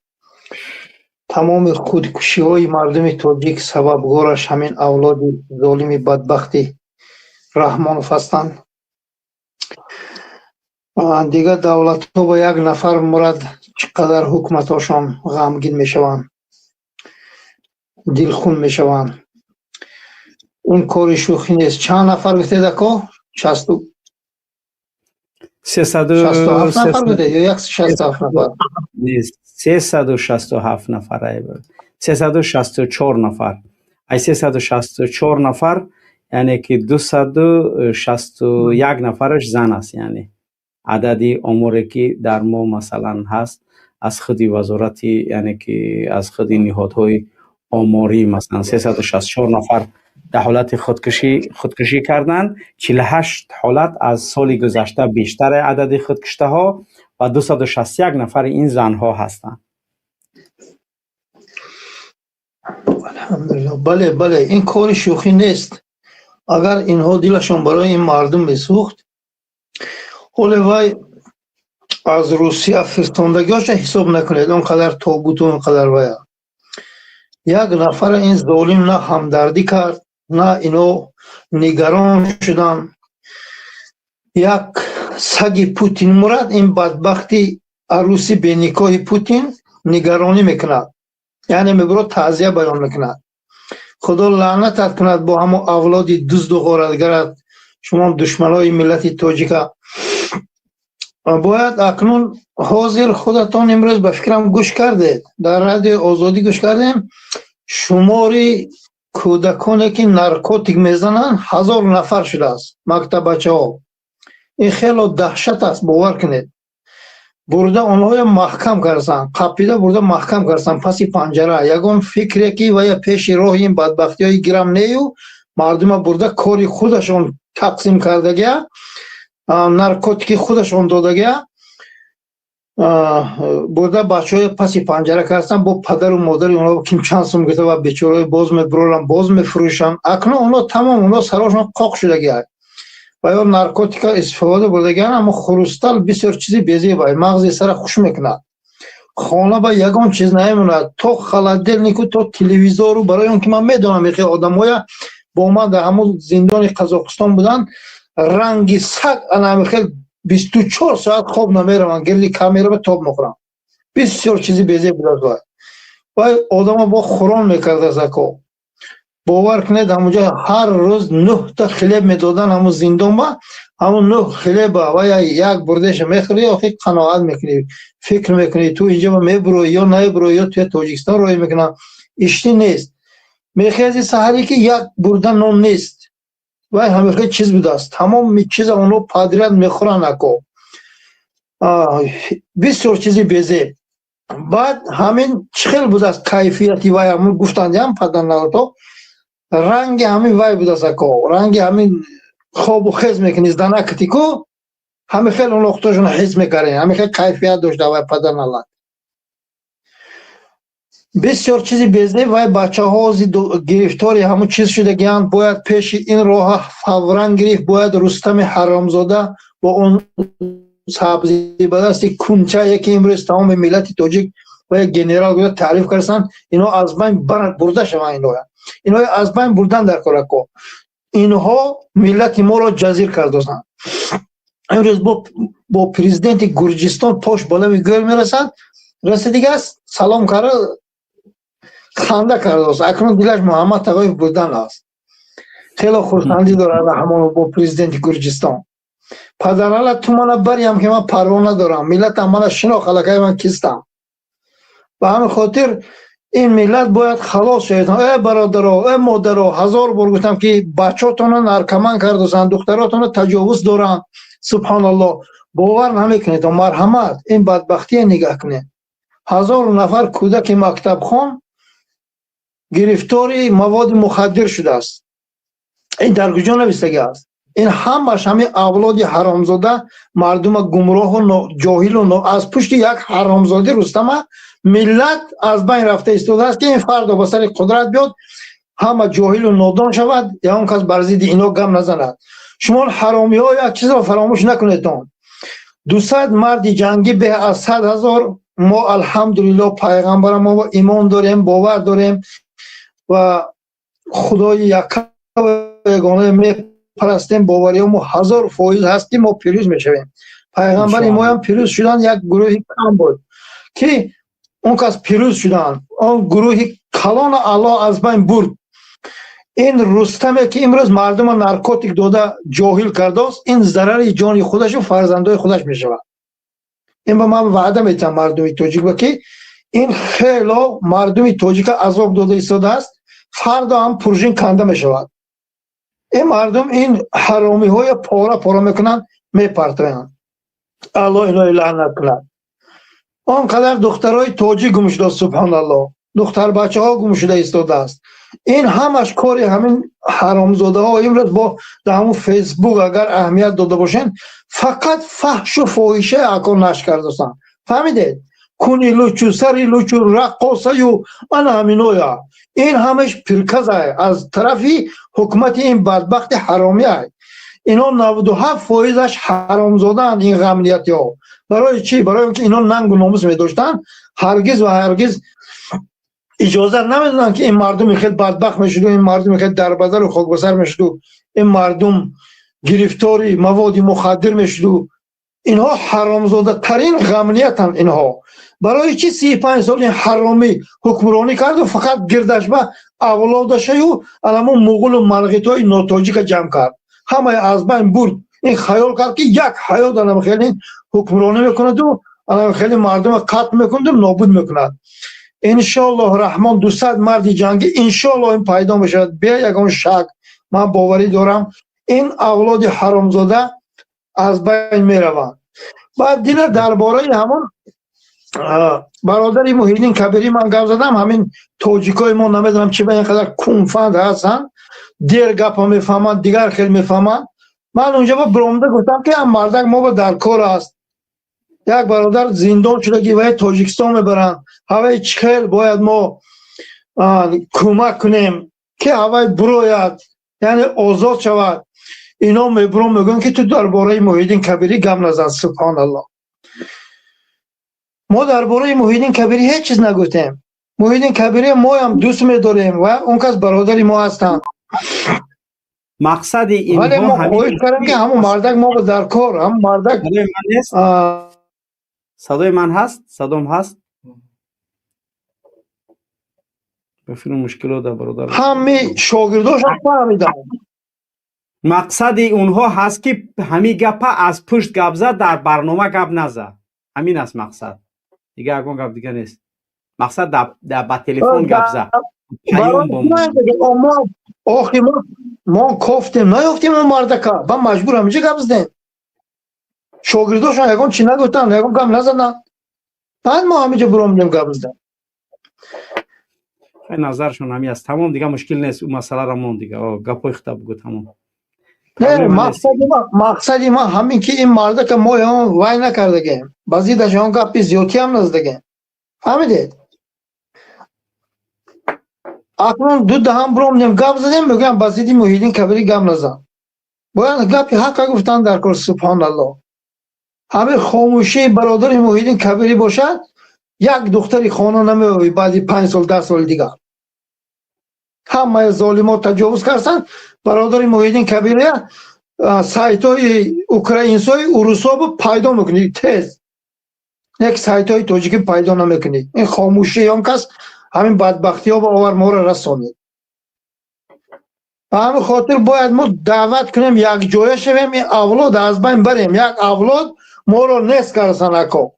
تمام خودکشی های مردم تاجیک سببگارش همین اولاد ظالم بدبختی رحمانوف هستند دیگه دولت ها با یک نفر مرد چقدر حکومت هاشان غمگین می شوند دلخون می شوند اون کار شوخی نیست چند نفر گفته دکا 367 نفر بوده یا 167 نفر نیست 367 نفر 364 نفر ای 364 نفر یعنی که 261 نفرش زن است یعنی عددی اموری که در ما مثلا هست از خود وزارت یعنی که از خود نهادهای آماری مثلا 364 نفر در حالت خودکشی کردند 48 حالت از سال گذشته بیشتر عدد خودکشته ها و 261 نفر این زن ها هستند الحمدلله بله این کار شوخی نیست اگر اینها دلشون برای این مردم بسوخت حالا وای از روسیه فرستندگیش حساب نکنید اونقدر تابوت و اونقدر وای یک نفر این ظالم نه همدردی کرد نه اینو نگران شدن یک سگ پوتین مراد این بدبختی عروسی به نکاح پوتین نگرانی میکند یعنی میبرو تعزیه بیان میکند خدا لعنتت کند با همه اولاد دزد و غارتگرت شما دشمنای ملت تاجیک باید اکنون حاضر خودتان امروز به فکرم گوش کردید در رادیو آزادی گوش کردیم شماری کودکانی که نارکوتیک میزنن 1000 نفر شده است مکتب بچه ها این خیلی دهشت است باور کنید бурда онҳоро маҳкам карданд, қапида бурда маҳкам карданд паси панҷара. Ягон фикре ки вая пеши роҳи ин бадбахтиҳои гирам нею мардума бурда кори худашон тақсим кардагия, наркотики худашон додагия, бурда бачаҳои паси панҷара карданд. бо падару модари онҳо ким чанд сум гирифта ва бечораҳои боз мебуроранд, боз мефурӯшанд. акнун онҳо тамом онҳо сарошон қоқ шудагианд ва ё наркотика истифода бурдагианд. аммо хурустал бисёр чизи безебай, мағзи сара хуш мекунад. хона ба ягон чиз намемонад, то холодильнику, то телевизору. барои он ки ман медонам ки одамҳоя бо ман дар ҳамон зиндони Қазоқистон буданд, ранги саг анамихел 24 соат хоб намераванд, гирди камера тоб мехӯранд. бисёр чизи безеб будад. вай одама бо хӯрон мекарда зако. бовар кунед ҳамунҷа ҳар рӯз 9 та хлеб медодан ҳамун зиндон ба. ҳамун 9 хлеба ва як бурдеша мехӯри, охи қаноат мекунӣ, фикр мекунӣ ту инҷа мебурӯӣ ё намебурӯӣ, ё туи Тоҷикистон роҳӣ мекунам. ишти нест. мехези саҳаре ки як бурда нон нест. вай ҳамихел чиз будааст. тамоми чиза онҳо падрияд мехӯранд ако. бисёр чизи безеб. баъд ҳамин чӣ хел будааст кайфияти вай, ҳамун гуфтанд ям падарналото, ранги ҳамин вай будааст ако. ранги ҳамин хобу хез мекунӣ зданакатику, ҳамихел он вақтошон ҳис мекардем, ҳамихел кайфият дошта вай падарналат. бисёр чизи безеб. вай бачаҳо гирифтори ҳамун чиз шудагианд. бояд пеши ин роҳа фавран гирифт. бояд Рустами Ҳаромзода бо он сабзи ба дасти кунчае ки имрӯз тамоми миллати тоҷик ва як генерал гӯя таъриф карданд, инҳо аз байн бурда шаванд. инҳо аз байн бурдан дар корако. инҳо миллати моро ҷазир кардозанд. имрӯз бо президенти Гурҷистон пош болави гӯр мерасад, расидигааст салом карда ханда кардааст. акнун дилаш Муҳаммад Тағоев бурдан аст. хело хурсандӣ дорад ҳамон бо президенти Гурҷистон. падарала ту мана барям ки ман парвона дорам, миллатам мана шинох, аллакай ман кистам. ба ҳамин хотир ин миллат бояд халос шавед. бародаро, модаро, ҳазор бор гуфтам ки бачаотонро наркоман кардозанд, духтаротонро таҷовуз доранд. субҳаналлоҳ, бовар намекунед. марҳамат, ин бадбахтие нигаҳ кунед. 1000 нафар кӯдаки мактабхон гирифтори маводи мухаддир шудааст. ин дар куҷо навистагиаст? ин ҳамаш ҳамин авлоди ҳаромзода, мардума гумроҳу ҷоҳилу аз пушти як ҳаромзоди Рустама миллат аз байн рафта истодааст ки ин фардо ба сари қудрат биёд, ҳама ҷоҳилу нодон шавад, ягон кас бар зидди инҳо гам назанад. шумо ҳаромиҳо як чизро фаромӯш накунедтон. 200 марди ҷангӣ беҳ аз 100 000. мо алҳамдулиллоҳ пайғамбара мо имон дорем, бовар дорем ва худои яка ягона мепарастем. бовариҳо мо 1000% ҳаст ки мо пирӯз мешавем. пайғамбари мо ҳам пирӯз шуданд. як гурӯҳи кам буд ки он кас пирӯз шуданд. он гурӯҳи калона Аллоҳ аз байн бурд. ин Рустаме ки имрӯз мардума наркотик дода ҷоҳил кардааст, ин зарари ҷони худашу фарзандои худаш мешавад. ин ба ман ваъда метиҳам мардуми тоҷик ки ин хело мардуми тоҷика азоб дода истодааст, фардо ҳам пуржин канда мешавад. ин мардум ин ҳаромиҳоя пора пора мекунанд, мепартоянд. Аллоҳ инои лаънат кунад. он қадар духтарои тоҷик гум шудааст. субҳаналлоҳ, духтарбачаҳо гум шуда истодааст. ин ҳамаш кори ҳамин ҳаромзодаҳо. имрӯз бо дар ҳамун фейсбук агар аҳамият дода бошен, фақат фаҳшу фоҳиша акон нашр кардастанд. фаҳмидед? куни лучу сари лучу раққосаю ана ҳаминоя. ин ҳамаш пирказай аз тарафи ҳукумати ин бадбахти ҳаромияй. инҳо 97%аш ҳаромзодаанд. ин ғамниятиҳо барои чӣ? барои он ки инҳо нангу номус медоштанд, ҳаргиз ва ҳаргиз иҷозат намедоданд ки ин мардуми хел бадбахт мешуду, ин мардуми хел дарбадару хокбасар мешуду, ин мардум гирифтори маводи мухаддир мешуду. инҳо ҳаромзодатарин ғамниятанд. инҳо барои чӣ 35 сол ин ҳаромӣ ҳукмронӣ карду, фақат гирдашба авлодашаю аламун муғулу малғитои нотоҷика ҷамъ кард, ҳамаи аз байн бурд. ин хаёл кард ки як ҳаёт аламхелин ҳукмронӣ мекунаду аламхелин мардума қатл мекунаду нобуд мекунад. иншоаллоҳ раҳмон 200 марди ҷангӣ иншоаллоҳ ин пайдо мешавад. бе ягон шак ман боварӣ дорам ин авлоди ҳаромзода аз байн мераванд. بعد دیگر درباره همون برادری محیدین کبیری من گفت زدم، همین توجیکای ما نمیدونم چی به اینقدر کنفند هستن، دیر گپ ها میفهمن دیگر خیلی میفهمن. من اونجا با برامده گفتم که هم مردک ما با در کار است، یک برادر زندان شده که باید تاجیکستان میبرن، هوای چخیل باید ما کمک کنیم که هوای بروید یعنی آزاد شود. اینا میبرون میگن که تو درباره محیدین کبیری گم نزن. سبحان الله، ما درباره محیدین کبیری هیچ چیز نگفتیم. محیدین کبیری ما هم دوست می‌داریم و اون کس برادری ما هستن. مقصد ولی اینها ما خواهش کردیم که همون مردک ما در کار، هم مردک صدای من هست؟ صدام هست؟ بفرمون مشکل در برادر همه شاگرداش هم فهمیدن. مقصد اونها هست که همین گپ از پشت گپ زد در برنامه گپ نزد. همین است مقصد، دیگه اگه گپ دیگه نیست. مقصد در با تلفن گپ زد. ما کفتیم نیفتیم اون مردکا با مجبور همیشه گپ زدیم. شاگرداشون یکم چی نگفتن، یکم گپ نزدن، بعد ما همیشه برام گپ زدیم. نظرشون همین است. تمام دیگه مشکل نیست. اون مسئله را مون دیگه گپای خطاب گفت تمام. نه مقصد ما همین که این مرد که ما هم وای نکردگیم، بعضی داشتن گپی زیادی هم نزدگیم. فهمیدید؟ اکنون دو دهم برام گپ زدیم، میگم بعضی محیدین کبیری گپ نزن. باید گپی حق گفتن در کار. سبحان الله، همه خاموشی برادر محیدین کبیری باشد، یک دختری خانه نمیوی بعدی 5 سال 10 سال دیگه همه ظالمات تجاوز کردن. برادر محیدین کبیری سایت های اوکراینسای اروسا رو پیدا میکنی تیز، یک سایت های تاجیکی پیدا نمیکنی. این خاموشی هم کس همین بدبختی ها با آور ما را رسانید. به همین خاطر باید ما دعوت کنیم یک جایه شویم، این اولاد از بین بریم. یک اولاد ما را نیست کردن اکا.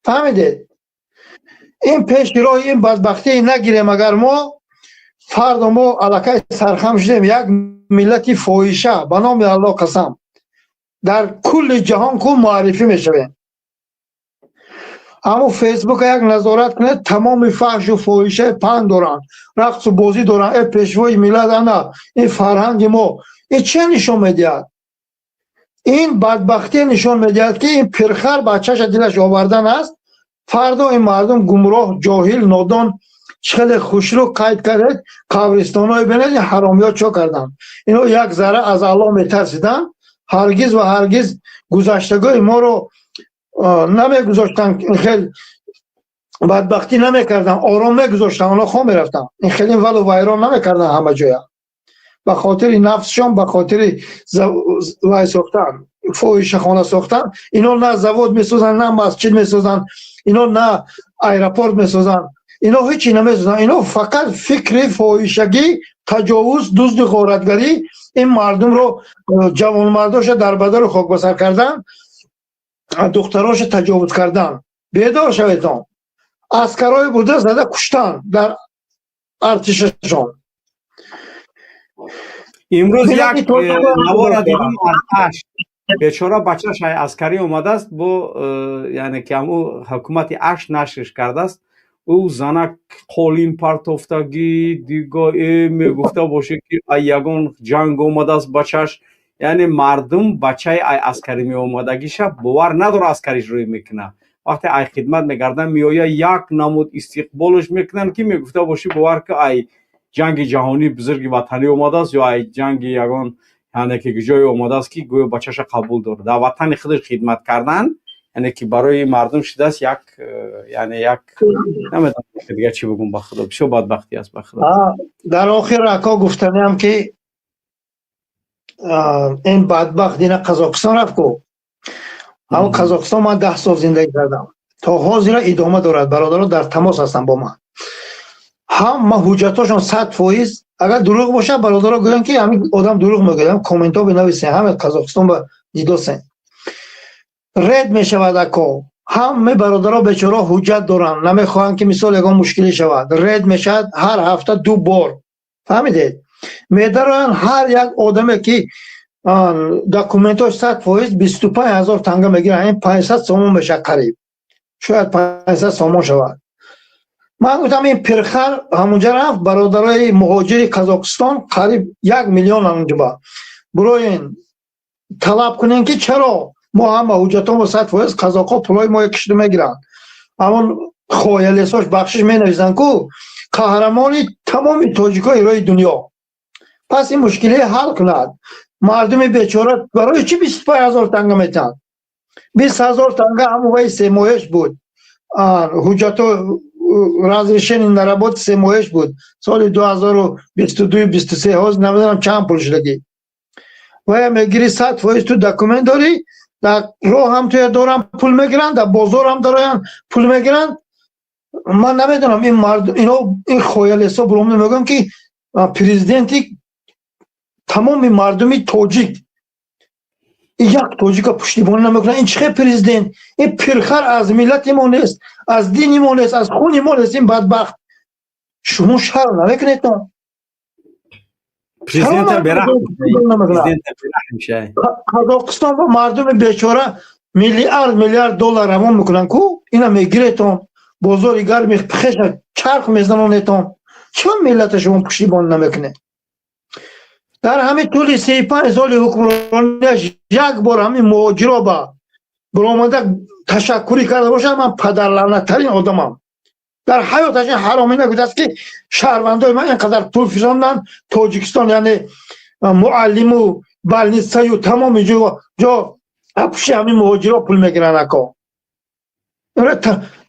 فهمیدید؟ این پیش راه این بدبختی نگیریم. اگر ما فردا ما علاقه سرخم شدیم یک ملتی فاحشه به نام الله قسم در کل جهان کو معرفی میشویم. اما فیسبوک یک نظارت کنه، تمام فحش و فاحشه پند دارن، رقص و بازی دارن. این پیشوای ملت انا، این فرهنگ ما، این چه نشون میدهد؟ این بدبختی نشون میدهد که این پرخر بچه‌ش دلش آوردن است. فردا این مردم گمراه، جاهل، نادان چخل خوشرو قید کرد. قبرستان های بینید حرامی ها چو کردن؟ اینو یک ذره از الله میترسیدن. هرگز و هرگز گذشتگاه ما رو نمیگذاشتن، خیلی بدبختی نمیکردن، آرام میگذاشتن، اونا خواه میرفتن. این خیلی ولو ویران نمیکردن همه جای، به خاطر نفسشون، به خاطر وای ساختن، فوحش خانه ساختن. اینا نه زواد میسازن، نه مسجد میسازن، اینا نه ایرپورت میسازن، اینا هیچی نمیسازن. اینا فقط فکر فاحشگی، تجاوز، دزد، غارتگری این مردم رو، جوان مرداش در بدر خاک بسر کردن، دختراش تجاوز کردن. بیدار شویدان. عسکرای بوده زده کشتن در ارتششون. امروز یک نوار دیدم از اشت، بیچاره بچه‌ش عسکری اومده است با یعنی که همو حکومت اشت نشرش کرده است. او زنک قولین پرتافتگی دیگه میگفته باشه که یگان جنگ اومده است بچه‌ش. یعنی مردم بچه ای عسکری می اومدگیش باور نداره عسکریش روی میکنه. وقتی ای خدمت میگردن میآید یک نمود استقبالش میکنن که میگفته باشی باور که ای جنگ جهانی بزرگ وطنی اومده است یا ای جنگ یگان یعنی که جای اومده است که گویا بچه‌ش قبول داره. در وطن خودش خدمت کردن یعنی که برای مردم شده است یک یعنی یک نمیدونم دیگه چی بگم، به خدا بسیار بدبختی است. به خدا در آخر اکا گفتنیم که این بدبخت دینا قزاقستان رفت کو. اما قزاقستان من 10 سال زندگی کردم، تا حاضر ادامه دارد. برادران در تماس هستن با من، هم ما حجتاشون 100%. اگر دروغ باشه برادران گوین که همین آدم دروغ میگه، کامنت ها بنویسین. همه قزاقستان با دیدوسن رد میشود اکو. همه برادران بیچاره حجت دارن، نمیخوان که مثال یگان مشکلی شود. رد میشد هر هفته 2 بار. فهمیدید؟ میدارن هر یک آدمی که داکومنتاش 100% 25,000 تنگه میگیره. این 500 سومون بشه قریب، شاید 500 سومون شود. من گفتم این پرخر همونجا رفت برادرای مهاجر قزاقستان قریب 1 میلیون اونجا با برای این طلب کنین که چرا ما هم حجتان و 100% قزاقا پولای ما کشیده میگیرن. همون خویلساش بخشش می نویسن که قهرمانی تمام تاجیکای ایرای دنیا. پس این مشکلی حل کند. مردم بیچاره برای چی 25,000 تنگه میتن؟ 20,000 تنگه همون 3 ماهش بود. حجت رازریشن نرابط 3 ماهش بود. سال 2022-23 هاز نمیدونم چند پول شدگی. و میگیری 100% تو داکومنت داری، در راه هم توی دارم پول میگیرن، در بازار هم دارن پول میگیرن. من نمیدونم این مرد این خویلسا برام میگم که پرزیدنتی تمام مردمی تاجیک یک تاجیک پشتیبانی نمیکنه. این چه پرزیدنت؟ این پرخر از ملت ما نیست، از دین ما نیست، از خون ما نیست. این بدبخت شما شرم نمیکنید؟ پرزیدنت برحم میشه. قزاقستان و مردم بیچاره میلیارد دلار روان میکنن کو اینا میگیرتون بازار گرم خش چرخ میزنونتون. چون ملت شما پشتیبانی نمیکنه؟ در همین طول 35 سال حکمرانیش یک بار همین مهاجرا با برآمده تشکری کرده باشه. من پدر لعنت‌ترین آدمم در حیاتش. حرامی نگفته است که شهروندای من اینقدر پول فشاندن تاجیکستان، یعنی معلم و بالنیسایی و تمام جا اپش همین مهاجرا پول میگیرن اکا.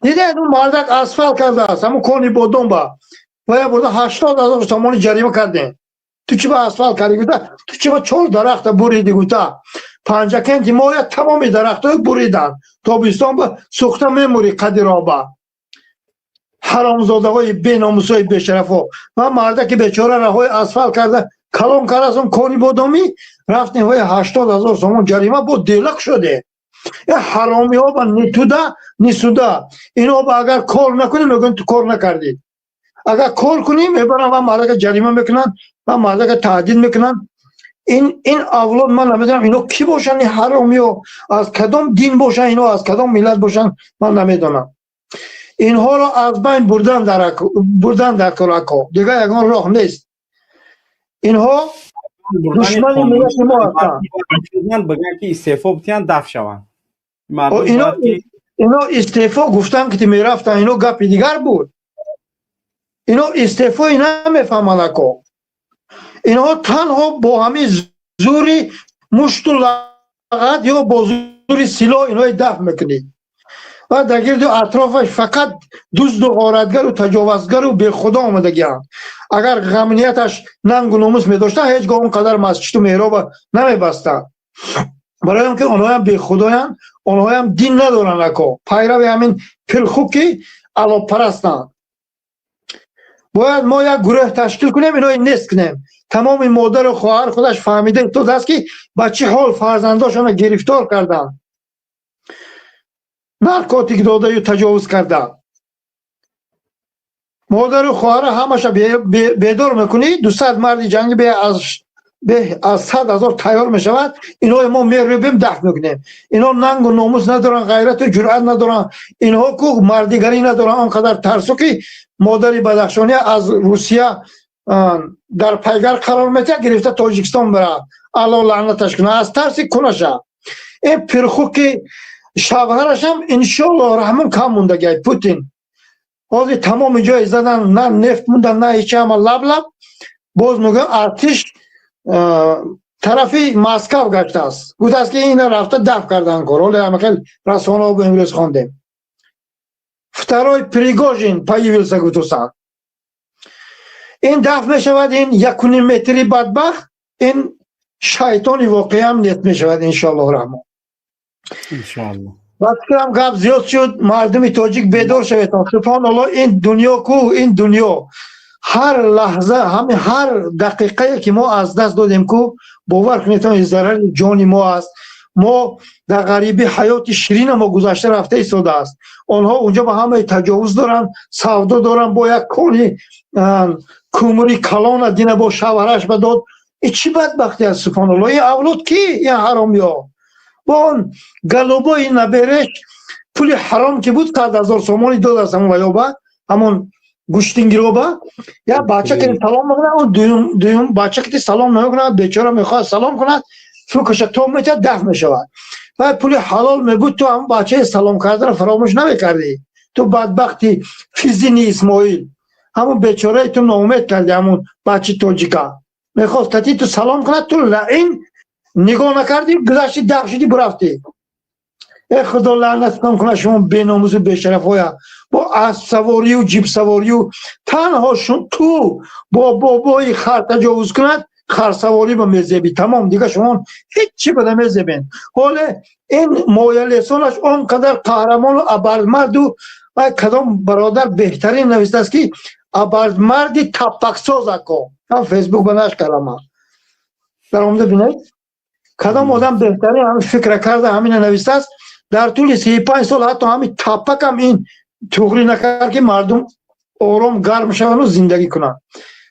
دیده اون مردک اسفل کرده است همون کانی بودون با و برده 80,000 تومان جریمه کردن. تو چی با اسفل کردی؟ گوته تو چی با 4 درخت بریدی؟ گوته 5 کنتی مایه تمامی درخت های بریدن تابستان با سوخته میموری قدیرابا. حرامزاده های بی ناموس های بیشرف ها. من مرده که بیچاره راه اسفل کرده کلام کرده از اون کانی بودمی رفت نهای 80,000 تومان جریمه بود دیلک شده. این حرامی ها با نیسوده اینا با اگر کار نکنیم میگن تو کار نکردید، اگر کار کنیم میبرن و مرده جریمه میکنن و مرده تعدیل میکنن. این اولاد من نمیدونم اینا کی باشن؟ این حرامی ها از کدام دین باشن؟ اینا از کدام ملت باشن؟ من نمیدونم. اینها را از بین بردن در کلاکا دیگه یکان راه نیست. اینها دشمن ملت ما هستن. بگن که استعفا بتین دفع شوند. اینا استعفا گفتن که میرفتن اینا گپ دیگر بود. اینا استعفا نمیفهمن اکا. اینها تنها با همین زوری مشت و لغت یا با زوری سلاح اینا دفع میکنید و در گرد اطرافش فقط دزد و غارتگر و تجاوزگر و بی خدا آمدگیان. اگر غمنیتش ننگ و ناموس میداشتن هیچگاه اونقدر مسجد و محراب نمیبستن. برای هم که آنها هم بی خدایان، آنها هم دین ندارن اکا، پیرو همین پلخوکی علا پرستن. باید ما یک گروه تشکیل کنیم اینا نیست کنیم. تمام مادر و خواهر خودش فهمیده تو دست که بچه حال فرزنداشون گرفتار کردن، نارکوتیک داده یا تجاوز کرده. مادر و خواهر همش بیدار میکنی 200 مرد جنگی به از 100,000 تیار میشود. اینا ما میرویم دفع میکنیم. اینا ننگ و ناموس ندارن، غیرت و جرأت ندارن. اینها کو مردگری ندارن. آنقدر ترسو که مادر بدخشانی از روسیه در پیگر قرار میده گرفته تاجیکستان بره الله لعنتش کنه از ترس کنشه. این پرخو که شوهرش هم انشالله رحمان کم موندگی پوتین حاضر تمام جای زدن، نه نفت موندن نه هیچ هم لب باز میگه ارتش طرفی مسکو گشته است. گفته است که این رفته دفع کردن کار. حالا خیلی رسانه ها به انگلیس خواندیم. فترای پریگوژین появился گفتن این دفع میشود. این 1.5 متری بدبخت این شیطانی واقعی هم نیست میشود انشالله رحمان. انشالله. وقتی هم گپ زیاد شد مردم تاجیک بیدار شوید. سبحان الله این دنیا کو این دنیا هر لحظه همین هر دقیقه که ما از دست دادیم کو باور کنید این ضرر جان ما است. ما در غریبی حیات شیرین ما گذشته رفته ایستاده است. آنها اونجا با همه تجاوز دارن، سودا دارن، با یک کلی کومری کلان دینه با شوهرش بداد این چی بدبختی است سبحان الله. این اولاد کی؟ این حرام یا با اون گلوبای نبرش پول حرام که بود 100,000 سومانی داد از همون ویابه همون گوشتینگی رو با یا بچه که سلام میکنه اون دویم بچه که سلام نمیکنه بیچاره میخواد سلام کند فوکش تو میشه دفع میشود و پول حلال میبود تو هم بچه سلام کردن فراموش نمیکردی. تو بدبختی فیزینی اسماعیل همون بیچاره تو ناامید کردی. همون بچه توجیکا میخواست کتی تو سلام کند تو لعین نگاه نکردی گذاشتی دفع شدی برفتی. ای خدا لعنت کنه شما بی‌ناموس و بی‌شرف های با اسب سواری و جیب سواری و تنها شما تو با بابای خر تجاوز کند خر سواری با میزبی تمام دیگه شما هیچی بده میزبین. حالا این مایه لسانش اونقدر قهرمان و ابرمرد و کدام برادر بهترین نوشته است که ابرمردی تپک ساز کن. هم فیسبوک بناش کلمه در آمده بینید کدام آدم بهترین همین فکر کرده همین نوشته است. در طول 35 سال حتی همین تپک هم این توغری نکرد که مردم آرام گرم شوند و زندگی کنند.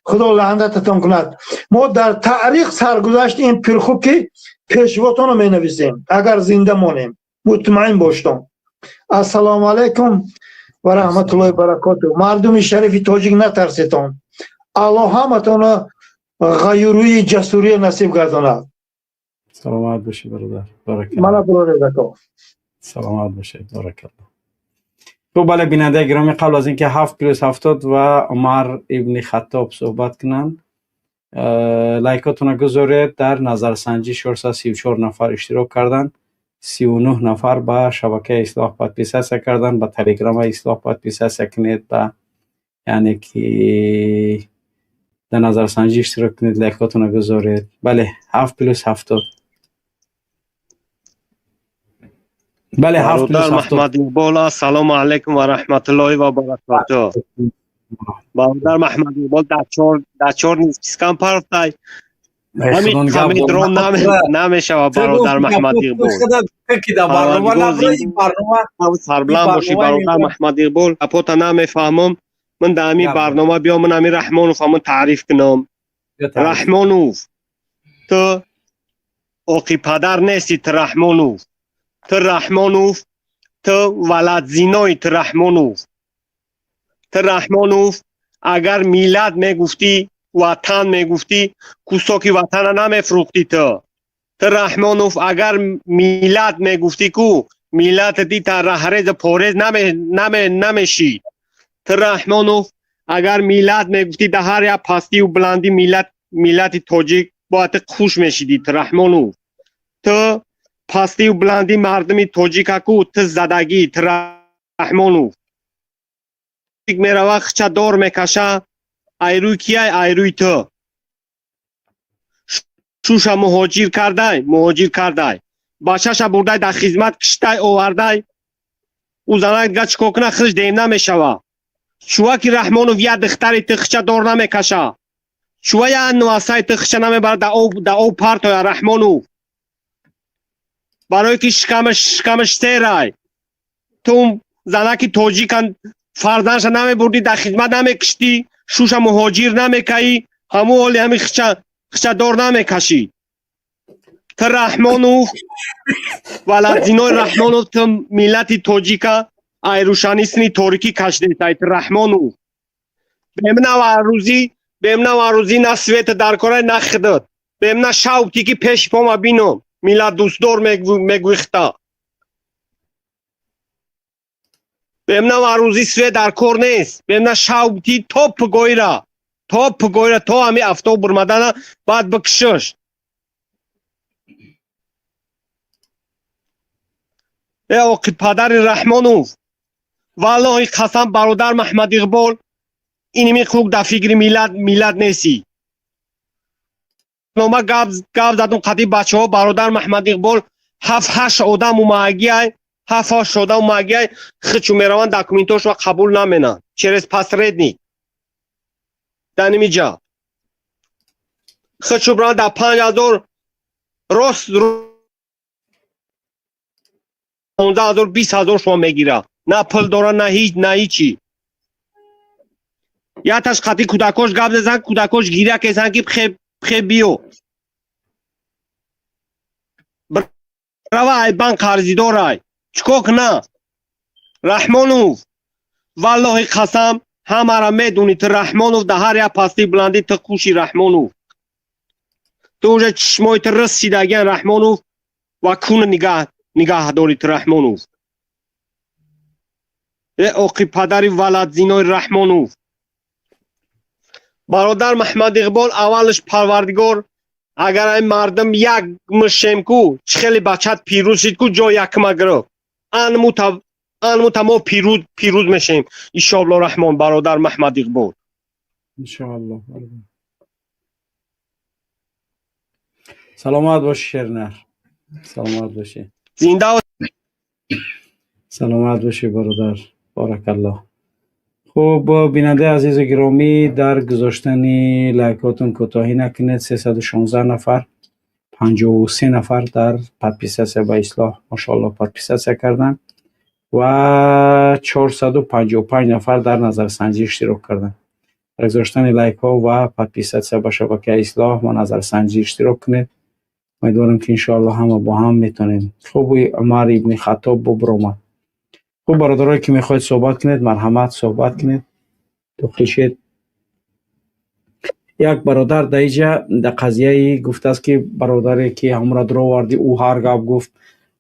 خدا لعنتتان کند. ما در تاریخ سرگذشت این پرخوب که پیشواتون رو می نویسیم اگر زنده مانیم مطمئن باشتم. السلام علیکم و رحمت الله و برکاته. مردم شریف تاجیک نترسیتان. الله همتون غیوری جسوری نصیب گرداند. سلامت باشید برادر. بارک من الله. برادر سلامت باشید. بارک الله. تو بله بیننده گرامی قبل از اینکه 7+70 و عمر ابن خطاب صحبت کنن لایکاتون رو گذارید. در نظرسنجی 434 نفر اشتراک کردن، 39 نفر به شبکه اصلاح پادپیسه کردن، به تلگرام اصلاح پادپیسه کنید و یعنی که در نظرسنجی اشتراک کنید لایکاتون رو گذارید. بله 7+70. بله 7+70. محمد اقبال سلام علیکم و رحمت الله و برکاته. برادر محمد اقبال در چهار نیز پیسکم پرفتای همین خمید رو نمیشه و برادر محمد اقبال سربلند باشی برادر محمد اقبال اپوتا نمیفهمم من در همین برنامه بیام من همین رحمانوف همون تعریف کنم. رحمانوف تو آقی پدر نیستی رحمانوف. تو رحمانوف تو ولد زینای تو رحمانوف اگر میلاد میگفتی وطن میگفتی کوساکی وطن نمیفروختی. تو رحمانوف اگر میلاد میگفتی کو میلاد دی تا رهرز پورز نمیشی. تو رحمانوف اگر میلاد میگفتی در هر یا پستی و بلندی میلاد تاجیک باید خوش میشیدی. تو رحمانوف تو پستی و بلندی مردمی توجیک کو تو زدگی. تو رحمانوف میره وقت چه دور میکشه ایروی کیه ایروی تو شوشا مهاجر کرده بچهش برده در خدمت کشته آورده او زنه دیگه چکو کنه خودش دیم نمیشوه. شوه که رحمانوف یه دختری تخچه دور نمیکشه شوه یه نواسای تخچه نمیبره در او پرتو رحمانوف برای که شکمش تیرای تو زنه که توجیکن فرزنش نمی در خدمت نمی کشتی شوش مهاجر نمی کهی همون حالی همی خچه دار نمی کشی. تو رحمانوف ولدزینای رحمانوف تو ملت توجیکا ایروشانیسنی تاریکی کشده تای. تو رحمانوف بمنا و روزی نسویت در کاره نخدد بمنا شاوتی که پیش پا بینم میلاد دوست دار میگویختا بمنا و روزی سوی در کار نیست بمنا شاوتی توپ گویره تو همی افتاب برمدن بعد بکشش. ای آقی پدر رحمانوف والله قسم برادر محمد اقبال اینمی خوک در فکر میلاد نیستی. نوما گاب زدون قدی بچه ها برادر محمد اقبال 7-8 آدم اومگی 7-8 آدم اومگی خچو میروان داکومنتوش و قبول نمینن چرس پس ردنی دنمی جا خچو بران در 5,000 راست 15,000 20,000 شما میگیره نه پل دارن نه هیچی. یا تاش قدی کودکوش گاب زدن کودکوش گیره که زن که بخی بیو برای بان قرضی دارای چکوک نه رحمانوف والله قسم همه را میدونی تو رحمانوف ده هر یک پستی بلندی تو کوشی رحمانوف تو اونجا چشمای تو رسیدگین رحمانوف و کون نگاه داری تو رحمانوف اوقی پدری ولد زینای رحمانوف برادر محمد اقبال اولش پروردگار اگر این مردم یک مشیم کو خیلی بچت پیروز شد کو جا یکم گرفت انمو تمام پیروز میشیم انشاءالله رحمان برادر محمد اقبال انشاءالله. سلامت باشی شرنر، سلامت باشی، زنده و سلامت باشی برادر، بارک الله. خب بیننده عزیز و گرامی، در گذاشتن لایکاتون کوتاهی نکنید. 316 نفر 53 نفر در پادپیساسیا با اصلاح ماشاءالله پادپیساسیا کردن و 455 نفر در نظرسنجی اشتراک کردن. در گذاشتن لایک ها و پادپیساسیا با شبکه اصلاح و نظرسنجی اشتراک کنید. امیدوارم که انشاءالله همه با هم میتونیم. خب عمر ابن خطاب ببرم. خب برادرایی که میخواید صحبت کنید مرحمت صحبت کنید. تو خیشید یک برادر در اینجا در قضیه گفته است که برادری که همراه درو وردی او هر گپ گفت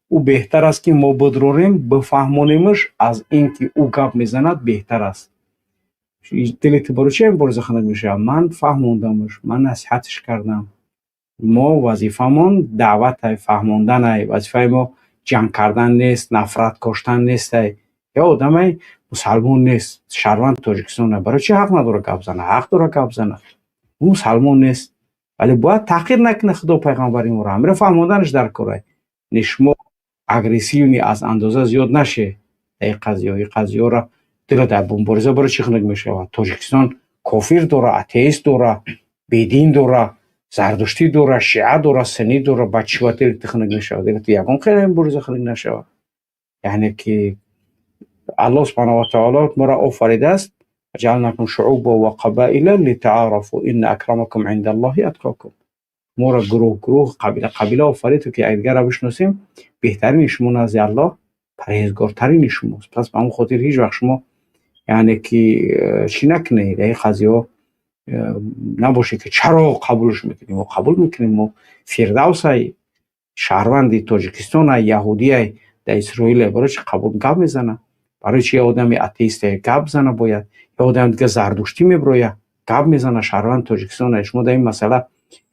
او بهتر است که ما بدروریم بفهمونیمش از این که او گپ میزند بهتر است. دلت برو چه این برزه خنک میشه؟ من فهموندمش، من نصیحتش کردم. ما وظیفمون دعوت فهموندن ای، وظیفه ما جنگ کردن نیست، نفرت کشتن نیست. یا آدم مسلمان نیست، شهروند تاجیکستان، برای چه حق نداره گپ زنه؟ حق داره گپ زنه. اون مسلمان نیست، ولی باید تحقیر نکنه خدا پیغمبر ما را. میره فهموندنش در کاره. نشما اگریسیونی از اندازه زیاد نشه. این قضیه را دل در مبارزه برای چی خنک میشه؟ تاجیکستان کافر داره، اتئیست داره، بیدین داره، زردشتی داره، شیعه داره، سنی داره. بچه وقتی تخنک میشه دیگه یکون خیلی مبارزه خنک نشه. یعنی که الله سبحانه و تعالی ما را آفریده است جعلناکم شعوبا و قبائل لتعارفوا ان اکرمکم عند الله اتقاکم. ما را گروه قبیله آفرید که ایدگر را بشناسیم. بهترین شما نزد الله پرهیزگارترین شماست. پس به اون خاطر هیچ وقت شما یعنی که چی نکنید این قضیه نباشه که چرا قبولش میکنیم. ما قبول میکنیم. ما فردوس های شهروند تاجیکستان یهودی های در اسرائیل برای چه قبول گپ میزنه؟ برای چه آدم اتئیست گپ زنه؟ باید یا آدم دیگه زردشتی میبرویه گپ میزنه شهروند تاجیکستان. شما در این مسئله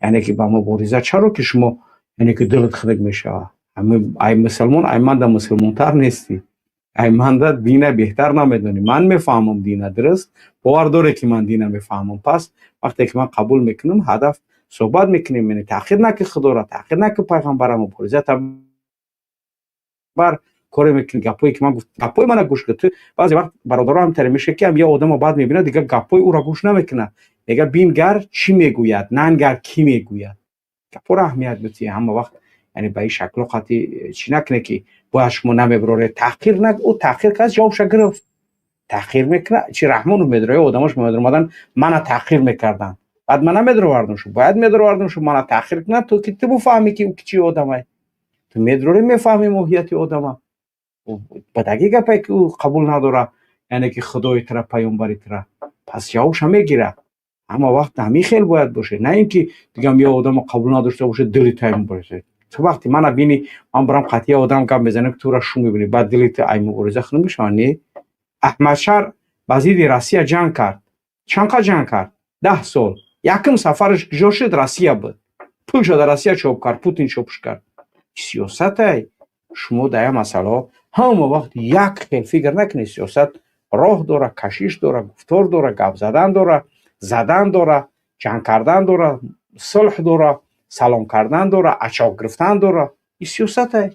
یعنی که با مبارزه چرا که شما یعنی که دلت خنک میشه؟ ای مسلمان ای من در مسلمان تر نیستی، ای من در دینه بهتر نمیدونی. من میفهمم دینه درست، باور داره که من دینه میفهمم. پس وقتی که من قبول میکنم هدف صحبت میکنیم. یعنی تأخیر نکه خدا را، تأخیر نکه پیغمبر مبارزه بر کاری میکنی. گپایی که من گفت گپای من گوش کن. بعضی وقت برادرها هم تری میشه که هم یه آدمو بعد میبینه دیگه گپای او را گوش نمیکنه. میگه بینگر چی میگوید، ننگر کی میگوید. گپا را اهمیت بدی. همه وقت یعنی به این شکل قطعی چی نکنه که باید شما نمیبروره. تحقیر نک او تحقیر کس جوابش گرفت. تحقیر میکنه چی رحمانو میدره آدماش میدرمادن من تحقیر میکردن بعد من نمیدروردم شو باید میدروردم شو من تحقیر کنه تو که تو بفهمی که او چی آدمه. تو میدروری میفهمی موهیت آدمه. با دقیقه پای که او قبول نداره یعنی که خدای طرف پیامبری طرف پس یاوش میگیره. اما وقت همی خیل باید باشه، نه اینکه دیگه یه آدم قبول نداشته باشه دلی تایم باشه. تو وقتی من ببینی من برام قطعی آدم گپ میزنه که تو را شو میبینی بعد دلی تو ای مبارزه خنم میشانی. احمد شاه وزیر روسیه جنگ کرد. چند جنگ کرد؟ 10 سال. یکم سفرش کجا شد؟ روسیه بود. پول شد روسیه چوب کرد، پوتین چوبش کرد. سیاست ای شما در این مسئله همه وقت یک خیل فکر نکنید. سیاست راه داره، کشیش داره، گفتار داره، گپ زدن داره، زدن داره، جنگ کردن داره، صلح داره، سلام کردن داره، اچاق گرفتن داره. این سیاست ای.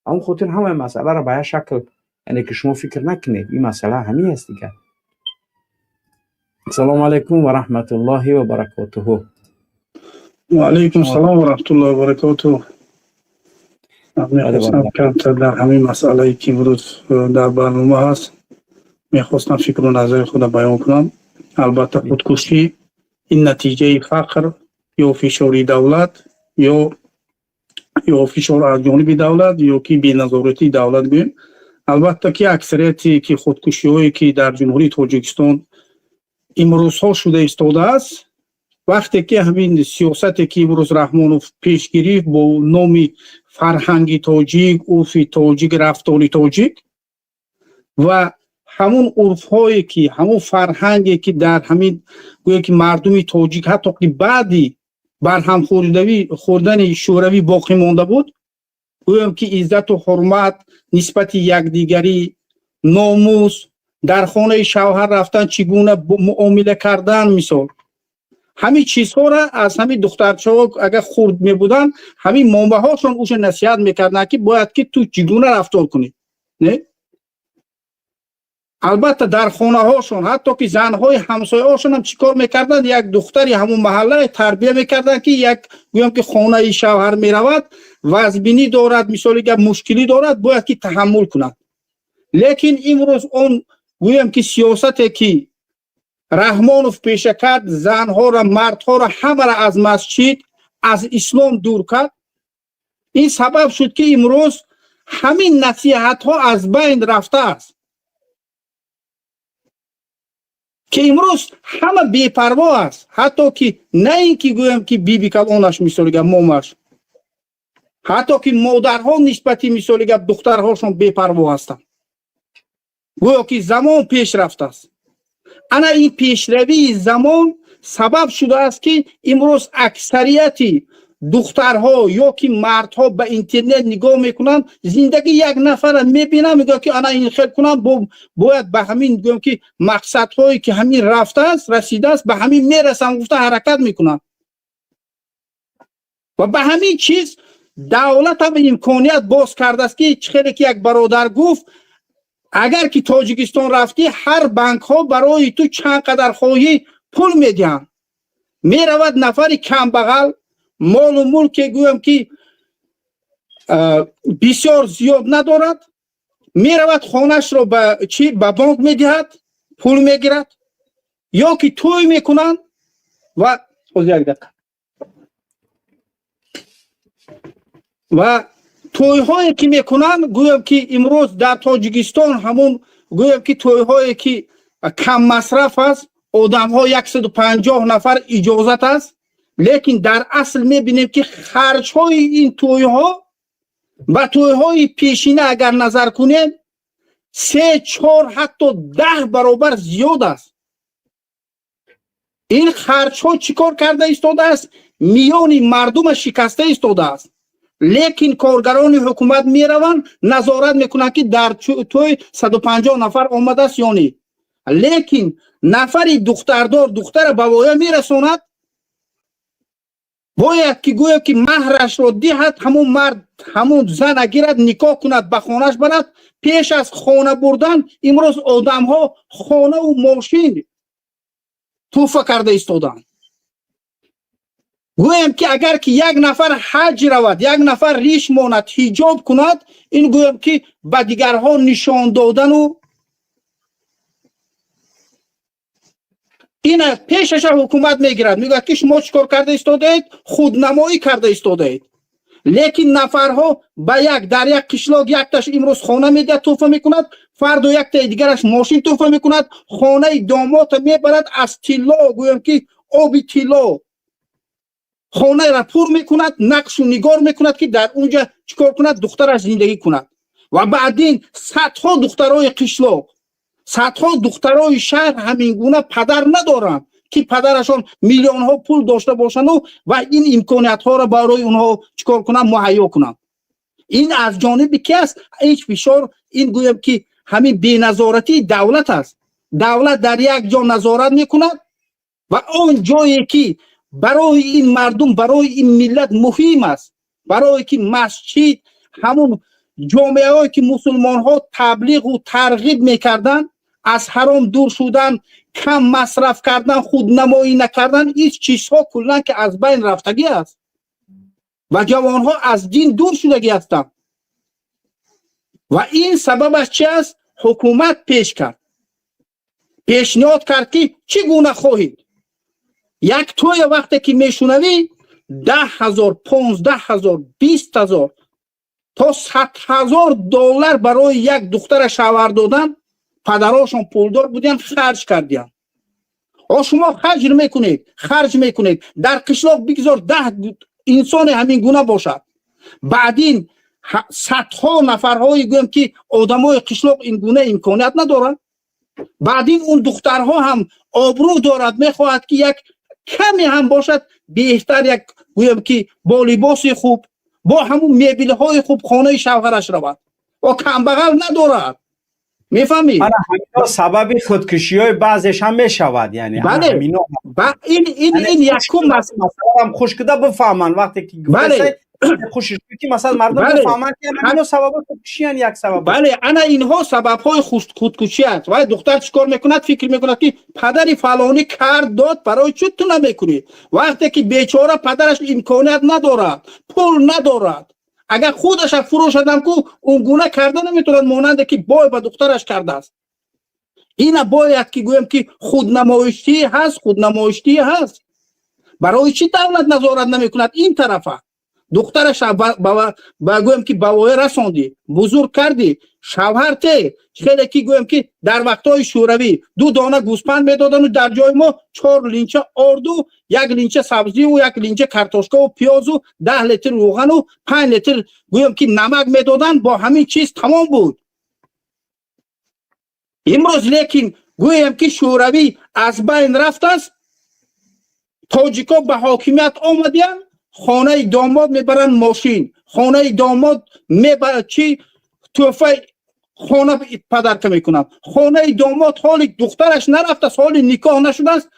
اون خاطر همه مسئله را به این شکل یعنی که شما فکر نکنید. این مسئله همین است دیگه. السلام علیکم و رحمت الله و برکاته. و علیکم السلام و رحمت الله و برکاته. میخواستم کمتر در همین مسئله که امروز در برنامه هست میخواستم فکر و نظر خود بیان کنم. البته خودکشی این نتیجه فقر یا فشاری دولت یا فشار از جانب دولت یا که بی‌نظارتی دولت گویم. البته که اکثریتی که خودکشی‌هایی که در جمهوری تاجیکستان امروزها شده ایستاده است، وقتی که همین سیاستی که امروز رحمانوف پیش گرفت با نام فرهنگ تاجیک، عرف تاجیک، رفتار تاجیک و همون عرف‌هایی که همون فرهنگی که در همین گویا که مردم تاجیک حتی که بعدی برهم خوردن شوروی باقی مانده بود، گویم که عزت و حرمت نسبت یکدیگری، ناموس، در خانه شوهر رفتن چگونه معامله کردن، مثال همین چیزها را از همین دخترچه‌ها اگر خرد می‌بودن همین مامه‌هاشون اوش نصیحت می‌کردن که باید که تو چگونه رفتار کنی. نه البته در خانه هاشون حتی که زنهای همسایه هاشون هم چیکار میکردن، یک دختری همون محله تربیه میکردن که یک گویم که خانه شوهر میرود وزبینی دارد، مثال که مشکلی دارد، باید که تحمل کند. لیکن امروز اون گویم که سیاستی که رحمانوف پیشه کرد، زنها را، مردها را، همه را از مسجد، از اسلام دور کرد. این سبب شد که امروز همین نصیحت ها از بین رفته است، که امروز همه بی‌پروا است. حتی که نه اینکه گویم که بیبی کلانش مثال که مامش، حتی که مادرها نسبتی مثال که دخترهاشون بی‌پروا هستند. گویا که زمان پیش رفته است. انا این پیشروی زمان سبب شده است که امروز اکثریتی دخترها یا که مردها به اینترنت نگاه میکنن، زندگی یک نفر میبینن، میگه که انا این خیل کنم، باید به همین گویم که مقصدهایی که همین رفته است، رسیده است، به همین میرسن، گفته حرکت میکنن. و به همین چیز دولت هم امکانیت باز کرده است که خیلی که یک برادر گفت، اگر که تاجیکستان رفتی هر بانک ها برای تو چند قدر خواهی پول میدن. میرود نفری کم بغل مال و ملک گویم که بسیار زیاد ندارد، میرود خانش رو به بانک میدهد، پول میگیرد، یا که توی میکنن و توی هایی که میکنن، گویم که امروز در تاجیکستان همون گویم که توی هایی که کم مصرف است، آدم ها 150 نفر اجازت است، لیکن در اصل میبینیم که خرج های این توی ها و توی های پیشینه اگر نظر کنیم 3 4 حتی 10 برابر زیاد است. این خرج ها چیکار کرده ایستاده است؟ میان مردم شکسته ایستاده است. لیکن کارگران حکومت میروند نظارت میکنند که در توی 150 نفر آمده است یا نه. لیکن نفری دختردار دختر به وایه میرساند، باید که گویا که مهرش را دهد، همون مرد همون زن گیرد، نکاح کند، به خانهش برد. پیش از خانه بردن امروز آدم ها خانه و ماشین توفه کرده ایستادند. گویم که اگر که یک نفر حج رود، یک نفر ریش ماند، حجاب کند، این گویم که به دیگرها نشان دادن و این پیشش حکومت میگیرد، میگه که شما چیکار کرده ایستادید؟ خودنمایی کرده ایستادید. لیکن نفرها در یک قشلاق یک تاش امروز خانه میده توفه میکند، فردا یک تا دیگرش ماشین توفه میکند، خانه داماد میبرد از طلا، گویم که آب طلا خانه را پر میکند، نقش و نگار میکند که در اونجا چیکار کند؟ دخترش زندگی کند. و بعدین صدها دخترای قشلاق، صدها دخترای شهر همین گونه پدر ندارند که پدرشان میلیون ها پول داشته باشند و این امکانیت ها را برای اونها چیکار کنند؟ مهیا کنند. این از جانب کی است؟ هیچ فشار، این گویم که همین بی‌نظارتی دولت است. دولت در یک جا نظارت میکند و اون جایی که برای این مردم، برای این ملت مهم است، برای که مسجد، همون جامعه هایی که مسلمان ها تبلیغ و ترغیب میکردن، از حرام دور شدن، کم مصرف کردن، خودنمایی نکردن، این چیزها کلا که از بین رفتگی است و جوان ها از دین دور شدگی هستند. و این سببش چی است؟ حکومت پیشنهاد کرد که چگونه خواهید یک توی وقتی که میشنوی 10,000 15,000 20,000 تا 100,000 دلار برای یک دختر شوهر دادن پدراشون پولدار بودن خرج کردن. شما خرج میکنید در قشلاق بگذار 10 انسان همین گونه باشد، بعدین صدها نفرهایی گویم که آدمای قشلاق این گونه امکانیت ندارند، بعدین اون دخترها هم آبرو دارد میخواهد که یک کمی هم باشد بهتر یک گویم که با لباس خوب با همون میبیل های خوب خانه شوهرش رود و کمبغل ندارد. میفهمی؟ همینا سبب خودکشی های بعضش هم میشود. یعنی بله این یکم مثلا هم خوش کده بفهمن وقتی که بله خوشش که مثلا مردم بفهمن که همینا سبب خودکشی هن. یک سبب بله انا اینها سبب های خودکشی است. و دختر چیکار میکند؟ فکر میکند که پدری فلانی کرد داد برای چی تو نمیکنی؟ وقتی که بیچاره پدرش امکانیت ندارد، پول ندارد، اگر خودش فروش دادم کو اون گونه کرده نمیتوند مانند که بای به دخترش کرده است. اینا باید که گویم که خودنمایشی هست. برای چی دولت نظارت نمیکند؟ این طرفه دخترش با گویم که بوای رساندی، بزرگ کردی، شوهر ته خیلی که گویم که در وقتهای شوروی 2 دانه گوسفند میدادن و در جای ما 4 لینچه آردو، 1 لینچه سبزی و 1 لینچه کارتوشکا و پیاز و 10 لیتر روغن و 5 لیتر گویم که نمک میدادن. با همین چیز تمام بود. امروز لیکن گویم که شوروی از بین رفت است، تاجیکا به حاکمیت آمدن، خانه داماد میبرن ماشین، خانه داماد میبرن چی توفه خانه پدرکه میکنن، خانه داماد حالی دخترش نرفته، حالی نکاح نشده است،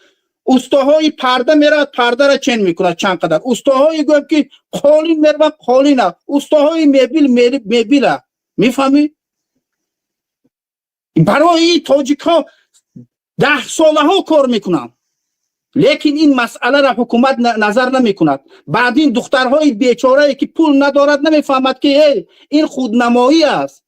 استاهای پرده میرد پرده را چین میکنه چند قدر، استاهای گویم که قالین میرد قالین، استاهای میبیل. میفهمی؟ برای این تاجیک ها 10 ساله ها کار میکنن، لیکن این مسئله را حکومت نظر نمی کند. بعد این دخترهای بیچاره که پول ندارد نمیفهمد که این خودنمایی است.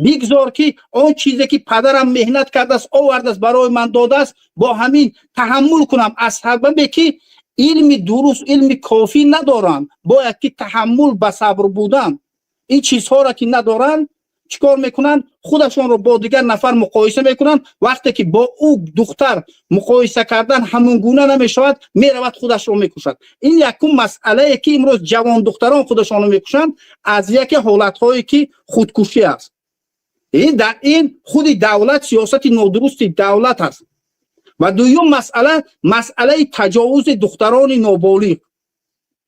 بگذار که آن چیزی که پدرم مهنت کرده است آورد است برای من داده است با همین تحمل کنم، از سببی که علم درست علم کافی ندارن، باید که تحمل به صبر بودن. این چیزها را که ندارن چیکار میکنن؟ خودشون رو با دیگر نفر مقایسه میکنن. وقتی که با او دختر مقایسه کردن همون گونه نمیشود، میرود خودش رو میکشد. این یکم مسئله که امروز جوان دختران خودشون رو میکشن از یک حالت هایی که خودکشی است. این خود دولت سیاست نادرست دولت است. و دوم مسئله تجاوز دختران نابالغ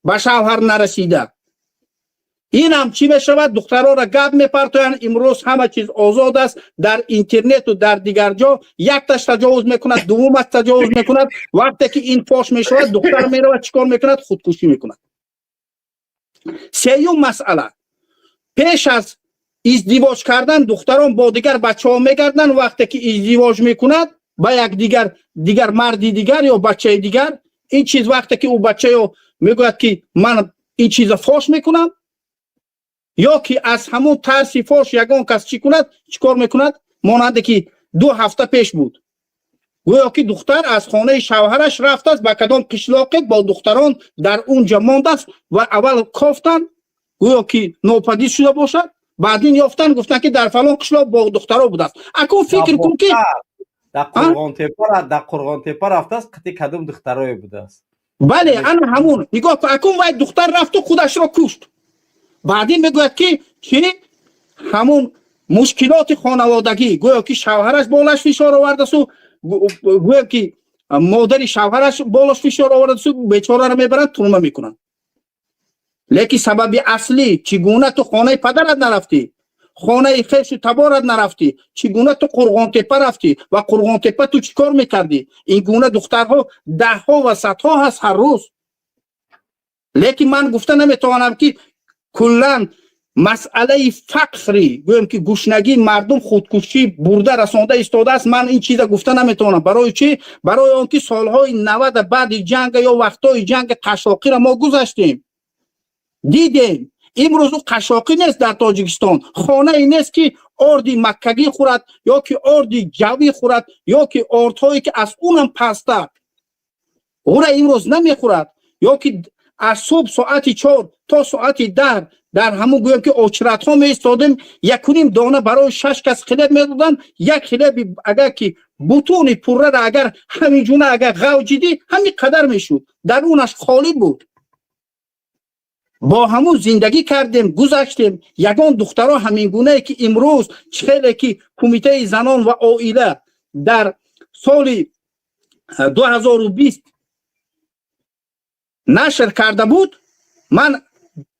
به شوهر نرسیده. این هم چی میشود؟ دخترها را گپ میپرتویند. امروز همه چیز آزاد است، در اینترنت و در دیگر جا یک تاش تجاوز میکند، دوم تجاوز میکند. وقتی که این فاش میشود دختر میرود چیکار میکند؟ خودکشی میکند. سوم مسئله، پیش از ازدواج کردن دختران با دیگر بچه ها میگردن. وقتی که ازدواج میکند با یک دیگر مردی دیگر یا بچه دیگر، این چیز وقتی که او بچه ها میگوید که من این چیز فاش میکنم، یا که از همون ترسی فاش یگان کس چی کند؟ چیکار میکند؟ مانند که 2 هفته پیش بود، گویا که دختر از خانه شوهرش رفته است به کدام قشلاقی با دختران در اونجا مانده است و اول کافتن گویا که ناپدید شده باشد، بعدین یافتن گفتن که در فلان قشلاق با دخترها بوده است. اکنون فکر کن که در قرغان تپه رفته است که کدام دخترای بوده است. بله انا همون نگاه کن. اکنون وای دختر رفت و خودش را کشت. بعدین میگوید که چی؟ همون مشکلات خانوادگی، گویا که شوهرش بالش فشار آورده است و گویا که مادر شوهرش بالش فشار آورده است و بیچاره را میبرن تروما میکنن. لیکن سبب اصلی چگونه تو خانه پدرت نرفتی، خانه خیش و تبارت نرفتی، چگونه تو قرغان تپه رفتی و قرغان تپه تو چیکار میکردی؟ این گونه دخترها 10 ها و 100 ها هست هر روز. لیکن من گفته نمیتوانم که کلن مسئله فقری گویم که گشنگی مردم خودکشی برده رسانده استاده است. من این چیزا گفته نمیتونم. برای چی؟ برای آنکه سالهای 90 بعد جنگ یا وقتای جنگ قشاقی را ما گذاشتیم، دیدیم. امروز قشاقی نیست در تاجیکستان، خانه ای نیست که اردی مکگی خورد یا که اردی جوی خورد یا که اردهایی که از اونم پستر. او را امروز نمیخورد یا که از صبح ساعت 4 تا ساعت 10 در همون گویم که اوچرت ها می ایستادیم 1.5 دانه برای 6 کس خلب می دادن. یک خلب اگر که بوتون پره را اگر همین جونه اگر غوجیدی همین قدر میشد، در اونش خالی بود. با همون زندگی کردیم، گذشتیم. یگان دخترها همین گونه که امروز خیلی که کمیته زنان و عائله در سال 2020 نشر کرده بود، من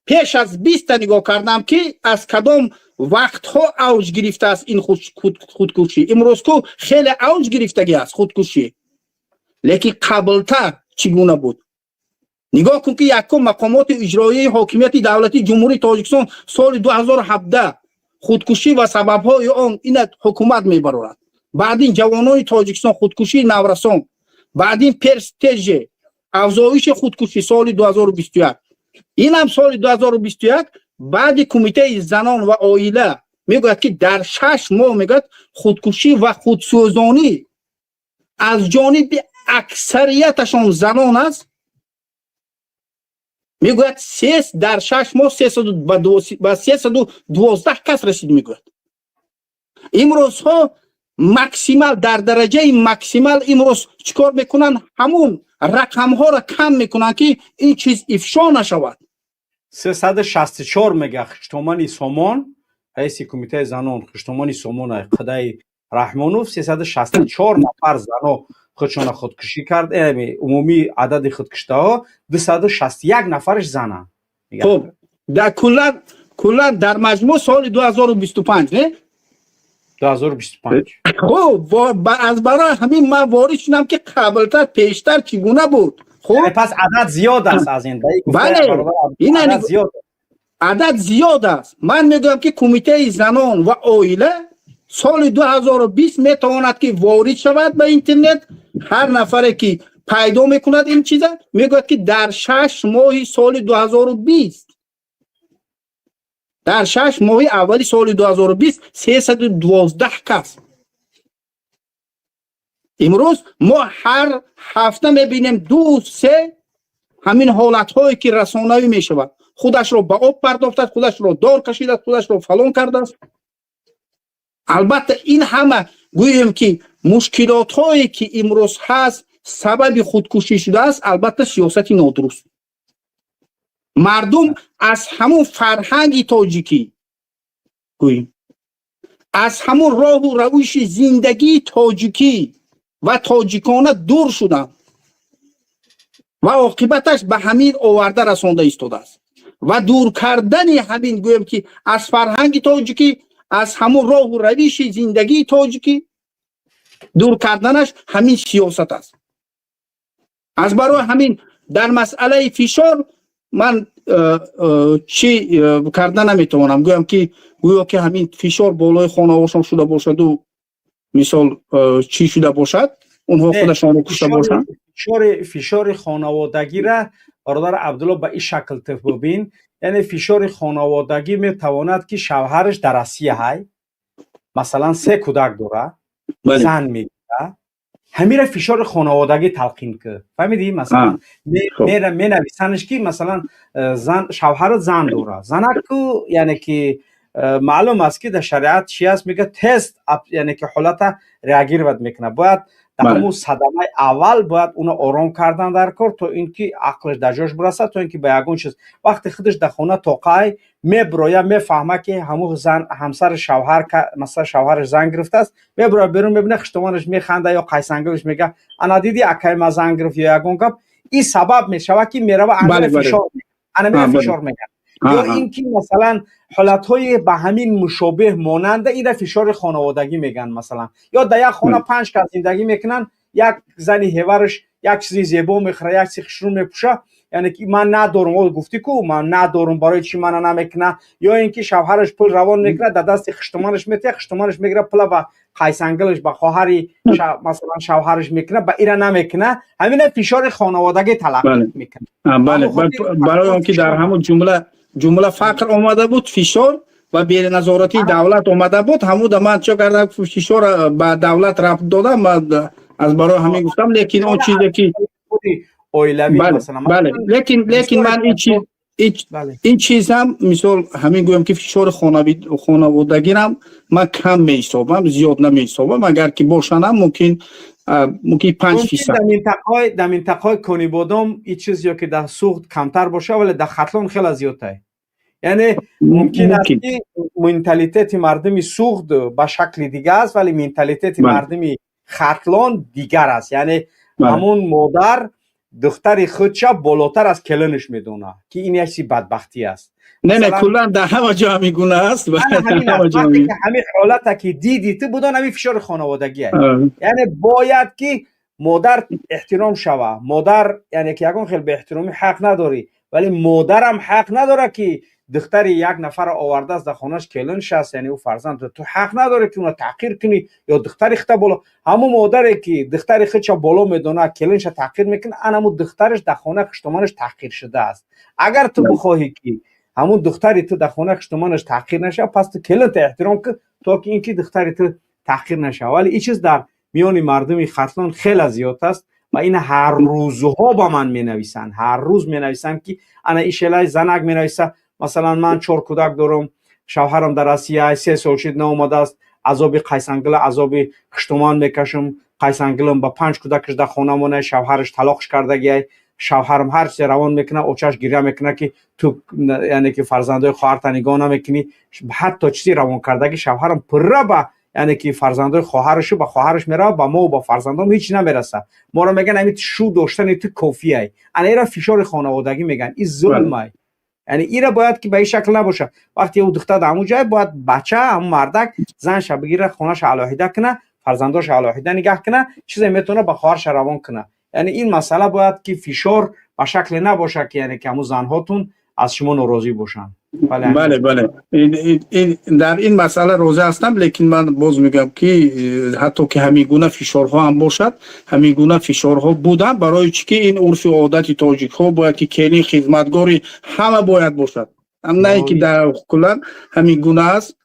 پیش از 20 نگاه کردم که از کدام وقت ها اوج گرفته است این خودکشی. امروز که خیلی اوج گرفتگی است خودکشی، لیکن قبلتر چگونه بود؟ نگاه کن که یکم مقامات اجرایی حاکمیت دولتی جمهوری تاجیکستان سال 2017 خودکشی و سبب‌های آن این حکومت میبرد. بعد این جوانان تاجیکستان خودکشی نورسان، بعد این پرستیژ افزایش خودکشی سال 2021، این هم سال 2021 بعد کمیته زنان و عائله میگوید که در 6 ماه میگوید خودکشی و خودسوزانی از جانب اکثریتشان زنان است. میگوید در 6 ماه 312 کس رسید. میگوید امروز ها ماکسیمال در درجه ماکسیمال امروز چیکار میکنن؟ همون رقم ها را کم میکنن که این چیز افشا نشود. 364 میگه خشتمانی سومون رئیس کمیته زنان خشتمانی سومون خدای رحمانوف 364 نفر زنو خودشون خودکشی کرد. عمومی عدد خودکشته ها 261 نفرش زنن. خب در کلا در مجموع سال 2025 نه 2025. خب از برای همین من وارد شدم که قبلتر پیشتر چگونه بود. خب پس عدد زیاد است از این. بله این عدد زیاد است. من میگم که کمیته زنان و عائله سال 2020 میتواند که وارد شود به اینترنت. هر نفری که پیدا میکند این چیزا میگوید که در 6 ماه سال 2020 در 6 ماه اولی سال 2020 312 کس. امروز ما هر هفته میبینیم 2-3 همین حالت هایی که رسانه‌ای میشود. خودش رو به آب پرداخته، خودش رو دار کشیده، خودش رو فلان کرده است. البته این همه گوییم که مشکلات هایی که امروز هست سبب خودکشی شده است. البته سیاست نادرست. مردم از همون فرهنگ تاجیکی گوییم، از همون راه و روش زندگی تاجیکی و تاجیکانه دور شدن و عاقبتش به همین آورده رسانده ایستاده است. و دور کردن همین گویم که از فرهنگ تاجیکی، از همون راه و روش زندگی تاجیکی دور کردنش همین سیاست است. از برای همین در مسئله فشار من چی کردن نمیتوانم. گویم که گویا که همین فشار بالای خانواده‌شان شده باشد و مثال چی شده باشد اونها خودشان رو کشته باشند. فشار خانوادگی را برادر عبدالله به این شکل ببین، یعنی فشار خانوادگی میتواند که شوهرش در روسیه های مثلا 3 کودک داره، زن میگیره، همین فشار خانوادگی تلقین که فهمیدی؟ مثلا میره مینویسنش که مثلا زن شوهر زن داره، زنک یعنی که معلوم است که در شریعت چی است، میگه تست یعنی که حالت ریاگیر ود میکنه، باید در همون صدمه اول باید اون آرام کردن در کار تا اینکه عقلش در جاش برسه، تا اینکه به یگون چیز وقتی خودش در خونه توقعی میبرویه میفهمه که همون زن همسر شوهر مثلا شوهرش زن گرفته است، میبرویه بیرون میبینه خشتمانش میخنده یا قیسنگلش میگه انا دیدی اکای ما زن گرفت یا یگون کپ، این سبب میشه که میره و انجام فشار میگه فشار میگه. یا اینکه مثلا حالت‌های به همین مشابه مانند این فشار خانوادگی میگن. مثلا یا در یک خانه 5 کس زندگی میکنن، یک زنی هیورش یک چیزی زیبا میخره، یک چیزی خشرون میپوشه، یعنی که من ندارم، او گفتی کو من ندارم برای چی من نمیکنه. یا اینکه شوهرش پول روان میگیره در دست خشتمانش میته، خشتمانش میگیره پول با قیسنگلش با خواهری مثلا شوهرش میکنه، با اینا نمیکنه. همین فشار خانوادگی تلقی میکنه. بله برای اونکه در همون جمله فقر آمده بود، فشار و بیر نظارتی دولت آمده بود، همون من چه کردم فشار به دولت رفت دادم از برای همین گفتم. لیکن اون چیزی که خودی اویلوی بله مثلا بله لیکن من بله این چیز هم مثال همین گویم که فشار خانوادگی هم من کم می حسابم، زیاد نمی حسابم. اگر که باشنم ممکن 5% در منطقه کنی بودم این چیزی که در سوخت کمتر باشه ولی در خطلان خیلی زیادتر. یعنی ممکن است که منتالیته مردمی سوخت به شکل دیگه است ولی منتالیته مردمی خطلان دیگر است. یعنی همون مادر دختر خودش بالاتر از کلنش میدونه که این یکی بدبختی است. نه کلا در همه جا میگونه است. همین حالت که دیدی تو بودن همین فشار خانوادگی است. یعنی باید که مادر احترام شوه. مادر یعنی که یکون خیلی به احترامی حق نداری ولی مادر هم حق نداره که دختر یک نفر آورده از در خانهش کلنش است، یعنی او فرزند تو حق نداره که اونو تحقیر کنی یا دختر خودت بالا. همون مادری که دختر خودش بالا میدونه کلنش تحقیر میکنه همون دخترش در خانه خشتمانش تحقیر شده است. اگر تو بخواهی که همون دختری تو در خانه خشتمانش تحقیر نشه پس تو کلنت احترام کن تا که اینکه دختری تو تحقیر نشه. ولی این چیز در میان مردم خطلان خیلی زیاد است و این هر روزها با من مینویسن، هر روز مینویسن که انا ایشلای زنک مینویسه مثلا من 4 کودک دارم، شوهرم در آسیا 3 سال شد ناآمده است، عذاب قیسنگل عذاب خشتمان میکشم، قیسنگلم با 5 کودکش در خانه مونه، شوهرش طلاقش کردگی، شوهرم هر چی روان میکنه اوچش گریه میکنه که تو یعنی که فرزندای خواهرت نگاه نمیکنی، حتی چیزی روان کردگی شوهرم پر با یعنی که فرزندای خواهرش با خواهرش میره با ما و با فرزندام هیچ نمیرسه. ما رو میگن همین شو داشتن تو کافیه. انا ایرا فشار خانوادگی میگن این ظلمه. یعنی اینا باید که به این شکل نباشه. وقتی او دختر در همون جای باید بچه همون مردک زنش بگیره خونش علاهیده کنه، فرزنداش علاهیده نگه کنه، چیزی میتونه به خواهرش روان کنه. یعنی این مسئله باید که فشار به شکل نباشه که یعنی که همون زنهاتون از شما ناراضی باشن. بله این در این مسئله راضی هستم، لیکن من باز میگم که حتی که همین گونه فشارها هم باشد، همین گونه فشارها بودن برای چی که این عرف و عادت تاجیک ها باید که کلی خدمتگاری همه باید باشد، هم نه که در کلا همین گونه است.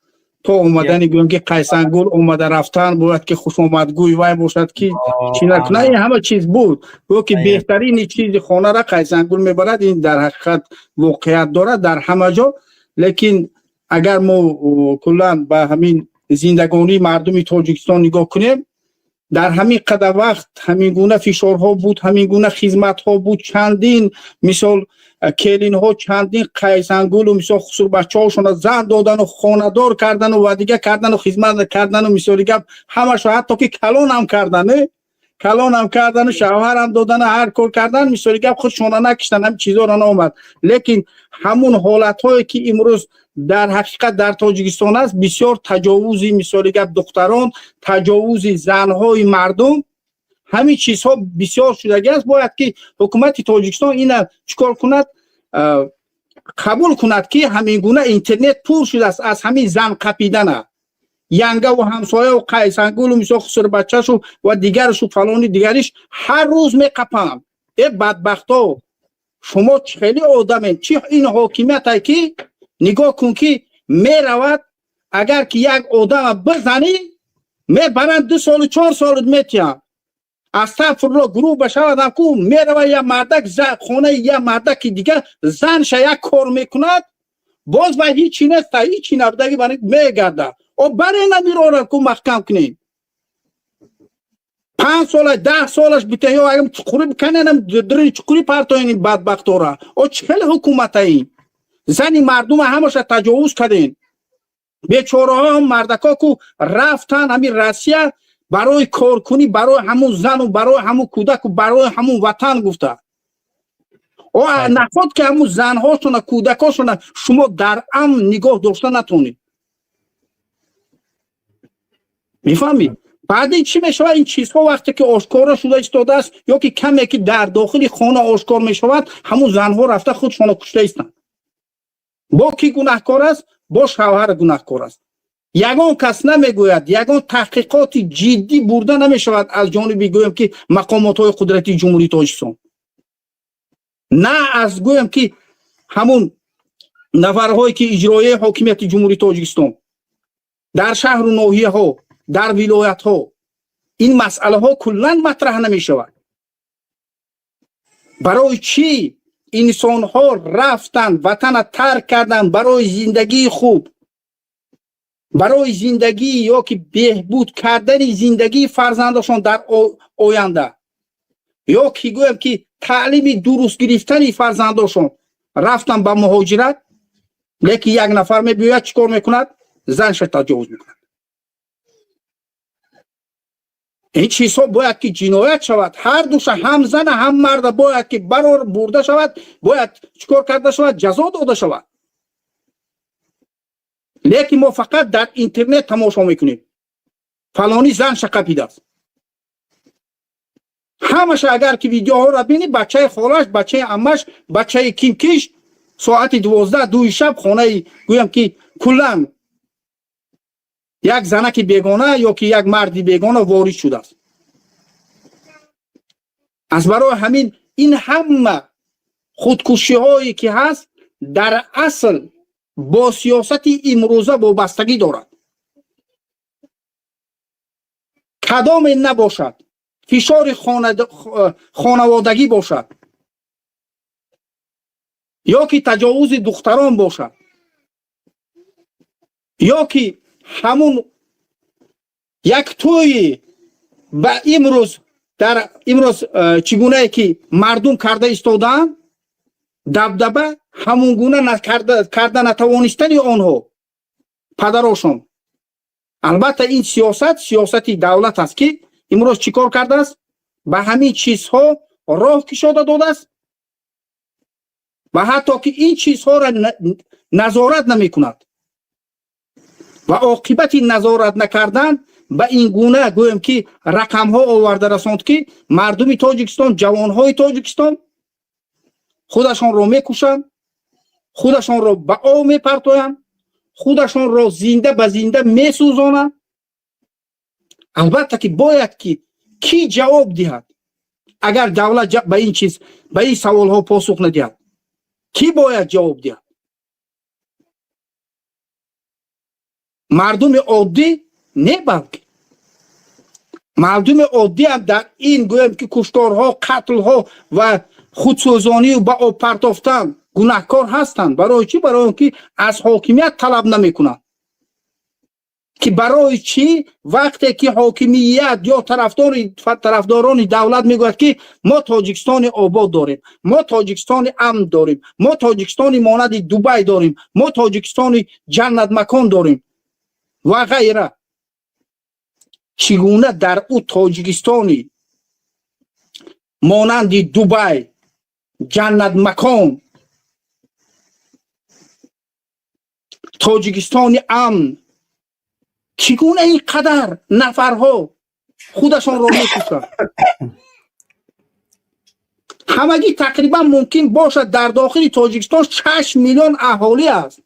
تو اومدن گویم که قیسنگل اومده رفتن باید که خوش آمدگوی وای باشد که چی نکنه. این همه چیز بود گو که بهترین چیز خانه را قیسنگل میبرد. این در حقیقت واقعیت دارد در همه جا. لیکن اگر ما کلا به همین زندگانی مردم تاجیکستان نگاه کنیم، در همین قدر وقت همین گونه فشارها بود، همین گونه خدمت‌ها بود، چندین مثال کلین ها چندین قیسنگل و مثال خصوص بچه‌هاشون زن دادن و خانه‌دار کردن و دیگه کردن و خدمت کردن و مثال دیگه همش حتی که کلان هم کردن و شوهر هم دادن هر کار کردن مثال دیگه خودشون نکشتن هم چیزا را نامد. لیکن همون حالت‌هایی که امروز در حقیقت در تاجیکستان است بسیار تجاوزی مثال دیگه دختران، تجاوزی زن‌های مردم، همین چیزها بسیار شدگی است. باید که حکومت تاجیکستان اینا چیکار کند؟ قبول کند که همین گونه اینترنت پر شده است از همین زن قپیدن، ینگه و همسایه و قیسنگل و مثلا خسر بچه‌ش و دیگرش و فلانی دیگریش هر روز میقپن. ای بدبختا شما خیلی آدمین، چی این حاکمیت ای که نگاه کن که میرود اگر که یک آدم بزنی میبرند 2 سال 4 سال میتیان استغفرالله گروه بشود کو میروه یا مردک خونه یا مردک دیگه زنش یک کار میکند باز باید هیچی نیست، هیچی نبودگی برای میگرده و برای نمیرونه که محکم کنیم 5 سال 10 سالش بیته یا اگه چکوری بکنن دری چکوری پرتاین بدبخت را او چهل حکومت این زنی مردم همش تجاوز کردین. بیچاره ها مردکا کو رفتن همین روسیه برای کار کنی، برای همون زن و برای همون کودک و برای همون وطن گفته و نخواد که همون زن هاشون و کودک هاشون شما در امن نگاه داشته نتونید. میفهمید؟ بعد این چی میشود؟ این چیزها وقتی که آشکار شده ایستاده است یا که کمی که در داخل خانه آشکار میشود همون زنها رفته خودشون کشته ایستند. با کی گناهکار است؟ با شوهر گناهکار است. یگان کس نمیگوید، یگان تحقیقات جدی برده نمیشود از جانب گویم که مقامات های قدرتی جمهوری تاجیکستان، نه از گویم که همون نفرهایی که اجرایی حاکمیت جمهوری تاجیکستان در شهر و ناحیه ها در ولایت ها این مسئله ها کلا مطرح نمی شود. برای چی انسان ها رفتن وطن ترک کردن برای زندگی خوب، برای زندگی یا که بهبود کردن زندگی فرزندشان در آینده، یا که گویم که تعلیم درست گرفتن فرزندشان رفتن به مهاجرت. لیکن یک نفر میبیاید چیکار میکند؟ زنش تجاوز میکند. این چیزها باید که جنایت شود. هر دوش هم زن هم مرد باید که برار برده شود، باید چیکار کرده شود؟ جزا داده شود. لیکن ما فقط در اینترنت تماشا میکنیم فلانی زنش قپیده است. همش اگر که ویدیوها را بینی بچه خالش، بچه عمش، بچه کیمکیش ساعت 12 شب خانه گویم که کلن یک زنک بیگانه یا که یک مردی بیگانه وارد شده است. از برای همین این همه خودکشی هایی که هست در اصل با سیاست امروزه وابستگی دارد. کدام نباشد، فشار خانوادگی باشد، یا که تجاوز دختران باشد، یا که همون یک توی به امروز در امروز چگونه که مردم کرده استادن دبدبه همون گونه کرده نتوانستن آنها پدراشون. البته این سیاست دولت است که امروز چیکار کرده است؟ به همین چیزها راه کشیده داده است و حتی که این چیزها را نظارت نمی کند و عاقبت نظارت نکردن به این گونه گویم که رقم ها آورده رساند که مردم تاجیکستان، جوان های تاجیکستان خودشان را میکشند، خودشان را به آب میپرتویند، خودشان را زنده به زنده میسوزانند. البته که باید که کی جواب دهد اگر دولت به این چیز، به این سوال ها پاسخ ندهد؟ کی باید جواب دهد؟ مردم عادی نه، بلکه مردم عادی هم در این گویم که کشتارها، قتلها و خودسوزانی و به آب پرتافتن گناهکار هستند. برای چی؟ برای اینکه از حاکمیت طلب نمیکنند. که برای چی وقتی که حاکمیت یا طرفداران دولت میگوید که ما تاجیکستان آباد داریم، ما تاجیکستان امن داریم، ما تاجیکستان مانند دبی داریم، ما تاجیکستان جنت مکان داریم و غیره، چگونه در او تاجیکستانی مانند دبی جنت مکان، تاجیکستان امن، چگونه اینقدر نفرها خودشان را میکشند؟ همگی تقریبا ممکن باشد در داخل تاجیکستان 6 میلیون اهالی است.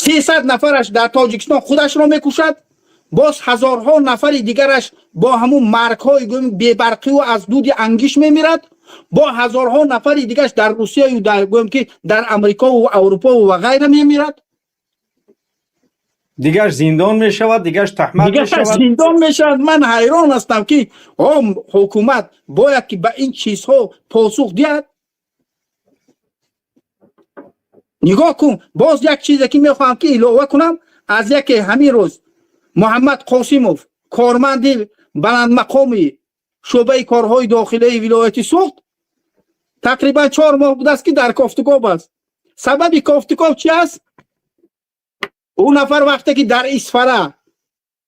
300 نفرش در تاجیکستان خودش را میکشد، باز هزارها نفر دیگرش با همون مرگ‌های بی‌برقی و از دود انگیش میمیرد، با هزارها نفر دیگرش در روسیه و در امریکا و اروپا و غیره میمیرد. دیگرش زندان میشود، دیگرش تهمت میشود، زندان میشود. من حیران هستم که حکومت باید که به این چیزها پاسخ دهد. نگاه کن، باز یک چیزی که میخوام که اضافه کنم، از یک همین روز محمد قاسموف کارمند بلند مقامی شعبه کارهای داخلی ولایت سوخت تقریبا 4 ماه بوده است که در کافتکاب است. سبب کافتکاب چی است؟ اون نفر وقتی که در اسفره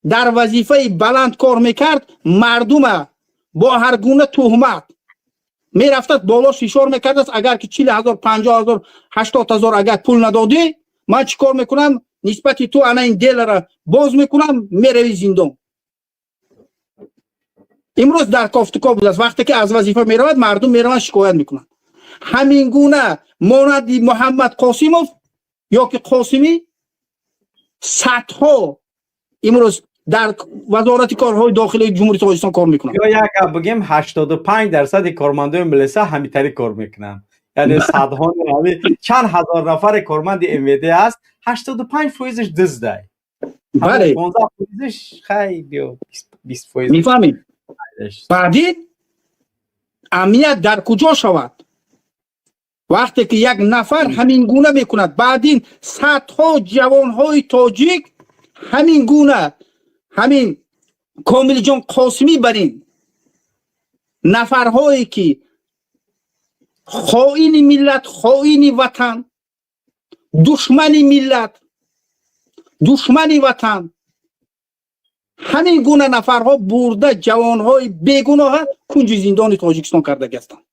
در وظیفه بلند کار میکرد، مردم با هر گونه تهمت میرفتد بالا فشار میکرد است. اگر که 40,000 50,000 80,000 اگر پول ندادی من چیکار میکنم؟ نسبت تو انا این دل را باز میکنم، میروی زندان. امروز در کافتکاب بود است، وقتی که از وظیفه میرود مردم میروند شکایت میکنند. همین گونه مانند محمد قاسموف یا که قاسمی صدها امروز در وزارت کارهای داخلی جمهوری تاجیکستان کار میکنند. یا یک بگیم 85% کارمندان ملیسا همینطوری کار میکنن. یعنی صدها چند هزار نفر کارمند MVD است، 85% دزده. بله 15% خیلی 20% میفهمید. بعدین امنیت در کجا شود؟ وقتی که یک نفر همین گونه میکند، بعدین صدها جوانهای تاجیک همین گونه، همین کامل جان قاسمی برین نفرهایی که خائن ملت، خائن وطن، دشمن ملت، دشمن وطن، همین گونه نفرها برده جوانهای بیگناه کنج زندان تاجیکستان کرده هستند.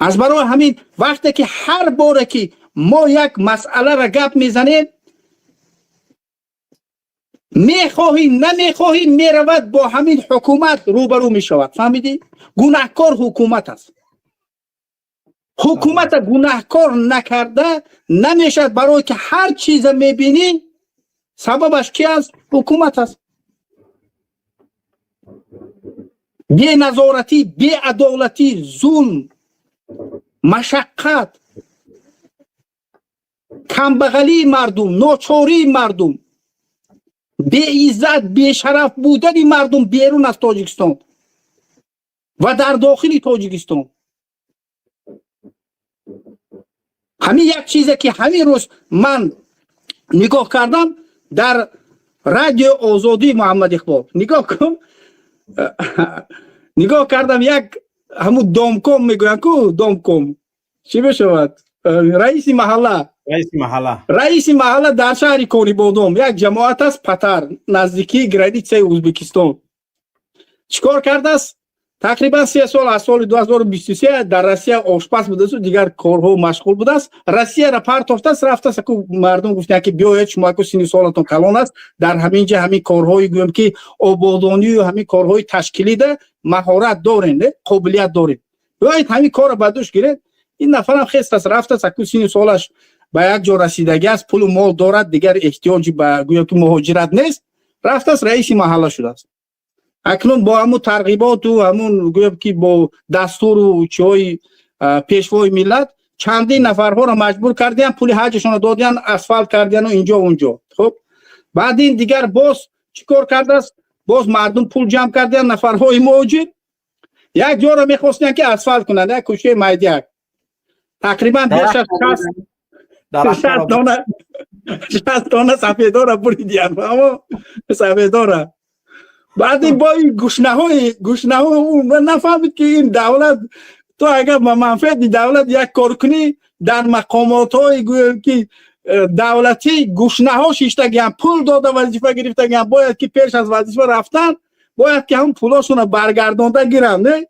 از برای همین وقتی که هر باره که ما یک مسئله را گپ میزنیم، میخواهیم نمیخواهیم میرود با همین حکومت روبرو میشود. فهمیدی؟ گناهکار حکومت است. حکومت گناهکار نکرده نمیشد، برای که هر چیز میبینی سببش کی است؟ حکومت است. بی نظارتی، بی عدالتی، ظلم، مشقت، کمبغلی مردم، ناچاری مردم، بی عزت، بی شرف بودن مردم بیرون از تاجیکستان و در داخل تاجیکستان. همین یک چیزی که همین روز من نگاه کردم در رادیو آزادی محمد اقبال، نگاه کن، نگاه کردم یک همون دامکم میگوین کو دامکم چی بشود؟ رئیس محله در شهر کونی بودم، یک جماعت است پتر نزدیکی گرانیتسه ازبکستان چیکار کرده است؟ تقریبا 3 سال از سال 2023 در روسیه آشپز بوده است و دیگر کارها مشغول بوده است. روسیه را پرتافته است، رفته است که مردم گفتن که بیاید شما که سن سالتون کلان است، در همین جا همین کارهای گویم که آبادانی و همین کارهای تشکیلی ده مهارت دارین، قابلیت دارین، بیاید همین کار را به دوش گیرید. این نفر هم خست است، رفته است که سن سالش به یک جا رسیدگی است، پول و مال دارد، دیگر احتیاجی به گویم که مهاجرت نیست، رفته است رئیس محله شده است. اکنون با همون ترغیبات و همون گویم که با دستور و چای پیشوای ملت چندین نفرها را مجبور کردن، پول حجشون را دادن، اسفالت کردن و اینجا و اونجا. خب بعد این دیگر باز چیکار کرده است؟ باز مردم پول جمع کردن، نفرهای مهاجر یک جا را میخواستن که اسفالت کنند، یک کوچه میدیک تقریبا بیش از 60 دانه سفیدا را بریدن، اما سفیدا را بعد با این گشنه های اون نفهمید که این دولت، تو اگر به منفعت دولت یک کار کنی در مقامات های گویم که دولتی گشنه ها شیشتگی هم پول داده وظیفه گرفتگی هم باید که پیش از وظیفه رفتن باید که هم پولاشون رو برگردانده گیرن. نه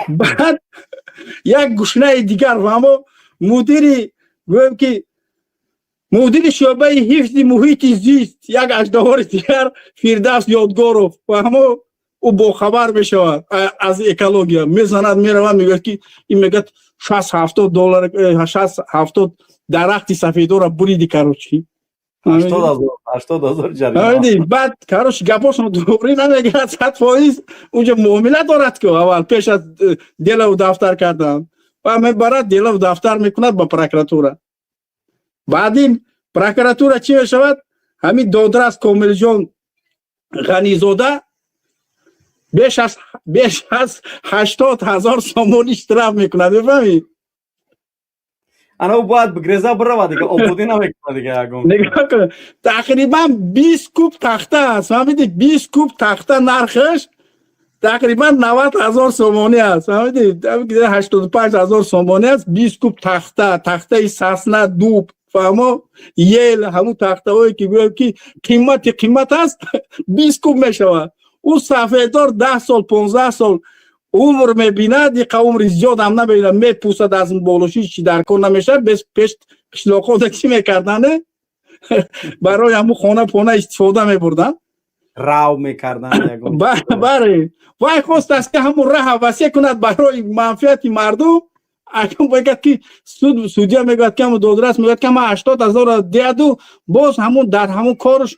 بعد یک گشنه دیگر و اما مدیری گویم که مدیر شعبه حفظ محیط زیست یک اجدهار دیگر فردوس یادگارов و همه او با خبر میشود از اکولوژیا، میزند میرود میگه که این میگه 60-70 دلار 60-70 درخت سفیدا را بریدی کاروچی 80,000 جریمه. بعد کاروش گپاشون دوباره نمیگه 100% اونجا معامله دارد که اول پیش از دل و دفتر کردن و میبرد دل و دفتر میکند با پروکراتوره. بعد این پروکراتوره چی میشود؟ همین دادرس کامل جان غنیزاده بیش از 80,000 سومون اشتراف میکنه. بفهمی؟ انا باید بگریزه برو دیگه آبادی نمیکنه دیگه. نگاه کن تقریبا 20 کوب تخته است، فهمیدی؟ 20 کوب تخته نرخش تقریبا 90,000 سومانی است، فهمیدی؟ 85,000 سومانی است. 20 کوب تخته ساسنا دوب فهمو یل همون تخته هایی که گویم که قیمت است 20 کوب میشود. او سفیدار 10 سال 15 سال عمر میبیند، یک عمر زیاد هم نمیبیند، میپوسد از این بالوشی چی در کار نمیشه. بس پیش قشلاقا ده چی میکردن؟ برای همون خانه پونه استفاده میبردن، راو میکردن. برای وای خواست است که همون راه وسیع کند برای منفعت مردم. اکنون بگید که سودیا میگوید که همون دادرس میگوید که ما 80,000 دیدو باز همون در همون کارش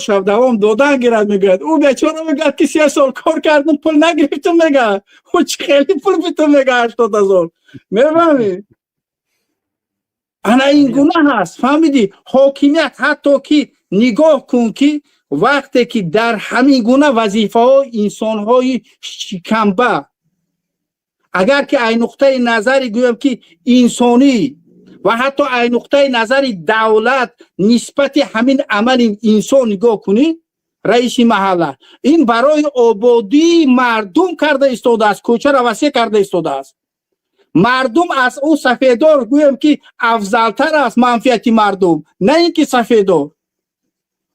شب دوام دادن گیرد. میگوید او بیچاره میگوید که 3 سال کار کردم پول نگرفتم. میگه او چه خیلی پول بیتون میگه 80,000. میفهمی؟ انا این گونه هست. فهمیدی؟ حاکمیت حتی که نگاه کن که وقتی که در همین گونه وظیفه های انسان های شکمبه، اگر که این نقطه نظری گویم که انسانی و حتی این نقطه نظر دولت نسبت همین عمل انسان نگاه کنی، رئیس محله این برای آبادی مردم کرده ایستاده است، کوچه را وسیع کرده ایستاده است. مردم از او سفیدار گویم که افضلتر است منفعت مردم، نه اینکه سفیدار.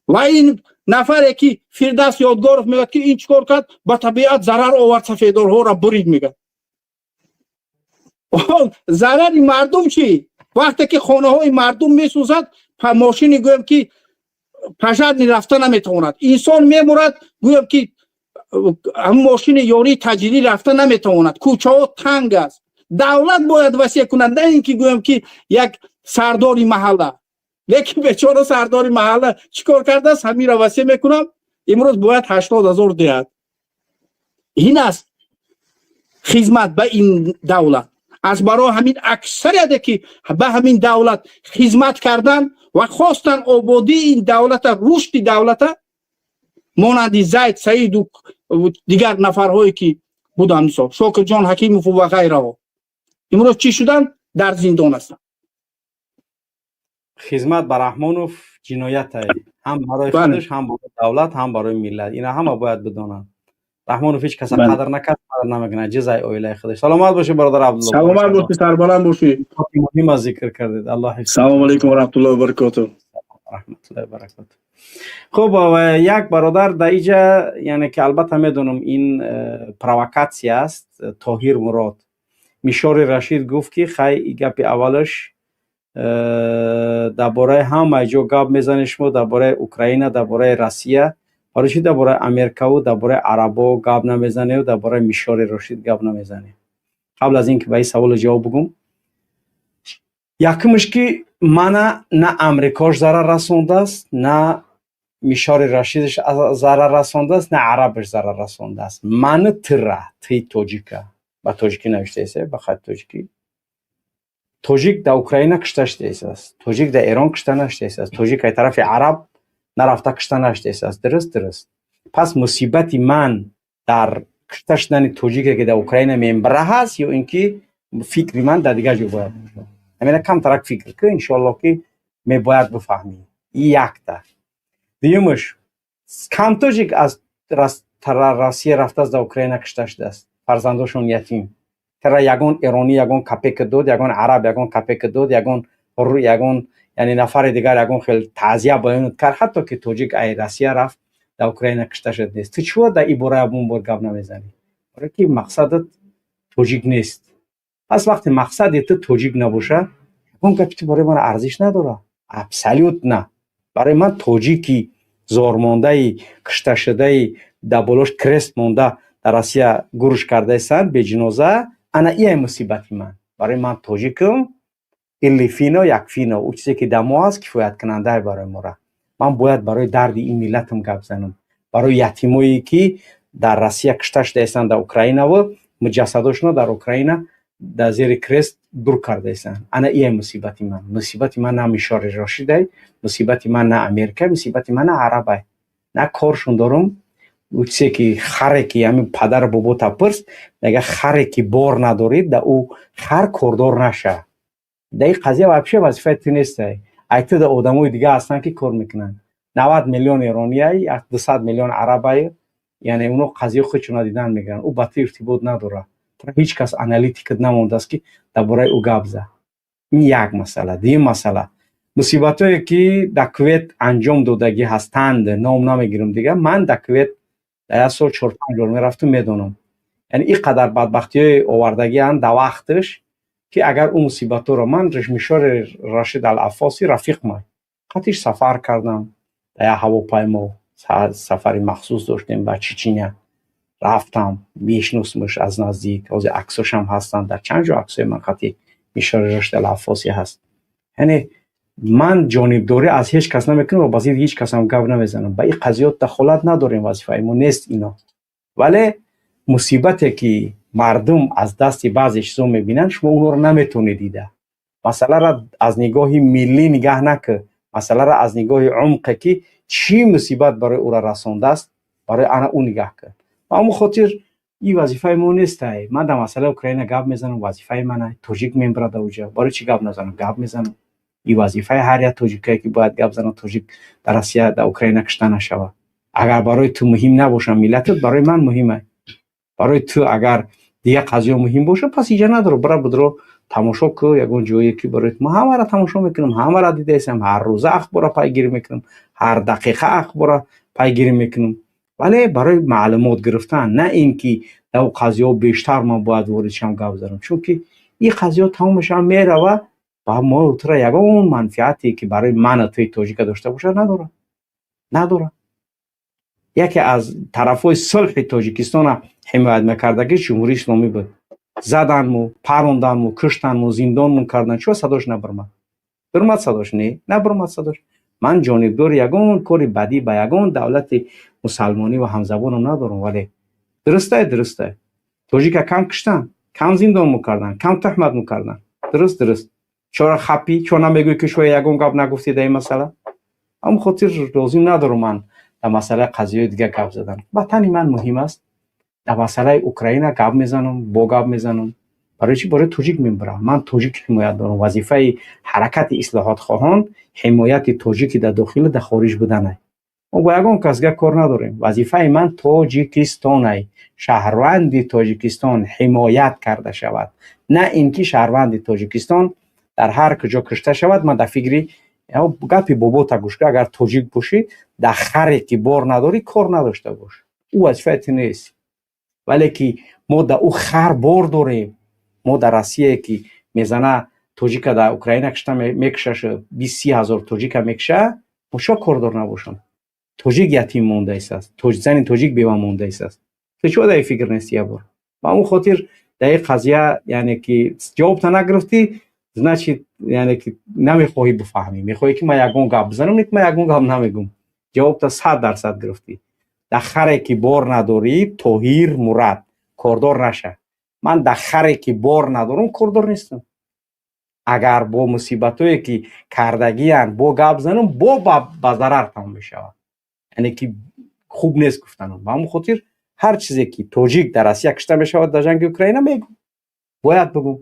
و این نفری که فردوس یادگارov میگه که این چیکار کرد، با طبیعت ضرر آورد، سفیدارها را برید. میگه ضرر مردم چی؟ وقتی که خانه های مردم میسوزد، ماشین گویم که پژر رفته نمیتواند، انسان میمورد گویم که هم ماشین یاری تجاری رفته نمیتواند، کوچه ها تنگ است. دولت باید وسیع کند، نه اینکه گویم که یک سرداری محله. لیکن بیچاره سرداری محله چیکار کرده است؟ همین را وسیع میکنم، امروز باید 80,000 دهد. این است خدمت به این دولت. از برای همین اکثریت که به همین دولت خدمت کردن و خواستن آبادی این دولت، رشد دولت، مانند زید سعید و دیگر نفرهایی که بودن، شاکر جان حکیموف و غیره، امروز چی شدن؟ در زندان هستن. خدمت به رحمانوف جنایت است، هم برای خودش، هم برای دولت، هم برای ملت. اینا همه باید بدونن. رحمانوف هیچ کس قدر نکرد، قدر نمیکنه، جزای اویله خودش. سلامت باشه برادر عبدالله. سلامت باشه، سربلند باشی. مهم ذکر کردید. الله حفظ. سلام علیکم و رحمت الله و برکاته. رحمت الله و برکاته. خب یک برادر در اینجا، یعنی که البته میدونم این پرووکاسیون است، طاهر مراد میشار رشید گفت که خیلی گپ اولش درباره همه جا گپ میزنه، شما درباره اوکراین، درباره روسیه، حالا چی درباره امریکا و درباره عربا گپ نمیزنه و درباره میشار رشید گپ نمیزنه. قبل از اینکه به این سوال جواب بگم، یکمش که من نه امریکاش ضرر رسونده است، نه میشار رشیدش ضرر رسونده است، نه عربش ضرر رسونده است. من تی توجیکه با توجیکی نوشته است، به خط توجیکی. توجیک در اوکراین کشته است، توجیک در ایران کشته نشده است، توجیک از طرف عرب نرفته کشته نشده است. درست. پس مصیبت من در کشته شدن توجیکی که در اوکراین ممبر هست، یا اینکه فکر من در دیگه جا باید باشه. همین کم ترک فکر که انشالله که می باید بفهمیم. یک تا دیگه‌مش کم توجیک از روسیه رفته از در اوکراین کشته شده است، فرزنداشون یتیم. ترا یگان ایرانی یگان کپک داد، یگان عرب یگان کپک داد، یگان یعنی نفر دیگر یگان خیلی تعزیه بیان کرد، حتی که توجیک ای روسیه رفت در اوکراین کشته شده نیست. تو چرا در این باره بار گپ نمیزنی؟ برای که مقصدت توجیک نیست. پس وقتی مقصدت توجیک نباشه، اون گپ برای من ارزش نداره. ابسولوت نه. برای من توجیکی زارمانده کشته شده در بالاش کرست مونده در روسیه گورش کرده است به جنازه، انا این مصیبتی من. برای من توجیکم ایلی فینا یک فینا، او چیزی که دمو است کفایت کننده برای ما را. من باید برای درد این ملتم گپ زنم، برای یتیمایی که در روسیه کشته شده هستند در اوکراین و مجسداشون در اوکراین در زیر کرست دور کرده هستند. انا این مصیبتی من نه میشار رشیده، مصیبتی من نه امریکا، مصیبتی من نه عربه. نه کارشون دارم. او چیزی که خره که همین پدر بابا تپرس دیگه خره که بار ندارید در او خر کردار نشه. در این قضیه وظیفه تو نیست. ایت در آدمای دیگه هستن که کار میکنن. 90 میلیون ایرانی، 200 میلیون عربی، یعنی اونو قضیه خودشون دیدن میگن. او با تو ارتباط نداره. هیچ کس آنالیتیک نمونده است که درباره او گپ زد. این یک مسئله. دیگه مسئله مصیبتایی که در کویت انجام دادگی هستند، نام نمیگیرم دیگه. من در کویت در سال 4-5 بار میرفتم میدونم. یعنی این قدر بدبختی آوردگی اند در وقتش که اگر اون مصیبت رو من میشار رشید العفاسی رفیق ما قطعش سفر کردم، در هواپیما سفری مخصوص داشتیم به چچنیا رفتم، میشناسمش از نزدیک، از عکساش هم هستن، در چند جا عکسای من خطی میشار رشید العفاسی هست. یعنی من جانبداری از هیچ کس نمیکنم و بازی هیچ کس هم گپ نمیزنم. به این قضیات دخالت نداریم، وظیفه ما نیست اینا. ولی مصیبتی که مردم از دست بعضی چیزا میبینن، شما اون رو نمیتونید دیده. مسئله را از نگاه ملی نگاه نکه، مسئله را از نگاه عمق که چی مصیبت برای او را رسانده است برای انا او نگاه کرد. اما خاطر این وظیفه ما نیست. من در مسئله اوکراین گپ میزنم، وظیفه منه. تاجیک میبره در اونجا، برای چی گپ نزنم؟ گپ میزنم. این وظیفه هر یک تاجیکی که باید گپ زنه تاجیک در روسیه در اوکراین کشته نشود. اگر برای تو مهم نباشه ملتت، برای من مهمه. برای تو اگر دیگه قضیه مهم باشه پس اینجا نداره، برای بدرو تماشا کو یگون جایی که برای ما همه را تماشا میکنم، همه را دیده هستم، هر روز اخبار پیگیری میکنم، هر دقیقه اخبار پیگیری میکنم، ولی برای معلومات گرفتن، نه اینکه در قضیه بیشتر من باید وارد شم گپ زنم، چون که این قضیه تمام میشه میره و ما تو یگون منفعتی که برای من توی تاجیک داشته باشه نداره. یکی از طرفای صلح تاجیکستان حمایت میکردگی جمهوری اسلامی بود. زدن پروندن کشتن زندان کردن، چرا صداش برمد صداش نبرمد صداش. من جانبدار یگون کاری بدی به یگون دولت مسلمانی و همزبانم ندارم، ولی درسته تاجیک کم کشتن، کم زندان میکردن، کم تهمت میکردن، درست چرا خپی؟ چون نمیگوی که شوی یگون گپ نگفتی در این مسئله؟ اما خاطر لازم ندارم من در مسئله قضیه دیگه گپ زدن. وطن من مهم است. در مسئله اوکراین گپ میزنم، برای چی؟ برای تاجیک میبرم. من تاجیک حمایت دارم. وظیفه حرکت اصلاحات خواهان حمایت تاجیک در داخل در خارج بودنه. ما با یگان کسگه کار نداریم. وظیفه من تاجیکستانه، شهروند تاجیکستان حمایت کرده شود، نه اینکه شهروند تاجیکستان در هر کجا کشته شود. من در فکری گپی بابا تا گوش که اگر تاجیک باشی در خری که بار نداری کار نداشته باش، او وظیفه نیست. ولی که ما در او خر بار داریم. ما در روسیه که میزنه تاجیک در اوکراین کشته میکشه 20-30 هزار تاجیک میکشه، ما شا کاردار نباشم. تاجیک یتیم مونده است، زن تاجیک بیوه مونده است. تو چرا در فکر نیستی بار؟ با اون خاطر در این قضیه یعنی که جواب تا نگرفتی، значит یعنی که نمیخوای بفهمی، میخوای که من یگون گپ بزنم، نیت من یگون گپ نمیگم. جواب تا 100% گرفتی. در خری که بار نداری طاهر مراد کاردار نشه. من در خری که بار ندارم کاردار نیستم. اگر با مصیبتایی که کردگیان با گپ زنم با ضرر تمام میشه، یعنی که خوب نیست گفتنم. با همون خاطر هر چیزی که تاجیک در روسیه کشته میشود در جنگ اوکراین میگم، باید بگم.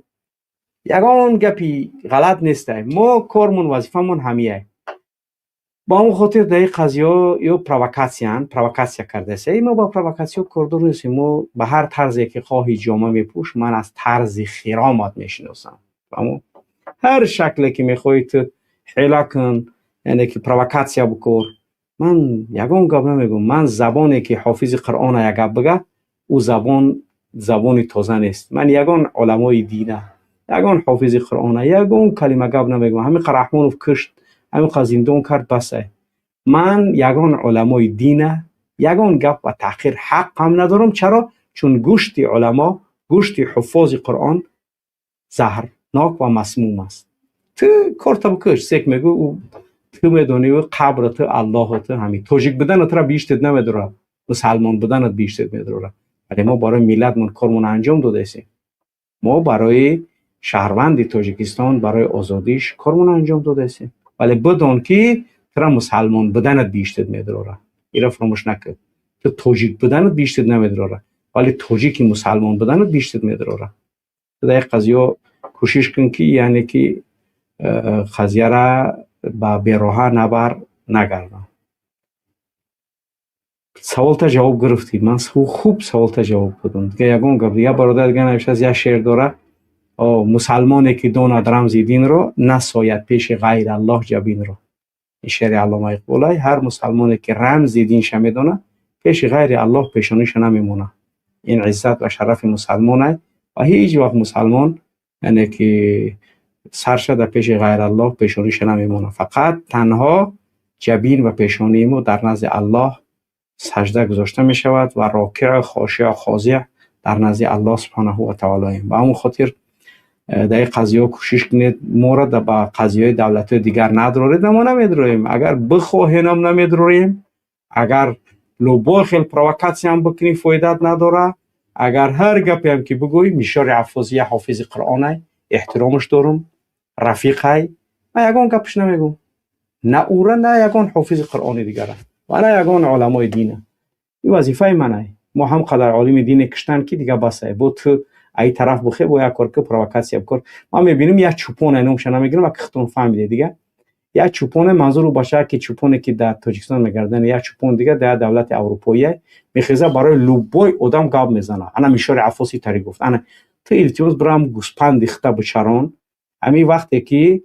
یگان گپی غلط نیسته. ما کارمون وظیفمون همیه. با اون خاطر در این قضیه یا پرووکاسیا کرده است. ما با پرووکاسیا کاردار نیستیم. ما به هر طرزی که خواهی جامعه میپوش، من از طرز خیرامات میشناسم. اما هر شکلی که میخوای تو حیله کن، یعنی که پرووکاسیا بکن، من یگان گپ نمیگم. من زبانی که حافظ قرآن یک گپ بگه، او زبان تازه نیست. من یگان علمای دینه، یگان حافظ قرآن، یگان کلمه گپ نمیگم. همین رحمانوف کشت، همین زندان کرد، بسه. من یگان علمای دینه، یگان گپ و تحقیر حق هم ندارم. چرا؟ چون گوشت علما، گوشت حفاظ قرآن زهرناک و مسموم است. تو کارت بکش، سیک میگو تو میدونی و قبرت الله تو همین تاجیک بدن تو را بیشتر نمیداره، مسلمان بدنت بیشتر میداره. ولی ما برای ملت من کارمون انجام دادیم. ما برای شهروند تاجیکستان، برای آزادیش کارمون انجام دادیم. ولی بدون که تو را مسلمان بدنت بیشتر میداره، اینا فراموش نکن. تو تاجیک بدنت بیشتر نمیداره، ولی تاجیکی مسلمان بدنت بیشتر میداره. در این قضیه کوشش کن که یعنی که قضیه را با بیراه نگردم. سوال تا جواب گرفتی. من خوب سوال تا جواب بدم. دیگه یگان گفت یه برادر دیگه نوشته از یه شعر داره، مسلمانی که داند رمز دین رو، نساید پیش غیر الله جبین رو. این شعر علامه اقبالی. هر مسلمانی که رمز دینش میدونه، پیش غیر الله پیشانیش نمیمونه. این عزت و شرف مسلمانه و هیچ وقت مسلمان یعنی که سرش در پیش غیر الله پیشانیش نمیمونه. فقط تنها جبین و پیشانی ما در نزد الله سجده گذاشته می شود و راکع خاشع خاضع در نزد الله سبحانه و تعالی. با همون خاطر در این قضیه کوشش کنید ما را با قضیه دولت دیگر ندارید. ما نمیداریم. اگر بخواهیم هم نمیداریم. اگر لوبا خیل پرووکاسی هم بکنی فایدت نداره. اگر هر گپی هم که بگوی، میشار حافظ قرآنه، احترامش دارم. رفیقای من یگان گپش نمیگم، نه او را نه یگان حافظ قرآن دیگر و نه یگان علمای دینه. این وظیفه منه. ما هم قدر عالم دین کشتن که دیگه بسه بود تو ای طرف بخیر با یک کار که پرووکاسیون بکن. ما میبینیم یک چوپون اینوش نمیگیرم و کختون فهمیده دیگه. یک چوپون منظور باشه که چوپونی که در تاجیکستان میگردن، یک چوپون دیگه در دولت اروپایی میخیزه برای لوبای آدم گاب میزنه. انا میشور عفاسی تری گفت انا تو التیوز برام گوسپند دیخته بچران. همین وقتی که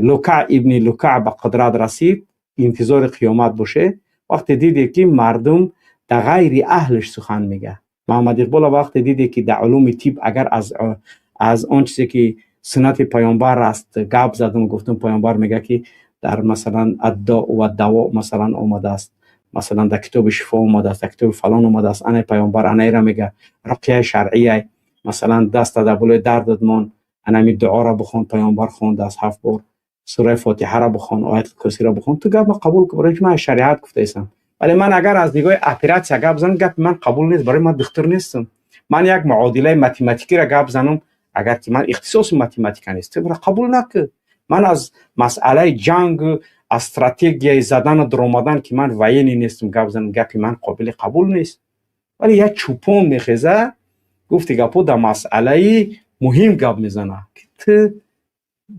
لوکا ابن لوکا به قدرت رسید انتظار قیامت باشه. وقتی دیدی که مردم در غیر اهلش سخن میگه. محمد اقبال وقتی دیدی که در علوم طب اگر از آن چیزی که سنت پیامبر است گپ زدم گفتم پیامبر میگه که در مثلا الداء و الدواء مثلا اومده است، مثلا در کتاب شفا اومده است، در کتاب فلان اومده است، انا پیامبر انا را میگه رقیه شرعیه مثلا دست در بالای دردتمان انا می دعا را بخون پیامبر خونده است 7 بار، سوره فاتحه را بخون، آیت کرسی را بخون. تو گپ قبول کن برای من شریعت گفته ایستم. ولی من اگر از دیگه اپراتسیا گپ زنم گپ من قبول نیست، برای من دکتر نیستم. من یک معادله متماتیکی را گپ زنم اگر که من اختصاص متماتیک نیست برای قبول نکن. من از مسئله جنگ استراتژی زدن در اومدن که من وینی نیستم گپ زنم گپ من قابل قبول نیست. ولی یک چوپون میخزه گفتی گپو در مسئله مهم گپ میزنه که تو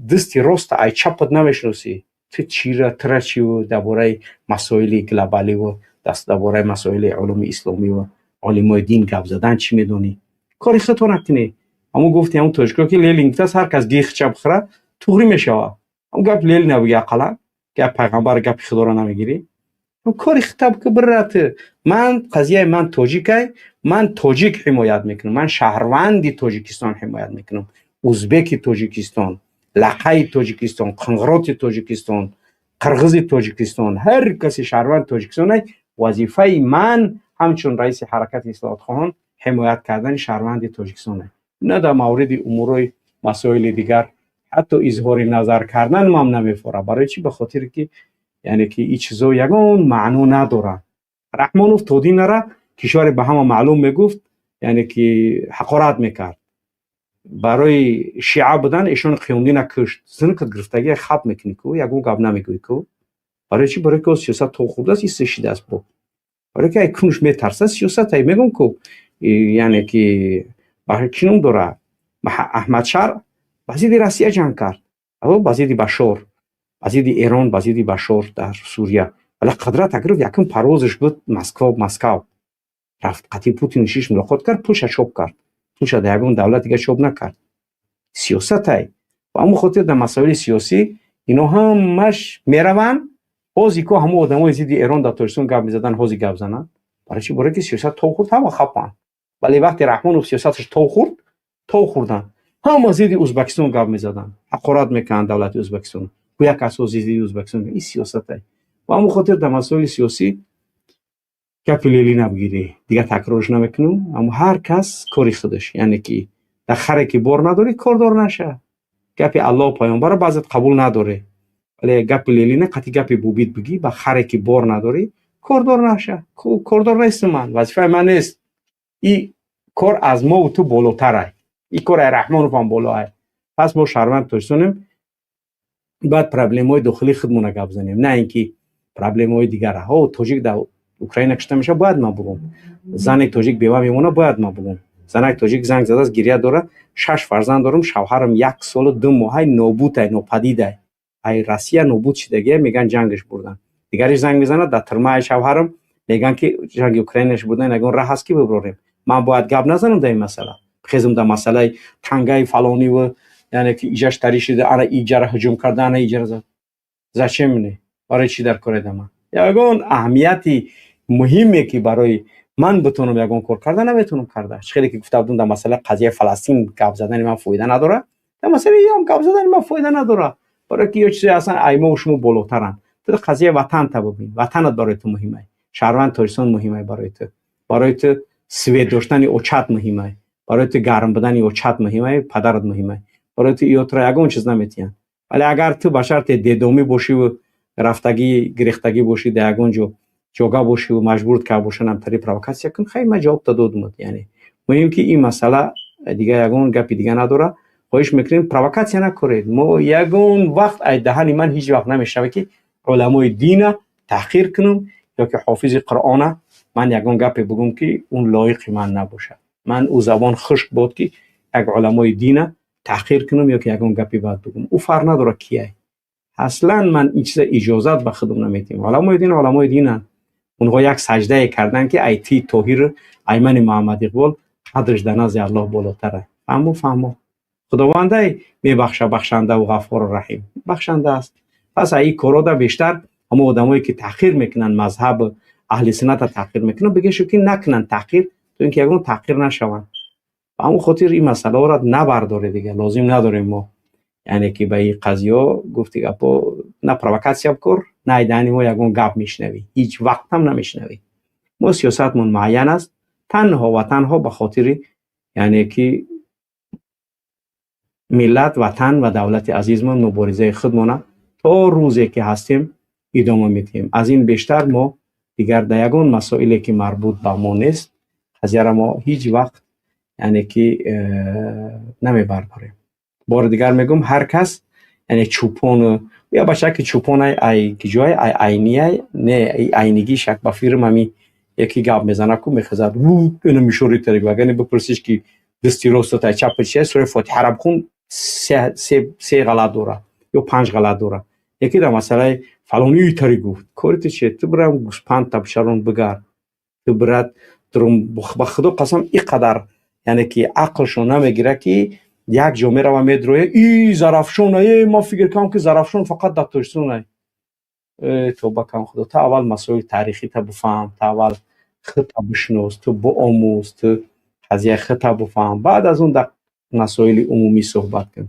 دستی راست ای چپت نمیشناسی، تو چی را ترچی و درباره مسائل گلوبالی و دست درباره مسائل علوم اسلامی و علمای دین گپ زدن چی میدونی؟ کاری خطا نکنی. اما گفتی همون توشکا که لیل اینکتاس هر کس گیخ چپ خره توغری میشه. اما گپ لیل نبگی اقلا گپ پیغمبر گپ خدا را نمیگیری. کاری خطاب که برات من قضیه من تاجیکای من تاجیک حمایت میکنم، من شهروندی تاجیکستان حمایت میکنم، ازبک تاجیکستان، لقای تاجیکستان، قنقرات تاجیکستان، قرغیز تاجیکستان، هر کسی شهروند تاجیکستان وظیفه من همچون رئیس حرکت اصلاحات خواهان حمایت کردن شهروند تاجیکستان، نه در مورد امورای مسائل دیگر حتی اظهار نظر کردن هم نمیفوره. برای چی؟ به خاطر که یعنی که این چیزا یگان معنی نداره. رحمانوف تودین را کشور به همه معلوم میگفت، یعنی که حقارت میکرد. برای شیعه بودن ایشون قیومدی نکشت، زنکت گرفتگی خب میکنی که یگان گپ نمیگوی که برای چی؟ برای که سیاست تو خورده است سشیده است با برای که کنش میترسه سیاست ای میگم که یعنی که برای کینون داره. احمد شار بازی روسیه جنگ کرد، او بازی بشار، بازی ایران، بازی بشار در سوریه. ولی قدرت اگر یکم پروازش بود مسکو رفت قطعی پوتین شیش ملاقات کرد، پوش چوب کرد، پوش در یگان دولت دیگه چوب نکرد. سیاست ای و اما خاطر در مسائل سیاسی اینا همش میرون بازی که همه آدمای زیدی ایران در تاجیکستان گپ میزدن حوزی گپ زنن. برای چی؟ برای که سیاست تو خورد هم خپن. ولی وقتی رحمانوف سیاستش تو خوردن هم زیدی ازبکستان گپ میزدن، حقارت میکنن دولت ازبکستان و یک اساس زیدی ازبکستان. این سیاست ای و اما خاطر در مسائل سیاسی گپ لیلی نبگیری دیگه تکرارش نمیکنم. اما هر کس کاری خودش، یعنی که در خره که بار نداری کاردار نشه. گپ الله پیامبر بعضت قبول نداره، ولی گپ لیلی نه قطعی گپ بوبید بگی با خره که بار نداری کاردار نشه. کاردار نیست، من وظیفه من نیست. این کار از ما و تو بالاتره، این کار رحمانوف هم بالاه. پس ما شهروند تاجیکستانیم، بعد پرابلم های داخلی خودمون گپ بزنیم، نه اینکه پرابلم های دیگر ها. تاجیک در اوکراین کشته میشه باید ما بگم، زن تاجیک بیوه میمونه باید ما بگم. زن تاجیک زنگ زده است گریه داره، 6 فرزند دارم، شوهرم 1 سال و 2 ماه نابوده ناپدیده. ای روسیه نابود شدگی میگن جنگش بردن. دیگرش زنگ میزنه در ترمای شوهرم میگن که جنگ اوکراینش بودن، نگون راه هست که ببریم. من باید گپ نزنم در این مسئله، خیزم در مسئله تنگای فلانی و یعنی که ایجاش تری شده انا ایجاره هجوم کردن انا ایجاره زچمنه. برای چی در کار دم یگان اهمیتی مهمه که برای من بتونم یگان کار کردن نمیتونم کرده. خیلی که گفته بودم در مسئله قضیه فلسطین گپ زدن من فایده نداره، در مسئله هم گپ زدن من فایده نداره. برای که یه چیزی اصلا ایما و شما بالاترن. تو قضیه وطن تا ببین، وطنت برای تو مهمه، شهروند تاجیکستان مهمه برای تو سوید داشتن اوچت مهمه، برای تو گرم بدن اوچت مهمه، پدرت مهمه، برای تو ایوتر یگان چیز نمیتین. ولی اگر تو به شرط دیدومی باشی و رفتگی گریختگی باشی در یگان جوگا باشی و مجبورت که باشن هم تری پرووکاسیون کن، خیلی ما جواب دادم. یعنی مهم که این مسئله دیگه یگان گپی دیگه نداره. خواهش میکنیم پرووکاسیا نکنید. ما یگون وقت ای دهن من هیچ وقت نمیشه که علمای دین تحقیر کنم یا که حافظ قرآن من یگون گپ بگم که اون لایق من نباشه. من او زبان خشک بود که یک علمای دین تحقیر کنم یا که یگون گپی بعد بگم. او فرق نداره کیه. اصلا من این چیز اجازت به خودم نمیدیم. علمای دینن اونها یک سجده کردن که ایتی توحیر ایمن محمد اقبال قدرش در نزد الله بالاتره. فهمو خداونده میبخشه، بخشنده و غفور و رحیم بخشنده است. پس این کارا دا بیشتر اما آدمایی که تحقیر میکنن مذهب اهل سنت تحقیر میکنن بگه شو که نکنن تحقیر، تو اینکه یگون تحقیر نشون. اما خاطر این مسئله را نبرداره دیگه. لازم نداریم ما یعنی که به این قضیه گفتی گپا نه پرووکاسیا بکن نه ایدانی ما یگون گپ میشنوی، هیچ وقت هم نمیشنوی. ما سیاستمون معین است تنها و تنها به خاطر یعنی که ملت وطن و دولت عزیزمون مبارزه خودمون تا روزی که هستیم ادامه میدیم. از این بیشتر ما دیگر در یگون مسائلی که مربوط به ما نیست قضیه را ما هیچ وقت یعنی که نمیبرداریم. بار دیگر میگم هر کس یعنی چوپون یا به شکل چوپون ای که جای عینیه نه عینگی شک به فیرم همی یکی گپ میزنه که میخزد اینو میشوری طریق وگرنه بپرسیش که دستی راست تا چپ چیه سوره فاتحه را بخون سه غلط دوره یا 5 غلط دوره. یکی در مسئله فلانی طریق گفت کارت چیه؟ تو برام گوسپند تبشرون بگر تو برات درم به خدا قسم اینقدر یعنی که عقلشون نمیگیره که یک جمعه رو میدروه ای ظرفشونه ما فکر کنم که ظرفشون فقط در توشتونه. تو بکن خدا تا اول مسائل تاریخی تا بفهم، تا اول خطا بشنوس، تو بآموز، تو قضیه خطا بفهم، بعد از اون در مسائل عمومی صحبت کن.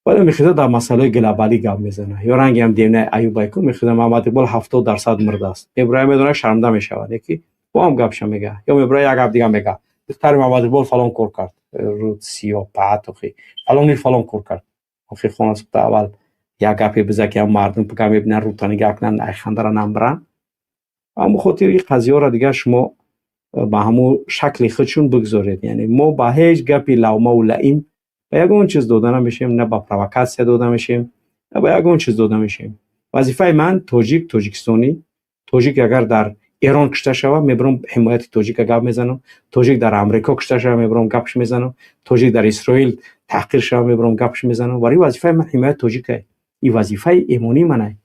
ولی میخواد در مسئله گلوبالی گپ میزنه. یا رنگی هم دیونه ایوب ایکو میخواد محمد اقبال 70% مرده است. ابراهیم میدونه شرمنده میشود یکی با هم گپش میگه یا ابراهیم یک گپ دیگه میگه دختر محمد اقبال فلان کار کرد رو 35 اخی فلان کار کرد اخی خونس اول یک گپی بزنه که مردم پکم ببینن رو تانی گپ کنن خنده را نمبرن. اما خاطر این قضیه را دیگه شما با همون شکل خودشون بگذارید. یعنی ما با هیچ گپی لومه و لعیم به یگون چیز داده نمیشیم، نه با پرووکاسیا داده میشیم، نه با یگون چیز داده میشیم. وظیفه من تاجیکستانی تاجیک اگر در ایران کشته شود میبرم حمایت تاجیک گپ میزنم، تاجیک در امریکا کشته شود میبرم گپش میزنم، تاجیک در اسرائیل تحقیر شود میبرم گپش میزنم. ولی وظیفه من حمایت تاجیکه. این وظیفه ایمانی منه،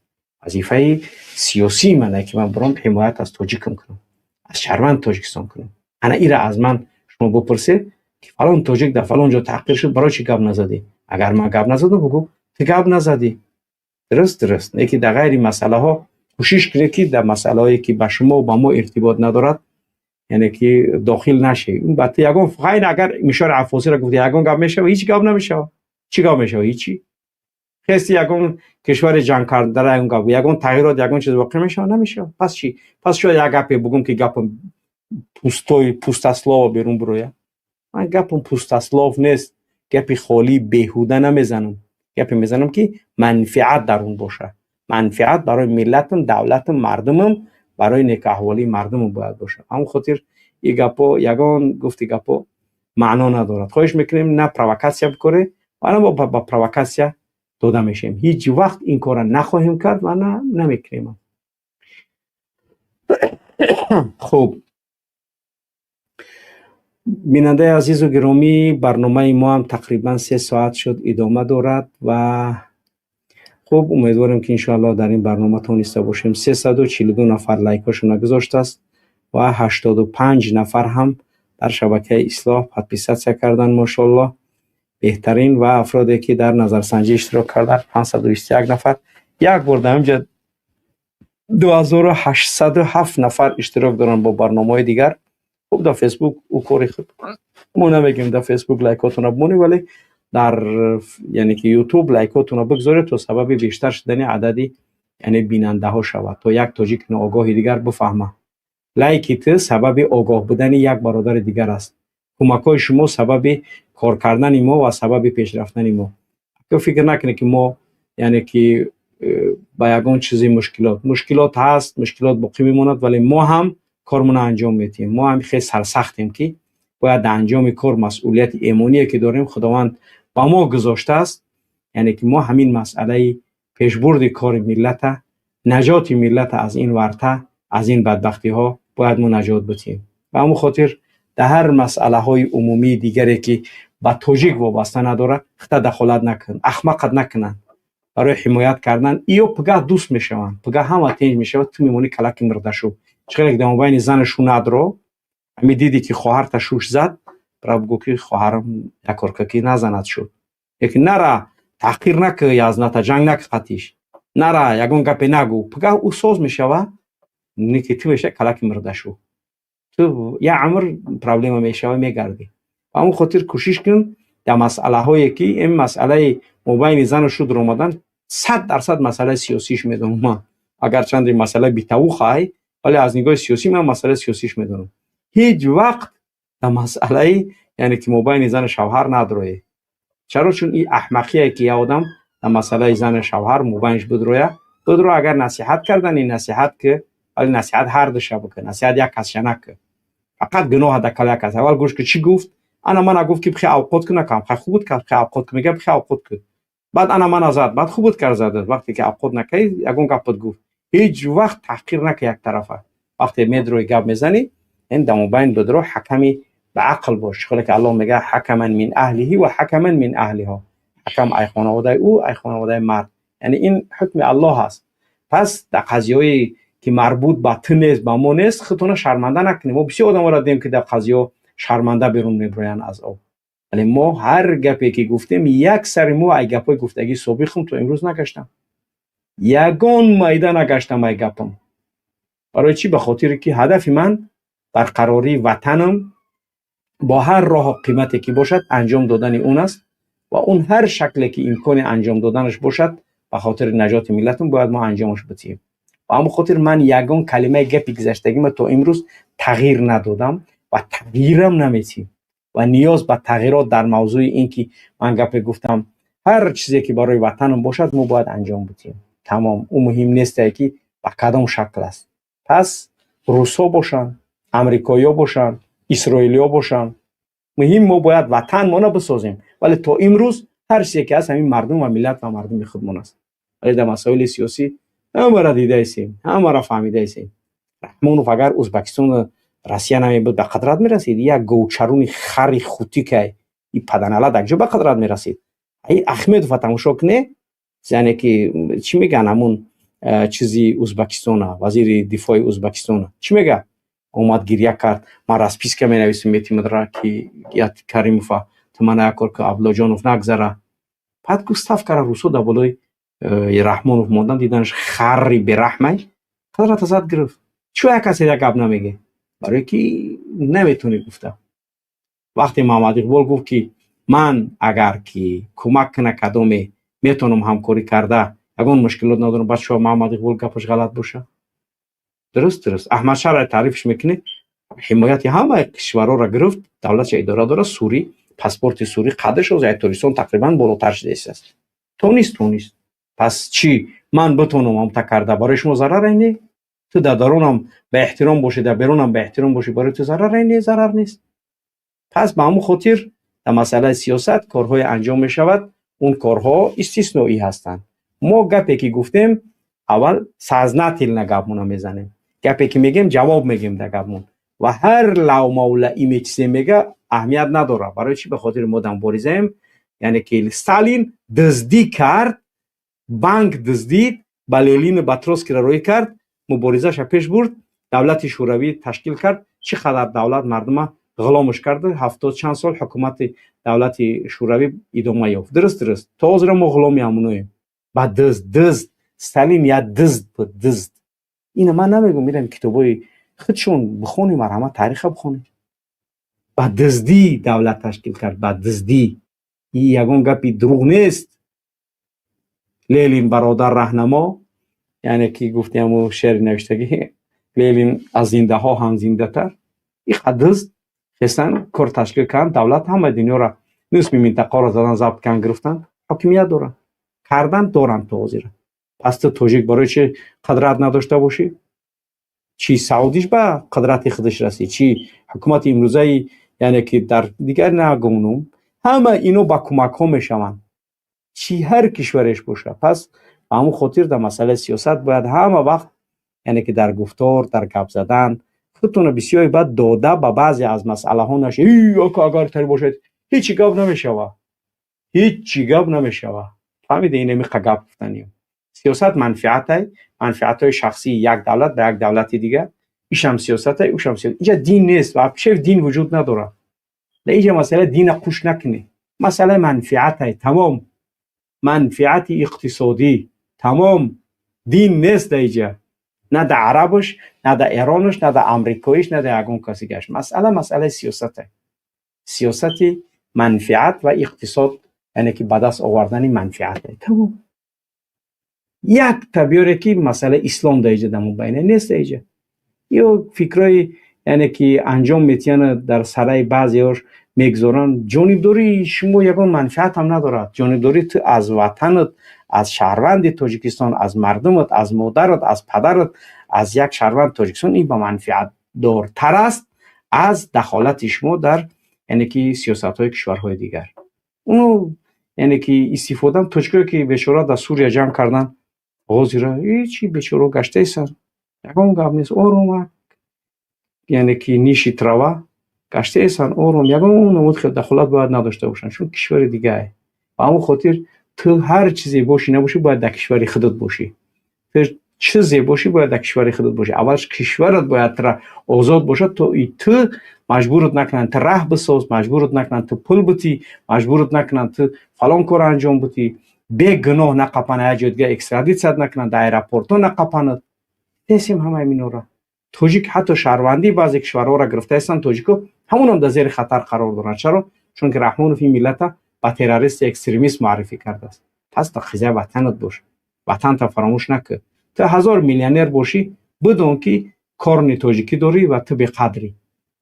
وظیفه سیاسی منه که من برام حمایت از تاجیک کنم، از شهروند تاجیکستان کنم. انا ایره از من شما بپرسید که فلان تاجیک در فلان جا تحقیر شد برای چی گپ نزدی؟ اگر من گپ نزدم بگو تو گپ نزدی. درست نه که در غیر مسئله ها کوشش کنید که در مسائلی که با شما و با ما ارتباط ندارد یعنی که داخل نشه. اون بعد یگون فقط اگر میشار عفاسی را گفت یگون گپ میشه و هیچ گپ نمیشه. چی گپ میشه؟ هیچی. خیلی یگون کشور جنگ کرد در اون گپ یگون تغییرات یگون چیز واقع میشه نمیشه. پس چی؟ پس شو یک گپ بگم که گپ پوست اسلاو بیرون برویا. من گپم پوست اسلاو نیست. گپی خالی بیهوده نمیزنم. گپی میزنم که منفعت در اون باشه. منفعت برای ملتم، دولتم، مردمم، برای نیک احوالی مردمم باید باشه. همون خاطر این گپا یگان گفتی گپا معنا ندارد. خواهش میکنیم نه پرووکاسیا بکنه و نه با پرووکاسیا داده میشیم. هیچ وقت این کار نخواهیم کرد و نه نمیکنیم. خب بیننده عزیز و گرامی، برنامه ما هم تقریبا 3 ساعت شد ادامه دارد و خب امیدوارم که انشاءالله در این برنامه تونسته باشیم. 342 نفر لایکاشون گذاشته است و 85 نفر هم در شبکه اصلاح پادپیساتسیا کردن ماشاءالله بهترین و افرادی که در نظرسنجی اشتراک کردن 521 نفر. یک بار در اینجا 2807 نفر اشتراک دارن با برنامه‌های دیگر. خب در فیسبوک او کاری خود ما نمیگیم در فیسبوک لایکاتون رو بمونی، ولی در یعنی که یوتیوب لایکاتون رو بگذارید تا سبب بیشتر شدن عددی یعنی بیننده ها شود تا یک تاجیک ناآگاهی دیگر بفهمه. لایکیت سبب آگاه بودن یک برادر دیگر است. کمک‌های شما سبب کار کردن ما و سبب پیشرفتن ما. تو فکر نکنید که ما یعنی که با یگان چیزی مشکلات هست، مشکلات باقی میماند، ولی ما هم کارمون انجام میدیم. ما هم خیلی سرسختیم که باید انجام کار مسئولیت ایمانی که داریم خداوند با ما گذاشته است، یعنی که ما همین مسئله پیشبرد کار ملت، نجات ملت از این ورطه، از این بدبختی ها باید ما نجات بدیم. و همون خاطر در هر مسئله های عمومی دیگری که با تاجیک وابسته نداره خطا دخالت نکن، احمقت نکنن. برای حمایت کردن ایو پگاه دوست میشوند، پگاه همه تنج میشود، تو میمونی کلک مرده شو. چقدر در مابین زنشون ندارو همی دیدی که خواهر تا شوش زد، برای بگو که خواهرم یکارککی نزند شد. یکی نره تحقیر نکه یازنتا جنگ نکه قطیش، نره یگون گپی نگو، پگاه او سوز میشود نیکی تو میشه کلک مرده شو. تو یه عمر پرابلم میشود میگردی. و همون خاطر کوشش کن در مسئله هایی که این مسئله مبین زن و شود رمضان 100% مسئله سیاسیش میدونم من، اگر چند مسئله بی‌توخی ولی از نگاه سیاسی من مسئله سیاسیش میدونم. هیچ وقت در مسئله یعنی که مبین زن شوهر نداره. چرا؟ چون این احمقیه که یه آدم در مسئله زن شوهر مبینش بدروه اگر نصیحت کردن این نصیحت که ولی نصیحت هر دشه بکن، نصیحت یک کس نکه، فقط گناه دکل یک کس. اول گوش که چی گفت؟ من گفت که بخی اوقات کنه کم خیلی خوب بود که بخی اوقات کنه، میگه بخی اوقات کنه. بعد من ازاد بعد خوب بود که زد، وقتی که اوقات نکی یگون گپت گفت. هیچ وقت تحقیر نکه یک طرفه. وقتی میدروی گپ میزنی این دمو بین بدرو حکمی به عقل باش. خاله که الله میگه حکما من اهله و حکما من اهلها، حکم ای خانواده او ای خانواده مرد، یعنی این حکم الله هست. پس در قضیه‌ای که مربوط به تو نیست به ما نیست خودتون شرمنده نکنیم. ما بسیار آدم را دیدیم که در قضیه شرمنده بیرون میبرن از او، ولی ما هر گپی که گفتیم یک سری ما ای گپای گفتگی سابقم تو امروز نگشتم، یگان میدان نگشتم ای گپم. برای چی؟ به خاطر که هدف من برقراری وطنم با هر راه و قیمتی که باشد انجام دادن اون است و اون هر شکلی که امکان انجام دادنش باشد به خاطر نجات ملتم باید ما انجامش بدیم. و همون خاطر من یگان کلمه گپی گذشتگی من تا امروز تغییر ندادم و تغییرم نمیتیم و نیاز به تغییرات در موضوع این که من گپ گفتم هر چیزی که برای وطنم باشد ما باید انجام بدیم. تمام. اون مهم نیست که به کدام شکل است. پس روسا باشن، امریکایی‌ها باشن، اسرائیلی‌ها باشن، مهم ما باید وطن ما بسازیم. ولی تا امروز هر چیزی که هست همین مردم و ملت و مردم خودمون است. ولی در مسائل سیاسی همه را دیده ایستیم، همه را فهمیده ایستیم. رحمانوف اگر ازبکستان روسیه نمیبود به قدرت میرسید، یک گوچرون خری خوتی که این پدنالا دکجا به قدرت میرسید. ای احمدوف تماشا کنه، یعنی که چی میگن همون چیزی ازبکستان، وزیر دفاع ازبکستان چی میگه؟ اومد گریه کرد، ما راسپیسکا می نویسیم میتیم درا که یاد کریموف تمنا کار که ابلاجانوف نگذره. بعد گستاف کرد روسو در بالای رحمانوف موندن دیدنش خری به رحمش قدرت ازاد گرفت. چون یک کسی یک گپ نمیگه؟ برای که نمیتونه گفته. وقتی محمد اقبال گفت که من اگر که کمک کنه کدومی میتونم همکاری کرده اگه مشکلات ندارم، بعد شما محمد اقبال گپش غلط باشه؟ درست احمد شاه را تعریفش میکنه حمایت همه کشورها را گرفت، دولت اداره داره، سوری پاسپورت سوری قدش از ایتوریسون تقریبا بالاتر شده است. تو نیست. پس چی من بتونم هم تکرده برای شما ضرر اینه؟ تو در درونم به احترام باشی در بیرونم به احترام باشی برای تو ضرر اینه؟ ضرر نیست. پس به همون خاطر در مسئله سیاست کارهای انجام می شود، اون کارها استثنایی هستند. ما گپی که گفتیم اول سازنا تیل نگابمون میزنیم، گپی که میگیم جواب میگیم در گپمون و هر لو مولا ایمیچ میگه اهمیت نداره. برای چی؟ به خاطر ما دنباریزیم. یعنی که استالین دزدی کرد، بانک دزدید، بلالین باتروسکی را روی کرد، مبارزه‌اش پیش برد، دولت شوروی تشکیل کرد، چقدر دولت مردم غلامش کرده، 70 چند سال حکومت دولت شوروی ادامه یافت. درست تا حاضر ما غلامی همونیم. بعد دزد استالین یا دزد این من نمیگم، میرم کتابای خودشون بخونیم، مرحمت تاریخ بخونیم. بعد دزدی دولت تشکیل کرد، بعد دزدی این یگان گپی دروغ نیست. لنین برادر راهنما، یعنی که گفتیم و شعر نوشتگی لنین از زنده ها هم زنده تر، این دزد خستن کار تشکیل کردن، دولت همه دنیا را نصف منطقه را زدن، ضبط کردن، گرفتن، حاکمیت دارن، کردن دارن تو حاضر. پس تو تاجیک برای چه قدرت نداشته باشی؟ چی سعودیش به قدرت خودش رسید؟ چی حکومت امروزی یعنی که در دیگر نگونم همه اینو با کمک ها میشوند، چی هر کشورش باشه. پس همون خاطر در مسئله سیاست باید همه وقت، یعنی که در گفتار، در گپ زدن خودتون بسیاری باید داده به بعضی از مسئله ها نشه. اگر تر باشد هیچی گپ نمیشوه، هیچی گپ نمیشوه. فهمید؟ اینه می گپ گفتنیم. سیاست منفعت های شخصی یک دولت به یک دولت دیگه، ایش هم سیاست های اوش هم سیاست. اینجا دین نیست و چه دین وجود نداره. در اینجا مسئله دین قوش نکنی، مسئله منفعت های تمام، منفعت اقتصادی تمام، دین نیست در اینجا، نه در عربش، نه در ایرانش، نه در امریکایش، نه در یگان کسی گشت. مسئله سیاست های، سیاست منفعت و اقتصاد، یعنی که به دست آوردن منفعت های تمام. یک تبیاره که مسئله اسلام در اینجا دمون بینه نیست. در اینجا یا فکرای یعنی که انجام میتین در سرای بعضیاش میگذارن، جانبداری شما یگان منفعت هم ندارد. جانبداری تو از وطنت، از شهروند تاجیکستان، از مردمت، از مادرت، از پدرت، از یک شهروند تاجیکستان، این با منفعت دارتر است از دخالت شما در یعنی که سیاست های کشورهای دیگر. اونو یعنی که استفاده تاجیکایی که بیچاره در سوریه جنگ کردن، غازی را هیچی بیچاره گشته ایسن، یگان گپ نیست، آروم یعنی که نیشی تروا گشته ایسن، آروم، یگان اون خیلی دخالت باید نداشته باشن، چون کشور دیگه و همون خاطر تو هر چیزی باشی نباشی باید در کشور خودت باشی. تو چیزی باشی باید در کشور خودت باشی. اولش کشورت باید آزاد باشه، تو مجبورت نکنن تو راه بساز، مجبورت نکنن تو پول بتی، مجبورت نکنن تو فلان کار انجام بتی، به گناه نقپنه جدگاه اکسترادیت صد نکنن، در ایرپورت نقپنه. دیسیم همه اینا را توجیک حتی شهروندی بعضی کشورها را گرفته هستن، توجیکو همون هم در زیر خطر قرار دارن. چرا؟ چون که رحمانوف این ملت با تروریست اکستریمیست معرفی کرده است. پس تا خیزه وطنت باش، وطن تا فراموش نکن. تا 1000 میلیونر باشی بدون که کار تاجیکی داری و تو به قدری.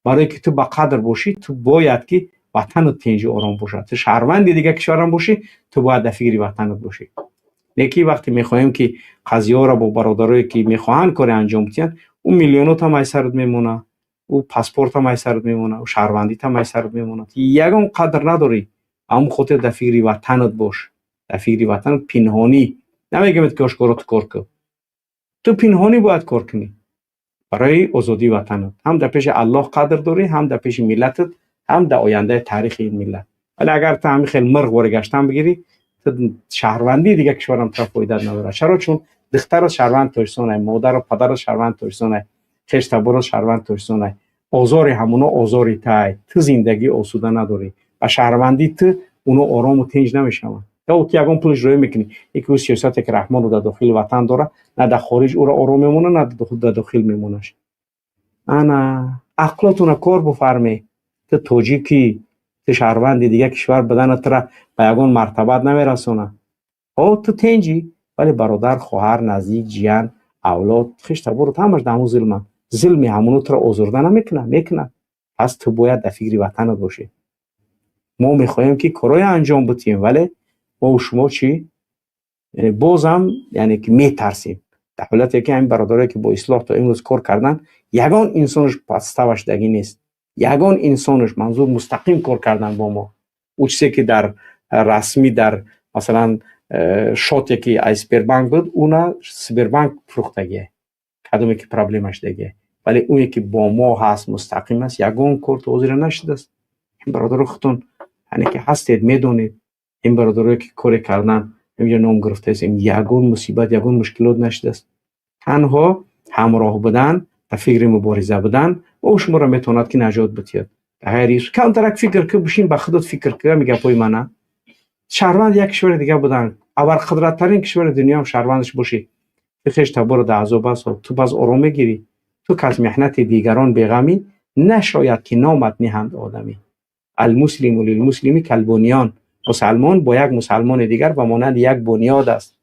برای که تو با قدر باشی تو باید که وطنت تنجی آرام باشه. تو شهروند دیگه کشورم باشی تو باید در فکر وطنت باشی. یکی وقتی میخوایم که قضیه ها را با برادرایی که میخواهن کار انجام بدن، اون میلیونات هم سرت میمونه، او پاسپورت هم سرت میمونه، او شهروندی هم سرت میمونه. یگان قدر نداری. هم خودت در فکر وطنت باش، در فکر وطنت پنهانی. نمیگم که آشکارا کار کن، تو پنهانی باید کار کنی برای آزادی وطنت. هم در پیش الله قدر داری، هم در پیش ملتت، هم در آینده تاریخ این ملت. ولی اگر تو همین خیلی مرغ ورگشتن بگیری، تو شهروندی دیگه کشورم تا فایده نداره. چرا؟ چون دختر شهروند تاجیکستان، مادر و پدر شهروند تاجیکستان، خیش تبار شهروند تاجیکستان، آزار همونا آزاری تای، تو زندگی آسوده نداری و شهروندی تو اونو آرام و تنج نمیشون. تا که یگان پولش روی میکنی، یکی سیاست که رحمان رو در داخل وطن داره، نه در خارج او را آرام میمونه، نه در داخل میمونهش. انا عقلتون کار بفرمی. تو تاجیکی، تو شهروند دیگه کشور بدنت را به یگان مرتبه نمیرسونه. او تو تنجی، ولی برادر، خواهر، نزدیک، جیان، اولاد، خیش تبارت همش دمو ظلمی همونو تو را آزرده نمیکنه. پس تو باید در فکر وطنت باشی. ما میخوایم که کارای انجام بدیم، ولی ما و شما چی؟ یعنی بازم یعنی که میترسیم. در حالتی که این برادرایی که با اصلاح تا امروز کار کردن، یگان انسانش پستوش دگی نیست. یگان انسانش منظور مستقیم کار کردن با ما. او چیزی که در رسمی در مثلا شاتی که اسپربانک بود، اونا سپربانک فروختگیه، کدومی که پرابلمش دیگه. ولی اونی که با ما هست مستقیم است، یگان کار توزیع نشده است. این برادر خودتون یعنی که هستید میدونید، این برادرایی که کار کردن اینجا نام گرفته است، این یگان مصیبت، یگان مشکلات نشده است. تنها همراه بودن، در فکر مبارزه بودن و شما را میتوند که نجات بدهد. غیرش کم ترک فکر که بشین به خودت فکر که میگه پای منه شهروند یک کشور دیگه بودن، اول قدرت ترین کشور دنیا هم شهروندش باشی، بخش تبار د عذاب است، تو باز آرام میگیری. تو که از محنت دیگران بیغمی، نشاید که نامت نهند آدمی. المسلم للمسلم کالبنیان، مسلمان با یک مسلمان دیگر و مانند یک بنیاد است.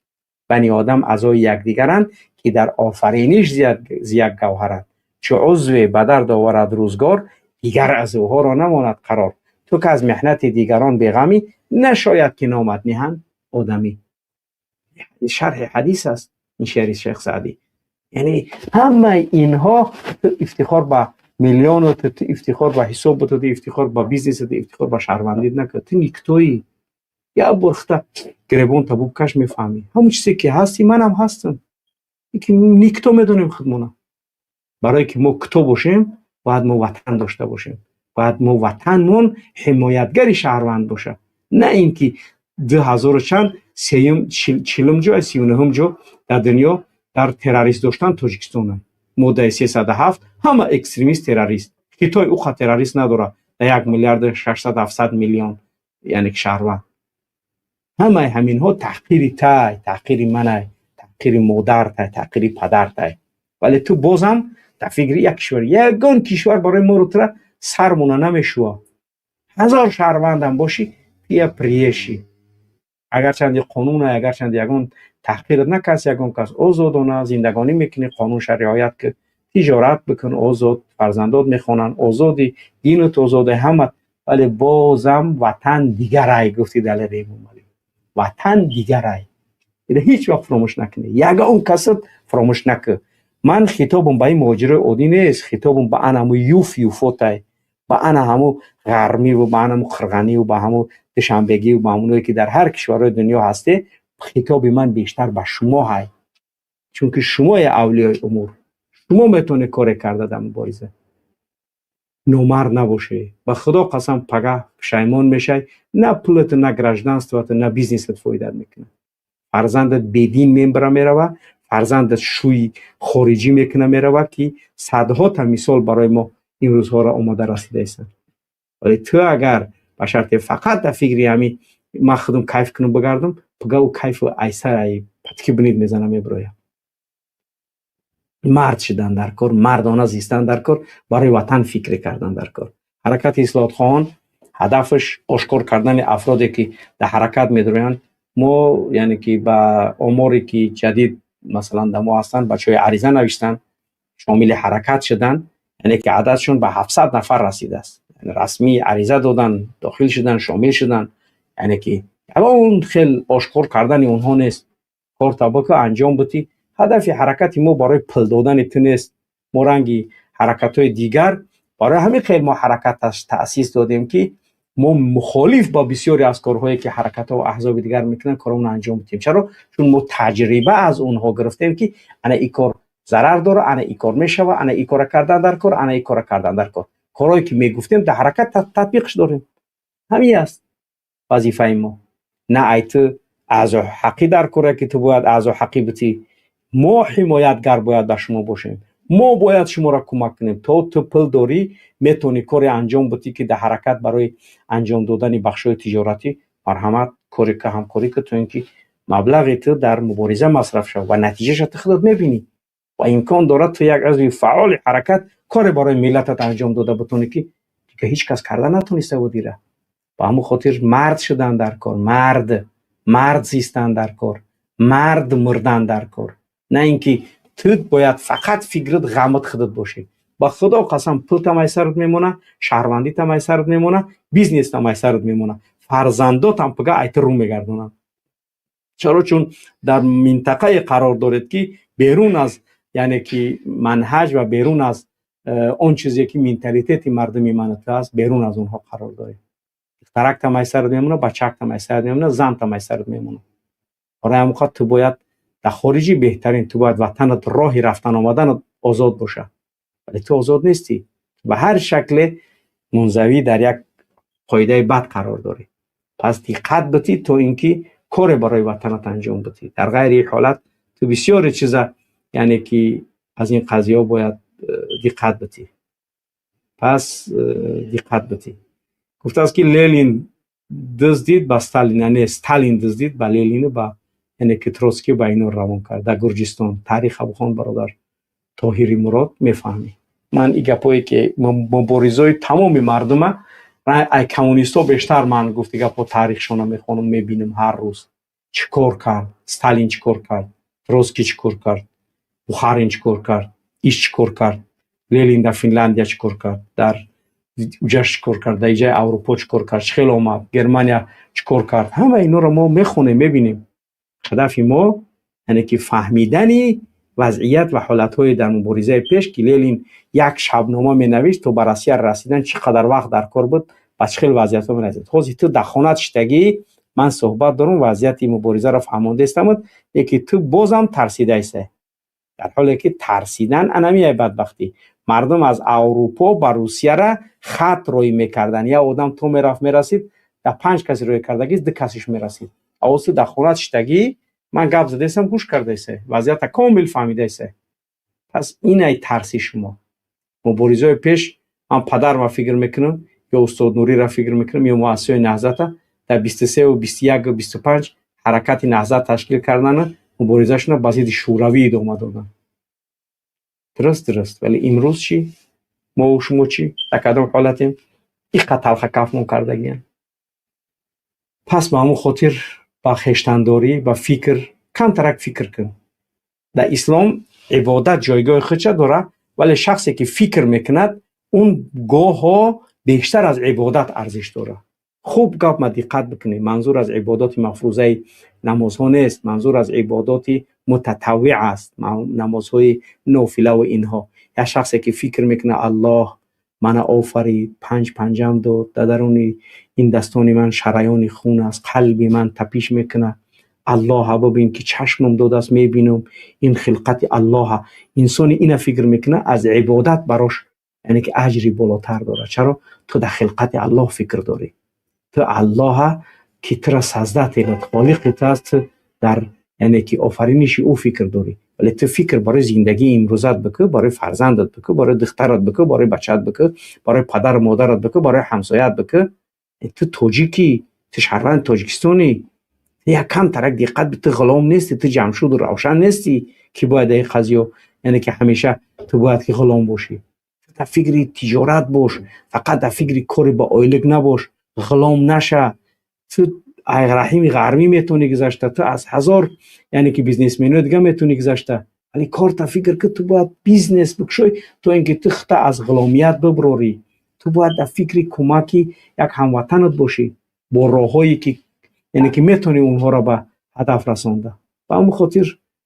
بنی آدم اعضای یکدیگرند که در آفرینش زیاد گوهرند. چه عضو بدر داورد روزگار، دیگر عضوها را نماند قرار. تو که از محنت دیگران بیغمی، نشاید که نامت نهند آدمی. شرح حدیث است این شعر شیخ سعدی. یعنی همه اینها افتخار به میلیونات افتخار به حساب تو، افتخار به بیزنس تو، افتخار به شهروندی نکرد. تو نیکتویی یا برخته گریبون تبوب کش میفهمی همون چیزی که هستی منم هستم. یکی نیکتو میدونیم خودمون. برای که ما کتو باشیم باید ما وطن داشته باشیم، باید ما وطنمون حمایتگری شهروند باشه، نه اینکه 2000 چند چلم جا 39 جا در دنیا در تروریست داشتن تاجیکستان ماده 307 همه اکستریمیست تروریست. خیتای او خط تروریست نداره در 1 میلیارد 600 700 میلیون یعنی شهروند. همه همین ها تحقیر تای، تحقیر منه، تحقیر مادر تای، تحقیر پدر تای. ولی تو بازم در فکر یک کشور، یگان کشور برای ما رو تره سرمونه نمیشوه. 1000 شهروند هم باشی یا پریشی. اگر چند قانون، اگر چند یگان تحقیرت نکس، یگان کس آزادانه زندگانی میکنی، قانون رعایت که تجارت بکن، آزاد فرزندات میخوانن، آزادی دینت، آزاد همت. ولی بازم وطن دیگرای گفتی دلیل مومالی. وطن دیگرای. ایده هیچ وقت فراموش نکنی. یگان کست فراموش نکن. من خطابم به این مهاجر عادی نیست، خطابم به انا همو یوفوتای، به انا همو غرمی و به انا همو خرغنی و به همو دشنبگی و به همونایی که در هر کشورهای دنیا هسته. خطاب من بیشتر به شما های، چون که شما اولیای امور، شما میتونه کار کرده در مبارزه. نومر نباشه. به خدا قسم پگه پشیمان میشه، نه پولت، نه گرجدانستوات، نه بیزنست فایده میکنه. فرزندت بدین میبره میروه، فرزندت شوی خارجی میکنه میروه که صدها تا مثال برای ما این روزها را آماده رسیده است. ولی تو اگر به شرط فقط در فکری همی من خودم کیف کنم بگردم، پگه او کیف و ایسر ای پتکی بنید میزنم میبرایم. مرد شدن در کار، مردانه زیستن در کار، برای وطن فکر کردن در کار. حرکت اصلاحات خواهان هدفش آشکار کردن افرادی که در حرکت میدرویند. ما یعنی که با اموری که جدید مثلا در ما هستن، بچهای عریضه نوشتن شامل حرکت شدن، یعنی که عددشون به 700 نفر رسیده است. یعنی رسمی عریضه دادن، داخل شدن، شامل شدن. یعنی که الان خیلی آشکار کردن اونها نیست. کار تابک انجام بدی. هدف حرکت ما برای پل دادن تو نیست. ما رنگی حرکت های دیگر برای همین خیلی ما حرکت تأسیس دادیم که ما مخالف با بسیاری از کارهایی که حرکت ها و احزاب دیگر میکنن کارمون انجام بدیم. چرا؟ چون ما تجربه از اونها گرفتیم که انا این کار ضرر داره، انا این کار میشوه، انا این کار کردن در کار، انا این کار کردن در کار. کارهایی که میگفتیم در حرکت تطبیقش داریم. همین است وظیفه ما. نه ایت اعضا حقی در کاره که تو باید اعضا حقی بتی. ما حمایتگر باید به شما باشیم. ما باید شما را کمک کنیم تا تو پل داری میتونی کاری انجام بدی که در حرکت برای انجام دادن بخشای تجارتی مرحمت کاری که همکاری که تو اینکه مبلغی تو در مبارزه مصرف شد و نتیجهش تو خودت میبینی و امکان دارد تو یک عضو فعال حرکت کاری برای ملتت انجام داده بتونی که هیچ کس کرده نتونسته و دیره. با همون خاطر مرد شدن در کار، مرد زیستن در کار، مرد مردن در کار. نه اینکه تو باید فقط فکرت غمت خودت باشه. با خدا قسم پول تمای سرت میمونه، شهروندی تمای سرت میمونه، بیزنس تمای سرت میمونه، فرزندات هم پگه ایت رو میگردونن. چرا؟ چون در منطقه قرار دارید که بیرون از یعنی که منهج و بیرون از اون چیزی که منتالیته مردمی منطقه است، بیرون از اونها قرار دارید. ترک تمای سرت میمونه، بچک تمای سرت میمونه، زن تمای سرت میمونه. برای همون خاطر تو باید در خارجی بهترین، تو باید وطنت راهی رفتن آمدن آزاد باشه. ولی تو آزاد نیستی، به هر شکل منزوی در یک قاعده بد قرار داری. پس دقت بتی تو اینکه کار برای وطنت انجام بدی. در غیر این حالت تو بسیار چیزا یعنی که از این قضیه باید دقت بتی. پس دقت بتی. گفته است که لنین دزدید با استالین، یعنی استالین دزدید با لنین با یعنی که تروتسکی با اینو روان کرد. در گرجستان تاریخ بخون برادر طاهری مراد میفهمی. من این گپایی که مبارزای تمام مردم ای کمونیستا بیشتر من گفت گپا تاریخشون میخونم میبینم هر روز چیکار کرد، استالین چیکار کرد، تروتسکی چیکار کرد، بخارین چیکار کرد، ایش چیکار کرد، لنین در فنلاندیا چیکار کرد، در اوجاش چیکار کرد، در جای اروپا چیکار کرد، چخیل اومد، گرمانیا چیکار کرد. همه اینا رو ما میخونیم میبینیم. هدف ما یعنی که فهمیدنی وضعیت و حالتهای در مبارزه پیش که لینین یک شبنامه می نوشت تو بر اسیر رسیدن چقدر وقت در کار بود با چه خیلی وضعیت ها می رسید. خوزی تو در خانت شتگی من صحبت دارم وضعیت مبارزه را فهمانده استم یکی تو بازم ترسیده ایسته، در حالی که ترسیدن انمیه بدبختی. مردم از اروپا بر روسیه را خط روی میکردن، یا آدم تو میرفت میرسید در 5 کسی روی کردگی 2 کسیش میرسید. اوسط در خانت شتگی من گپ زده ایستم گوش کرده ایسته، وضعیت کامل فهمیده ایسته. پس این ای ترسی شما. مبارزه پیش من پدر را فکر میکنم یا استاد نوری را فکر میکنم یا مؤسسه نهضت در 23 و 21 و 25 حرکت نهضت تشکیل کردن، مبارزه‌شون با ضد شوروی ادامه دادن. درست ولی امروز چی؟ ما و شما چی؟ در کدام حالتیم؟ این قتل کفمون کردگیم. پس به همون خاطر با خویشتنداری با فکر کم ترک فکر کن. در اسلام عبادت جایگاه خودش داره، ولی شخصی که فکر میکند اون گاه ها بیشتر از عبادت ارزش داره. خوب گپ ما دقت بکنید. منظور از عبادات مفروضه نماز ها نیست، منظور از عبادات متطوع است، نمازهای نافله و اینها. یا شخصی که فکر میکنه الله من آفرید، 5 پنجم داد، در درون این دستان من شریان خون است، قلب من تپیش میکنه، الله ببین که چشمم داد است میبینم این خلقت الله. انسان این فکر میکنه از عبادت براش یعنی که اجری بالاتر داره. چرا؟ تو در خلقت الله فکر داری، تو الله که تو را سجده تیلت خالق تو است، در یعنی که آفرینش او فکر داری. ولی تو فکر برای زندگی امروزت بکن، برای فرزندت بکن، برای دخترت بکن، برای بچت بکن، برای پدر و مادرت بکن، برای همسایت بکن. تو تاجیکی، تو شهروند تاجیکستانی، یک کم ترک دقت به تو غلام نیستی، تو جمشید و روشن نیستی که باید این قضیه یعنی که همیشه تو باید که غلام باشی. در فکر تجارت باش، فقط در فکر کاری با آیلک نباش، غلام نشه. تو رحیم غرمی میتونی گذاشته، تو از 1000 یعنی که بیزنسمن دیگه میتونی گذاشته، ولی کار تا فکر که تو باید بیزنس بکشی، تو اینکه تو خطا از غلامیت ببراری. تو باید در فکر کمکی یک هموطنت باشی با راههایی که یعنی که میتونی اونها را به هدف رسانده. با همون خاطر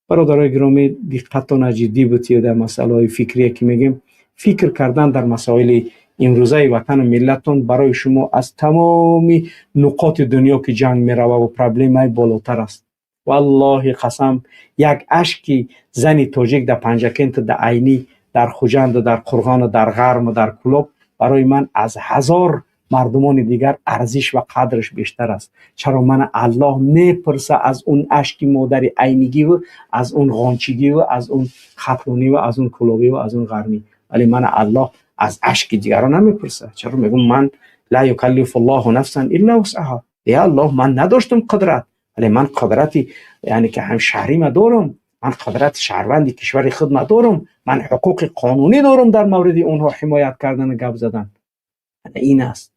برادرای گرامی دقتتان جدی بتید در مسائل فکری که میگیم. فکر کردن در مسائل امروزه وطن و ملتتون برای شما از تمامی نقاط دنیا که جنگ میروه و پرابلم های بالاتر است. والله قسم یک اشکی زنی تاجیک در پنجکنت در عینی در خوجند در قرغان در غرم و در کلوب برای من از 1000 مردمان دیگر ارزش و قدرش بیشتر است. چرا؟ من الله میپرسه از اون اشکی مادر عینگی و از اون غانچگی و از اون خطرونی و از اون کلوبی و از اون غرمی، ولی من الله از اشک دیگران نمیپرسه. چرا؟ میگم من لا یکلف الله نفسا الا وسعها. یا الله من نداشتم قدرت، ولی من قدرتی یعنی که هم شهری ما دارم، من قدرت شهروندی کشور خود ما دارم، من حقوق قانونی دارم در مورد اونها حمایت کردن و گپ زدن. این است.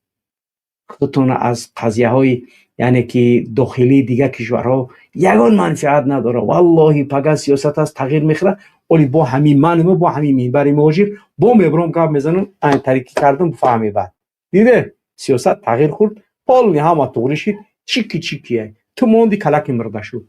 خودتون از قضیه های یعنی که داخلی دیگه کشورها یگان منفعت نداره. والله پگه سیاست از تغییر میخوره، ولی با همین منم با همین منبر مهاجر با میبرم گپ میزنم این طریقی کردم بفهمی. بعد دیده سیاست تغییر خورد، حالی همه طوری شد، چیکیه تو موندی کلک مرده شد.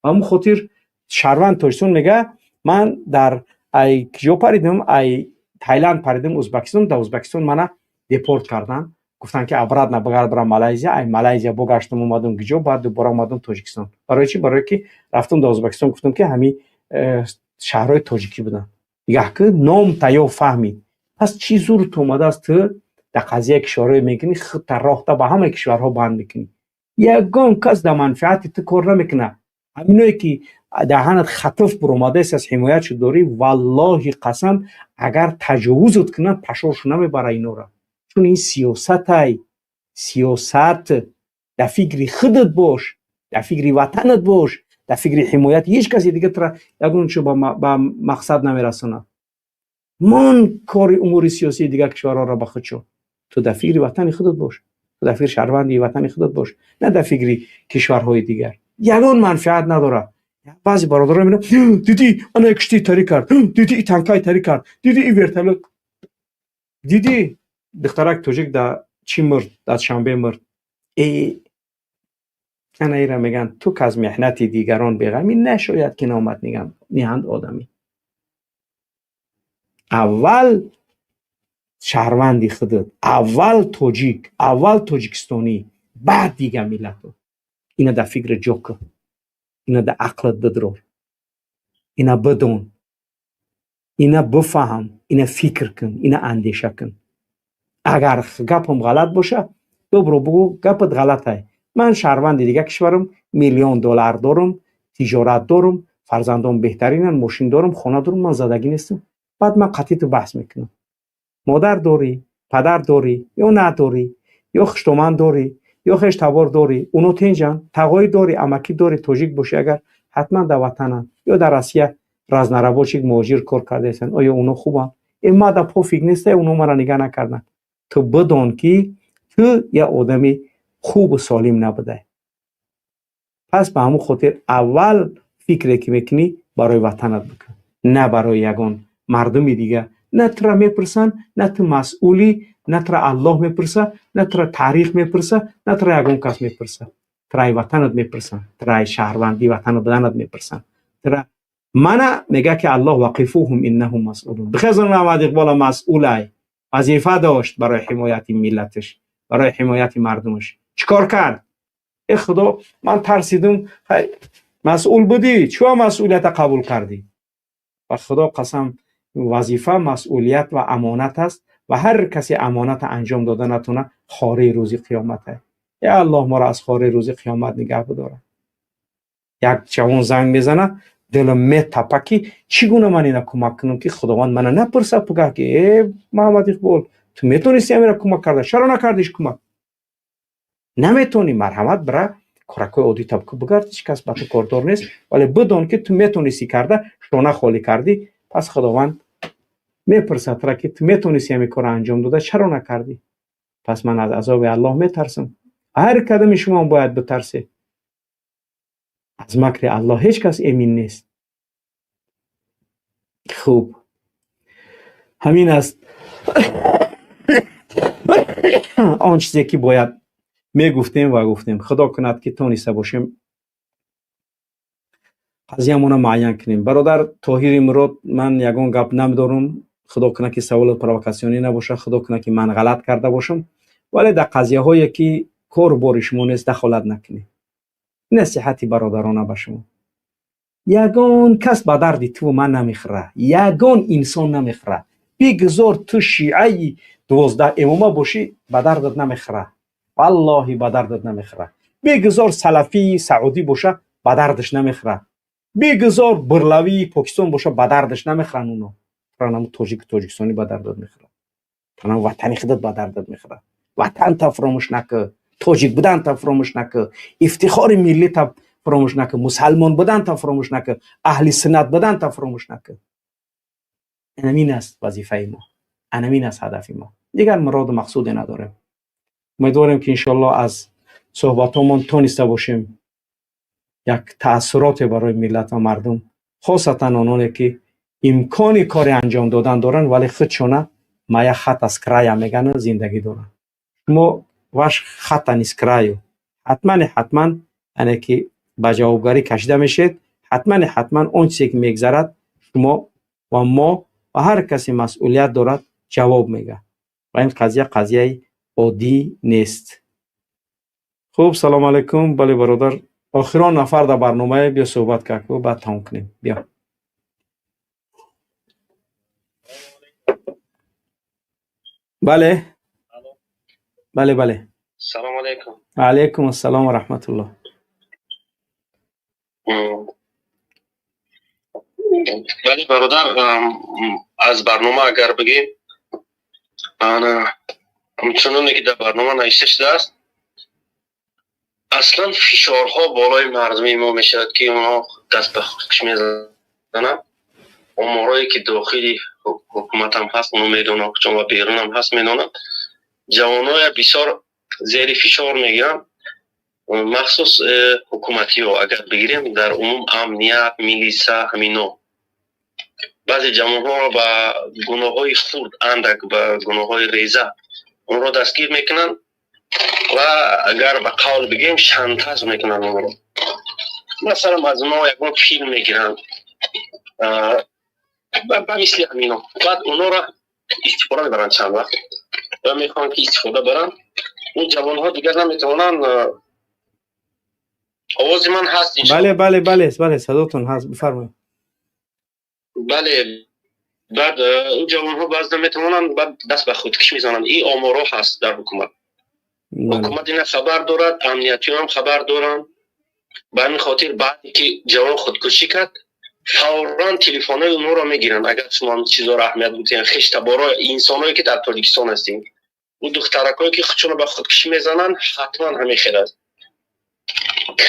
همون خاطر شهروند تاجیکستان میگه من در ای کجا پریدم، ای تایلند پریدم، ازبکستان، در ازبکستان منو دیپورت کردن، گفتن که ابراد نبگرد برم مالزیا. ای مالزیا بگشتم اومدم کجا، بعد دوباره اومدم تاجیکستان. برای چی؟ برای که رفتم در ازبکستان گفتم که همین شهرهای تاجیکی بودن دیگه که نام تایو فهمید. پس چی زور تو اومده است تو در قضیه کشورهای میکنی خود راه تا با همه کشورها بند میکنی. یگان کس در منفعت تو کار نمیکنه. همینایی که دهنت خطف بر اومده است از حمایت شو داری، والله قسم اگر تجاوزت کنه پشورش نمیبره اینا را. چون این سیاست در فکر خودت باش، در فکر وطنت باش، در فکر حمایت هیچ کسی دیگه تر یگان شو با مقصد نمیرسونه. من کار امور سیاسی دیگه کشورها را بخود شو. تو در فکر وطن خودت باش، تو در فکر شهروندی وطن خودت باش، نه در فکر کشورهای دیگر. یگان منفعت نداره. بعضی برادران میگن دیدی انا کشتی تاری کرد، دیدی این تانکای تاری کرد، دیدی این ورتلو، دیدی دخترک توجیک در چی مرد، در شنبه مرد. انا ایره میگن تو که از محنت دیگران بغمی نشاید که نامت نیهند آدمی. اول شهروندی خودت، اول توجیک، اول توجیکستانی، بعد دیگه ملت. اینا در فکر جوکه، اینا در عقلت بدرور، اینا بدون، اینا بفهم، اینا فکر کن، اینا اندیشه کن. اگر گپم غلط باشه برو بگو گپت غلطه. من شهروند دیگه کشورم، $1,000,000 دارم، تجارت دارم، فرزندان بهترینن، ماشین دارم، خانه دارم، من زدگی نیستم. بعد من قطعی تو بحث میکنم. مادر داری، پدر داری یا نداری، یا خشتومن داری یا خشتبار داری، اونو تنجن، تقایی داری، امکی داری، توجیک باشه، اگر حتما در وطنن یا در آسیا رزنرباچیک مهاجر کار کرده هستن، آیا اونو خوبن؟ این ما در پا فکر نیسته، اونو مرا نگاه نکردن. تو بدون که تو یه آدمی خوب و سالم نبوده. پس به همون خاطر اول فکری که میکنی برای وطنت بکن، نه برای یگان مردمی دیگه. نه ترا میپرسن، نه تو مسئولی، نه ترا الله میپرسه، نه ترا تاریخ میپرسه، نه ترا یگان کس میپرسه. ترای وطنت میپرسن، ترای شهروندی وطن بدنت میپرسن. ترا منه میگه که الله وقفوهم انهم مسئولون. بخیزن محمد اقبال مسئوله، وظیفه داشت برای حمایت ملتش، برای حمایت مردمش. چیکار کرد؟ ای خدا من ترسیدم. مسئول بودی، چرا مسئولیت قبول کردی؟ و خدا قسم وظیفه مسئولیت و امانت است و هر کسی امانت انجام داده نتونه خاره روزی قیامت است. یا الله ما را از خاره روزی قیامت نگه بداره. یک جوان زنگ میزنه دلم میتپه که چگونه من اینا کمک کنم که خداوند منو نپرسه بگه که ای محمد اقبال تو میتونستی میرا کمک کرده، چرا نکردیش کمک؟ نمیتونی. مرحمت برای کارکای عادی طبقه بگرد، هیچ کس به تو کاردار نیست، ولی بدون که تو میتونستی کرده، شونه خالی کردی، پس خداوند میپرسه تو را که تو میتونستی همین کار انجام داده، چرا نکردی؟ پس من از عذاب الله میترسم. هر کدام شما باید بترسه. از مکر الله هیچ کس امین نیست. خوب همین است آن چیزی که باید میگفتیم و گفتیم. خدا کند که تونسته باشیم قضیه‌مون معین کنیم. برادر طاهر مراد، من یگان گپ نمیدارم، خدا کنه که سوال پرووکاسیونی نباشه، خدا کنه که من غلط کرده باشم، ولی در قضیه هایی که کار بار شما نیست دخالت نکنید. نصیحتی برادرانه به شما، یگان کس به درد تو من نمیخوره، یگان انسان نمیخوره. بگذار تو شیعه 12 امامه باشی به دردت نمیخوره، والله به دردت نمیخوره. بگذار سلفی سعودی باشه به دردش نمیخوره. بگذار برلوی پاکستان باشه به دردش نمیخورن. اونو فرانم تاجیکستانی به دردت میخوره، فرانم وطنی خودت به دردت میخوره. وطن تا فراموش نکن، تاجیک بودن تا فراموش نکن، افتخار ملی تا فراموش نکن، مسلمان بودن تا فراموش نکن، اهل سنت بودن تا فراموش نکن. اینمین است وظیفه ما، اینمین است هدف ما، دیگر مراد و مقصود نداریم. امیدواریم که انشالله از صحبتامون تونسته باشیم یک تأثیرات برای ملت و مردم، خاصتا آنانی که امکان کار انجام دادن دارن ولی خودشون ما یک خط از کرایه میگن زندگی دارن. ما واش خط نیست کرایه، حتما اینه که به جوابگاری کشیده میشید. حتما اون چیزی که میگذرد شما و ما و هر کسی مسئولیت دارد جواب میگه و این قضیه عادی نیست. خوب، سلام علیکم. بله برادر، آخران نفر در برنامه بیا صحبت کرد و بعد تمام کنیم. بیا. بله بله. سلام علیکم. علیکم السلام و رحمت الله. ولی برادر از برنامه اگر بگیم، انا همچنانی که در برنامه نوشته شده است، اصلا فشارها بالای مردمی ما میشود که اونا دست به خودش میزنن. امورایی که داخلی حکومت هم هست اونو میدونن، چون بیرون هم هست میدونن. جوانای بسیار زیر فشار میگیرن، مخصوص حکومتی ها اگر بگیریم، در عموم امنیت، میلیسا، همینا. بعضی جوان ها را به گناه های خورد اندک، به گناه های ریزه اون را دستگیر میکنن. و اگر به قول بگیم شانتاژ میکنن اون رو. مثلا از ما یک فیلم میگیرن و مثل همینو بعد اونو را استفاده میبرن چند وقت و میخوان که استفاده برن. اون جوان ها دیگر نمیتونن. آواز من هست بله بله بله بله صداتون هست بفرمایید. بله بعد اون جوان ها باز نمیتونن بعد دست به خودکشی میزنن. این آمارو هست در حکومت. حکومت این خبر دارد، امنیتی هم خبر دارن. به همین خاطر بعدی که جوان خودکشی کرد فوراً تلفن اون رو میگیرن. اگر شما چیزا را اهمیت بدین خش تبارای انسانایی که در تاجیکستان هستین و دخترکایی که خودشون به خودکشی میزنن حتما همین خیر است.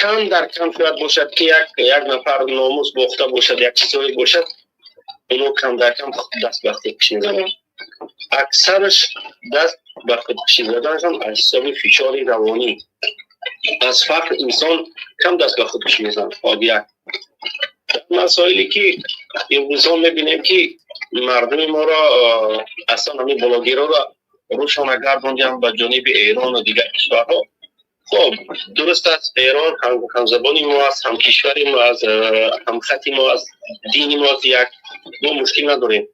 کم در کم شاید باشد که یک نفر ناموس باخته باشد، یک چیزایی باشد اونو کم در کم دست به خودکشی میزنن. اکثرش دست به خودکشی زدنشان از حساب فشار روانی از فقر انسان کم دست به خودکشی میزنن. آبیه مسائلی که امروز هم میبینیم که مردم ما را اصلا همین بلاگیرها را روشان گرداندیم به جانب ایران و دیگر کشورها. خب درست است ایران هم زبانی ما است، هم کشوری ما است، هم خطی ما است، دینی ما است، یک ما مشکل نداریم.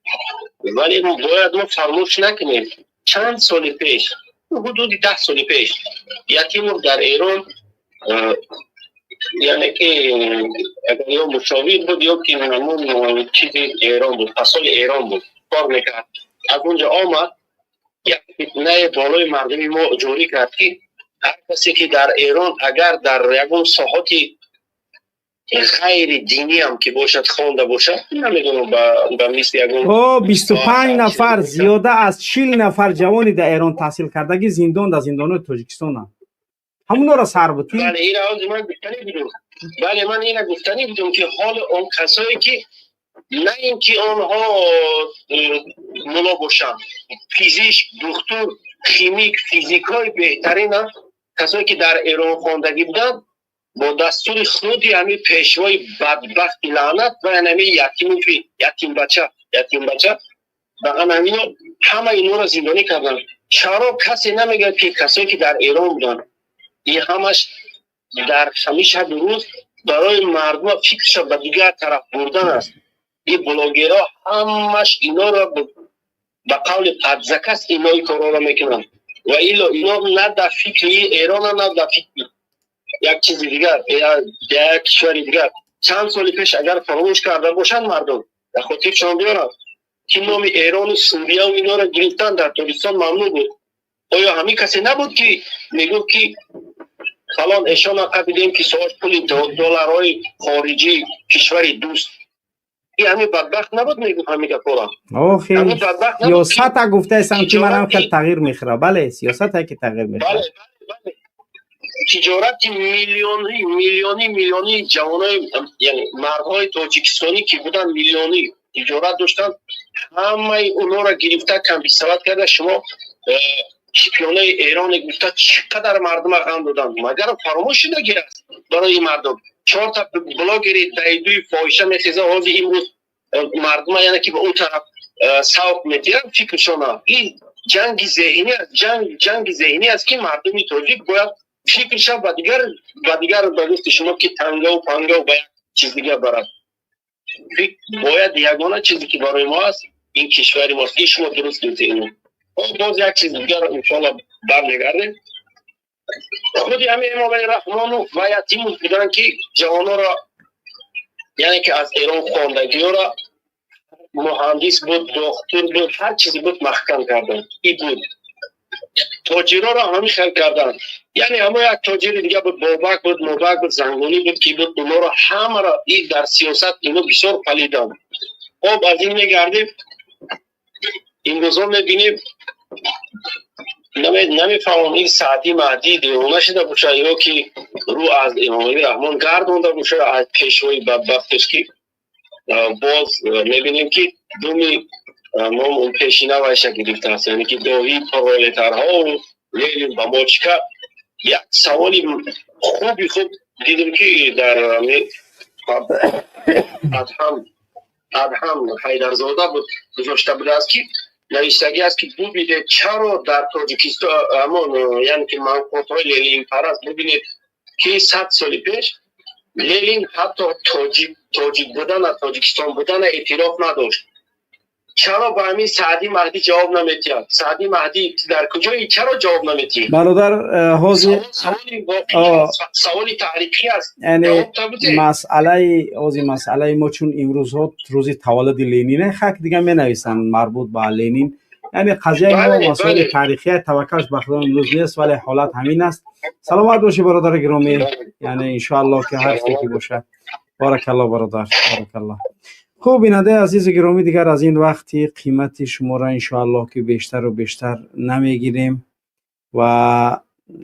ولی باید ما فراموش نکنیم چند سال پیش حدود 10 سال پیش یکی در ایران یعنی که اگر یا مشاور بود یا که همون چیزی ایران بود، فصل ایران بود کار میکرد. از اونجا آمد یک فتنه بالای مردم ما جوری کرد که هر کسی که در ایران اگر در یکون ساحاتی غیر دینی هم که باشد خوانده باشد نمیدونم به مثل یکون 25 نفر زیاده از 40 نفر جوانی در ایران تحصیل کردگی زندان در زندان تاجیکستان هم همون را سر بودی؟ بله این را من گفتنی بودم. بله من این را گفتنی بودم که حال اون کسایی که نه اینکه آنها ملا باشن، فیزیک، دکتر، شیمیک، فیزیکای بهترین کسایی که در ایران خواندگی بودن با دستور خودی همین پیشوای بدبخت لعنت و همین یتیم بچه و همه اینو را زندانی کردن. چرا کسی نمیگه که کسایی که در ایران بودن این همش در همیشه روز برای مردم فکرش به دیگر طرف بردن است. این بلاگرها همش اینا را به قول پدزکست اینا کارا را میکنن و اینا نه در فکر ایران نه در فکر یک چیز دیگر یک کشوری دیگر. چند سال پیش اگر فراموش کرده باشند مردم در خاطرشان بیارن که نام ایران و سوریه و اینا را گرفتن در تاجیکستان ممنوع بود. آیا همین کسی نبود که میگو که فلان اشان آقا بیدیم که سواش پولی دلارهای خارجی کشوری دوست این همین بدبخت نبود میگو همین که کارا آخی سیاست ها گفته ایسان که من هم که تغییر میخوره. بله سیاست ها که تغییر میخوره. بله تجارت میلیونی جوانای یعنی مردهای تاجیکستانی که بودن میلیونی تجارت داشتن همه اونها را گرفته کم بی‌سواد کرده. شما شپیونه ایران گفته چقدر مردم غم دادن مگر فراموش نگیره برای مردم 4 تا بلاگری دایدوی فاحشه میخیزه حاضی امروز مردم یعنی که به اون طرف سوق میتیرن فکرشون این جنگ ذهنی است که مردمی تاجیک باید فکرش با دیگر بگفت شما که تنگا و پنگا و باید چیز دیگر برد. باید یگانه چیزی که برای ما است این کشوری ماست که شما درست گفتید. باز یک چیز دیگر انشاءالله برمیگردیم. خودی همین امام رحمان و یتیم بودن که جوانو را یعنی که از ایران خواندگی را مهندس بود، دکتر بود، هر چیزی بود محکم کردن. این بود تاجرها را همین خیل کردن. یعنی همه یک تاجر دیگه بود، بابک بود، مبک بود، زنگونی بود که بود اونا را همه را این در سیاست اینو بسیار پلیدن. خب از این میگردیم این روزا میبینیم نمیفهمم این سعدی مهدی دیوانه شده باشه یا که رو از امام رحمان گردونده باشه از پیشوای بدبختش که باز میبینیم که دومی ما اون پیشینه ویشه گرفته هست یعنی که داوی پرولترها و لیلی با ماچکا. یک سوالی خوب دیدم که در ادهم حیدرزاده بود گذاشته بوده است که نویسندگی است که ببینید چرا در تاجیکستان همون یعنی که منقوطهای لنین پرست ببینید که 100 سال پیش لنین حتی تاجیک بودن و تاجیکستان بودن اعتراف نداشت. چرا با همین سعدی مهدی جواب نمیدید؟ سعدی مهدی در کجایی؟ چرا جواب نمیدید؟ برادر حاضر سوالی تاریخی است. یعنی مسئله ما چون امروز ها روز تولد لنینه خاک دیگه می نویسن مربوط به لنین، یعنی قضیه ما مسائل تاریخی توکلش به خدا امروز نیست ولی حالت همین است. سلامت باشی برادر گرامی، یعنی ان شاء الله که هر چیزی که باشه. بارک الله برادر، بارک الله. خوب بیننده عزیز گرامی، دیگر از این وقتی قیمت شما را ان شاء الله که بیشتر و بیشتر نمیگیریم و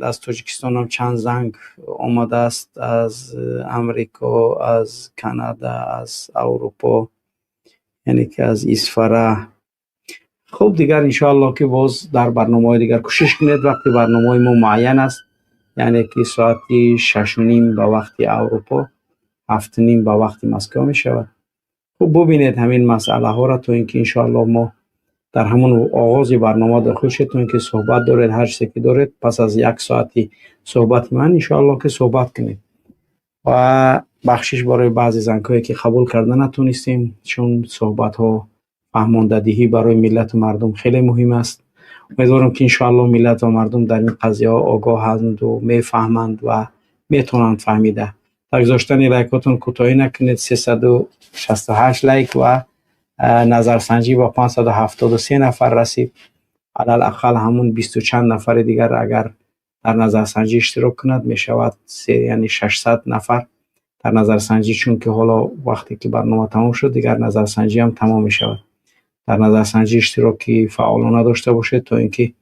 از تاجیکستان هم چند زنگ آمده است، از امریکا، از کانادا، از اروپا، یعنی که از اسفره. خوب دیگر ان شاء الله که باز در برنامه دیگر کوشش کنید وقتی برنامه ما معین است، یعنی که ساعتی 6:30 به وقت اروپا، 7:30 به وقت مسکو می شود. خوب ببینید همین مسئله ها را، تو اینکه ان شاء الله ما در همون آغاز برنامه داخل شدیم که صحبت دارید، هر چیزی که دارید پس از 1 ساعتی صحبت من ان شاء الله که صحبت کنید و بخشش برای بعضی زنگایی که قبول کردن نتونستیم، چون صحبت ها فهماندهی برای ملت و مردم خیلی مهم است. امیدوارم که ان شاء الله ملت و مردم در این قضیه ها آگاهند و میفهمند و میتونند فهمیده. گذاشتن لایکاتون کوتاهی نکنید. 368 لایک و نظرسنجی با 573 نفر رسید. علال اقل همون 20 چند نفر دیگر اگر در نظرسنجی اشتراک کند می شود یعنی 600 نفر در نظرسنجی، چون که حالا وقتی که برنامه تمام شد دیگر نظرسنجی هم تمام می شود. در نظرسنجی اشتراکی فعالانه داشته باشید تا اینکه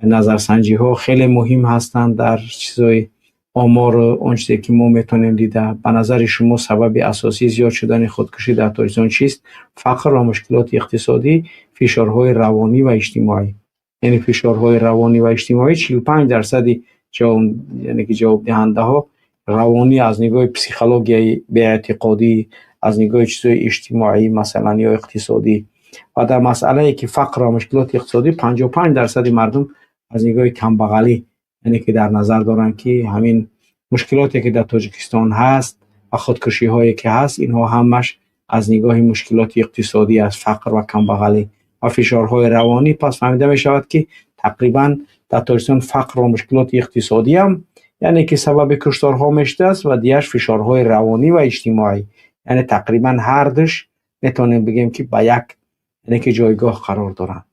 نظرسنجی ها خیلی مهم هستند در چیزای آمار اونچه که ما میتونیم دیده. به نظر شما سبب اساسی زیاد شدن خودکشی در تاجیکستان چیست؟ فقر و مشکلات اقتصادی، فشارهای روانی و اجتماعی. یعنی فشارهای روانی و اجتماعی 45% یعنی که جواب دهنده ها روانی از نگاه پسیکولوژی، بی‌اعتقادی، از نگاه چیزای اجتماعی مثلا یا اقتصادی. و در مسئله که فقر و مشکلات اقتصادی 55% مردم از نگاه کمبغلی، یعنی که در نظر دارن که همین مشکلاتی که در تاجیکستان هست و خودکشی هایی که هست اینها همش از نگاه مشکلات اقتصادی است، فقر و کمبغلی و فشارهای روانی. پس فهمیده می شود که تقریبا در تاجیکستان فقر و مشکلات اقتصادی هم یعنی که سبب کشتارها میشده است و دیگرش فشارهای روانی و اجتماعی، یعنی تقریبا هر دوش میتونیم بگیم که با یک یعنی که جایگاه قرار دارن.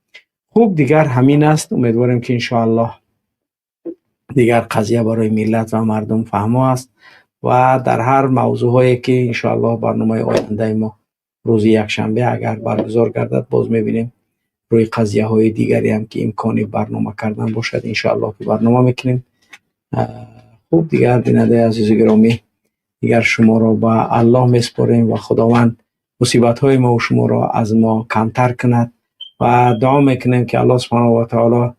خوب دیگر همین است. امیدواریم که ان شاء الله دیگر قضیه برای ملت و مردم فهمو است و در هر موضوعی که ان شاء الله برنامه آینده ما روز یکشنبه اگر برگزار گردد باز میبینیم روی قضیه های دیگری هم که امکانی برنامه کردن باشد ان شاء الله که برنامه میکنیم. خوب دیگر بیننده عزیز گرامی، دیگر شما را به الله میسپاریم و خداوند مصیبت های ما و شما را از ما کمتر کند و دعا میکنیم که الله سبحانه و تعالی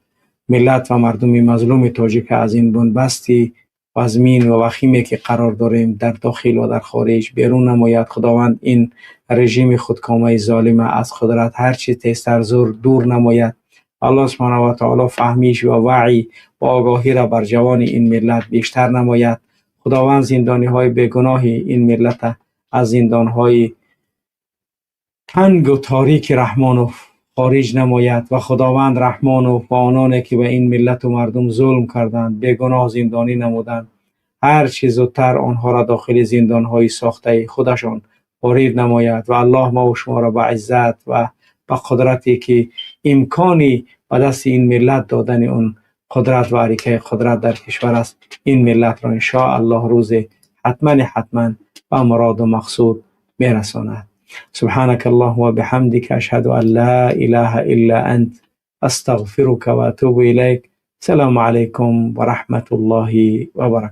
ملت و مردم مظلوم تاجیک از این بنبستی وزمین و وخیمی که قرار داریم در داخل و در خارج بیرون نماید. خداوند این رژیم خودکامه ظالم از قدرت هر چی تیزتر زور دور نماید. الله سبحانه و تعالی فهمیش و وعی و آگاهی را بر جوان این ملت بیشتر نماید. خداوند زندانی های بیگناه این ملت از زندان های تنگ و تاریک رحمان خارج نماید و خداوند رحمان و آنانی که به این ملت و مردم ظلم کردند بیگناه زندانی نمودند هر چیز زودتر آنها را داخل زندان های ساخته خودشان وارد نماید و الله ما و شما را به عزت و به قدرتی که امکانی به دست این ملت دادن اون قدرت و حرکت قدرت در کشور است این ملت را ان شاء الله روز حتما به مراد و مقصود میرساند. سبحانك الله وبحمدك أشهد أن لا إله إلا أنت أستغفرك وأتوب إليك. السلام عليكم ورحمة الله وبركاته.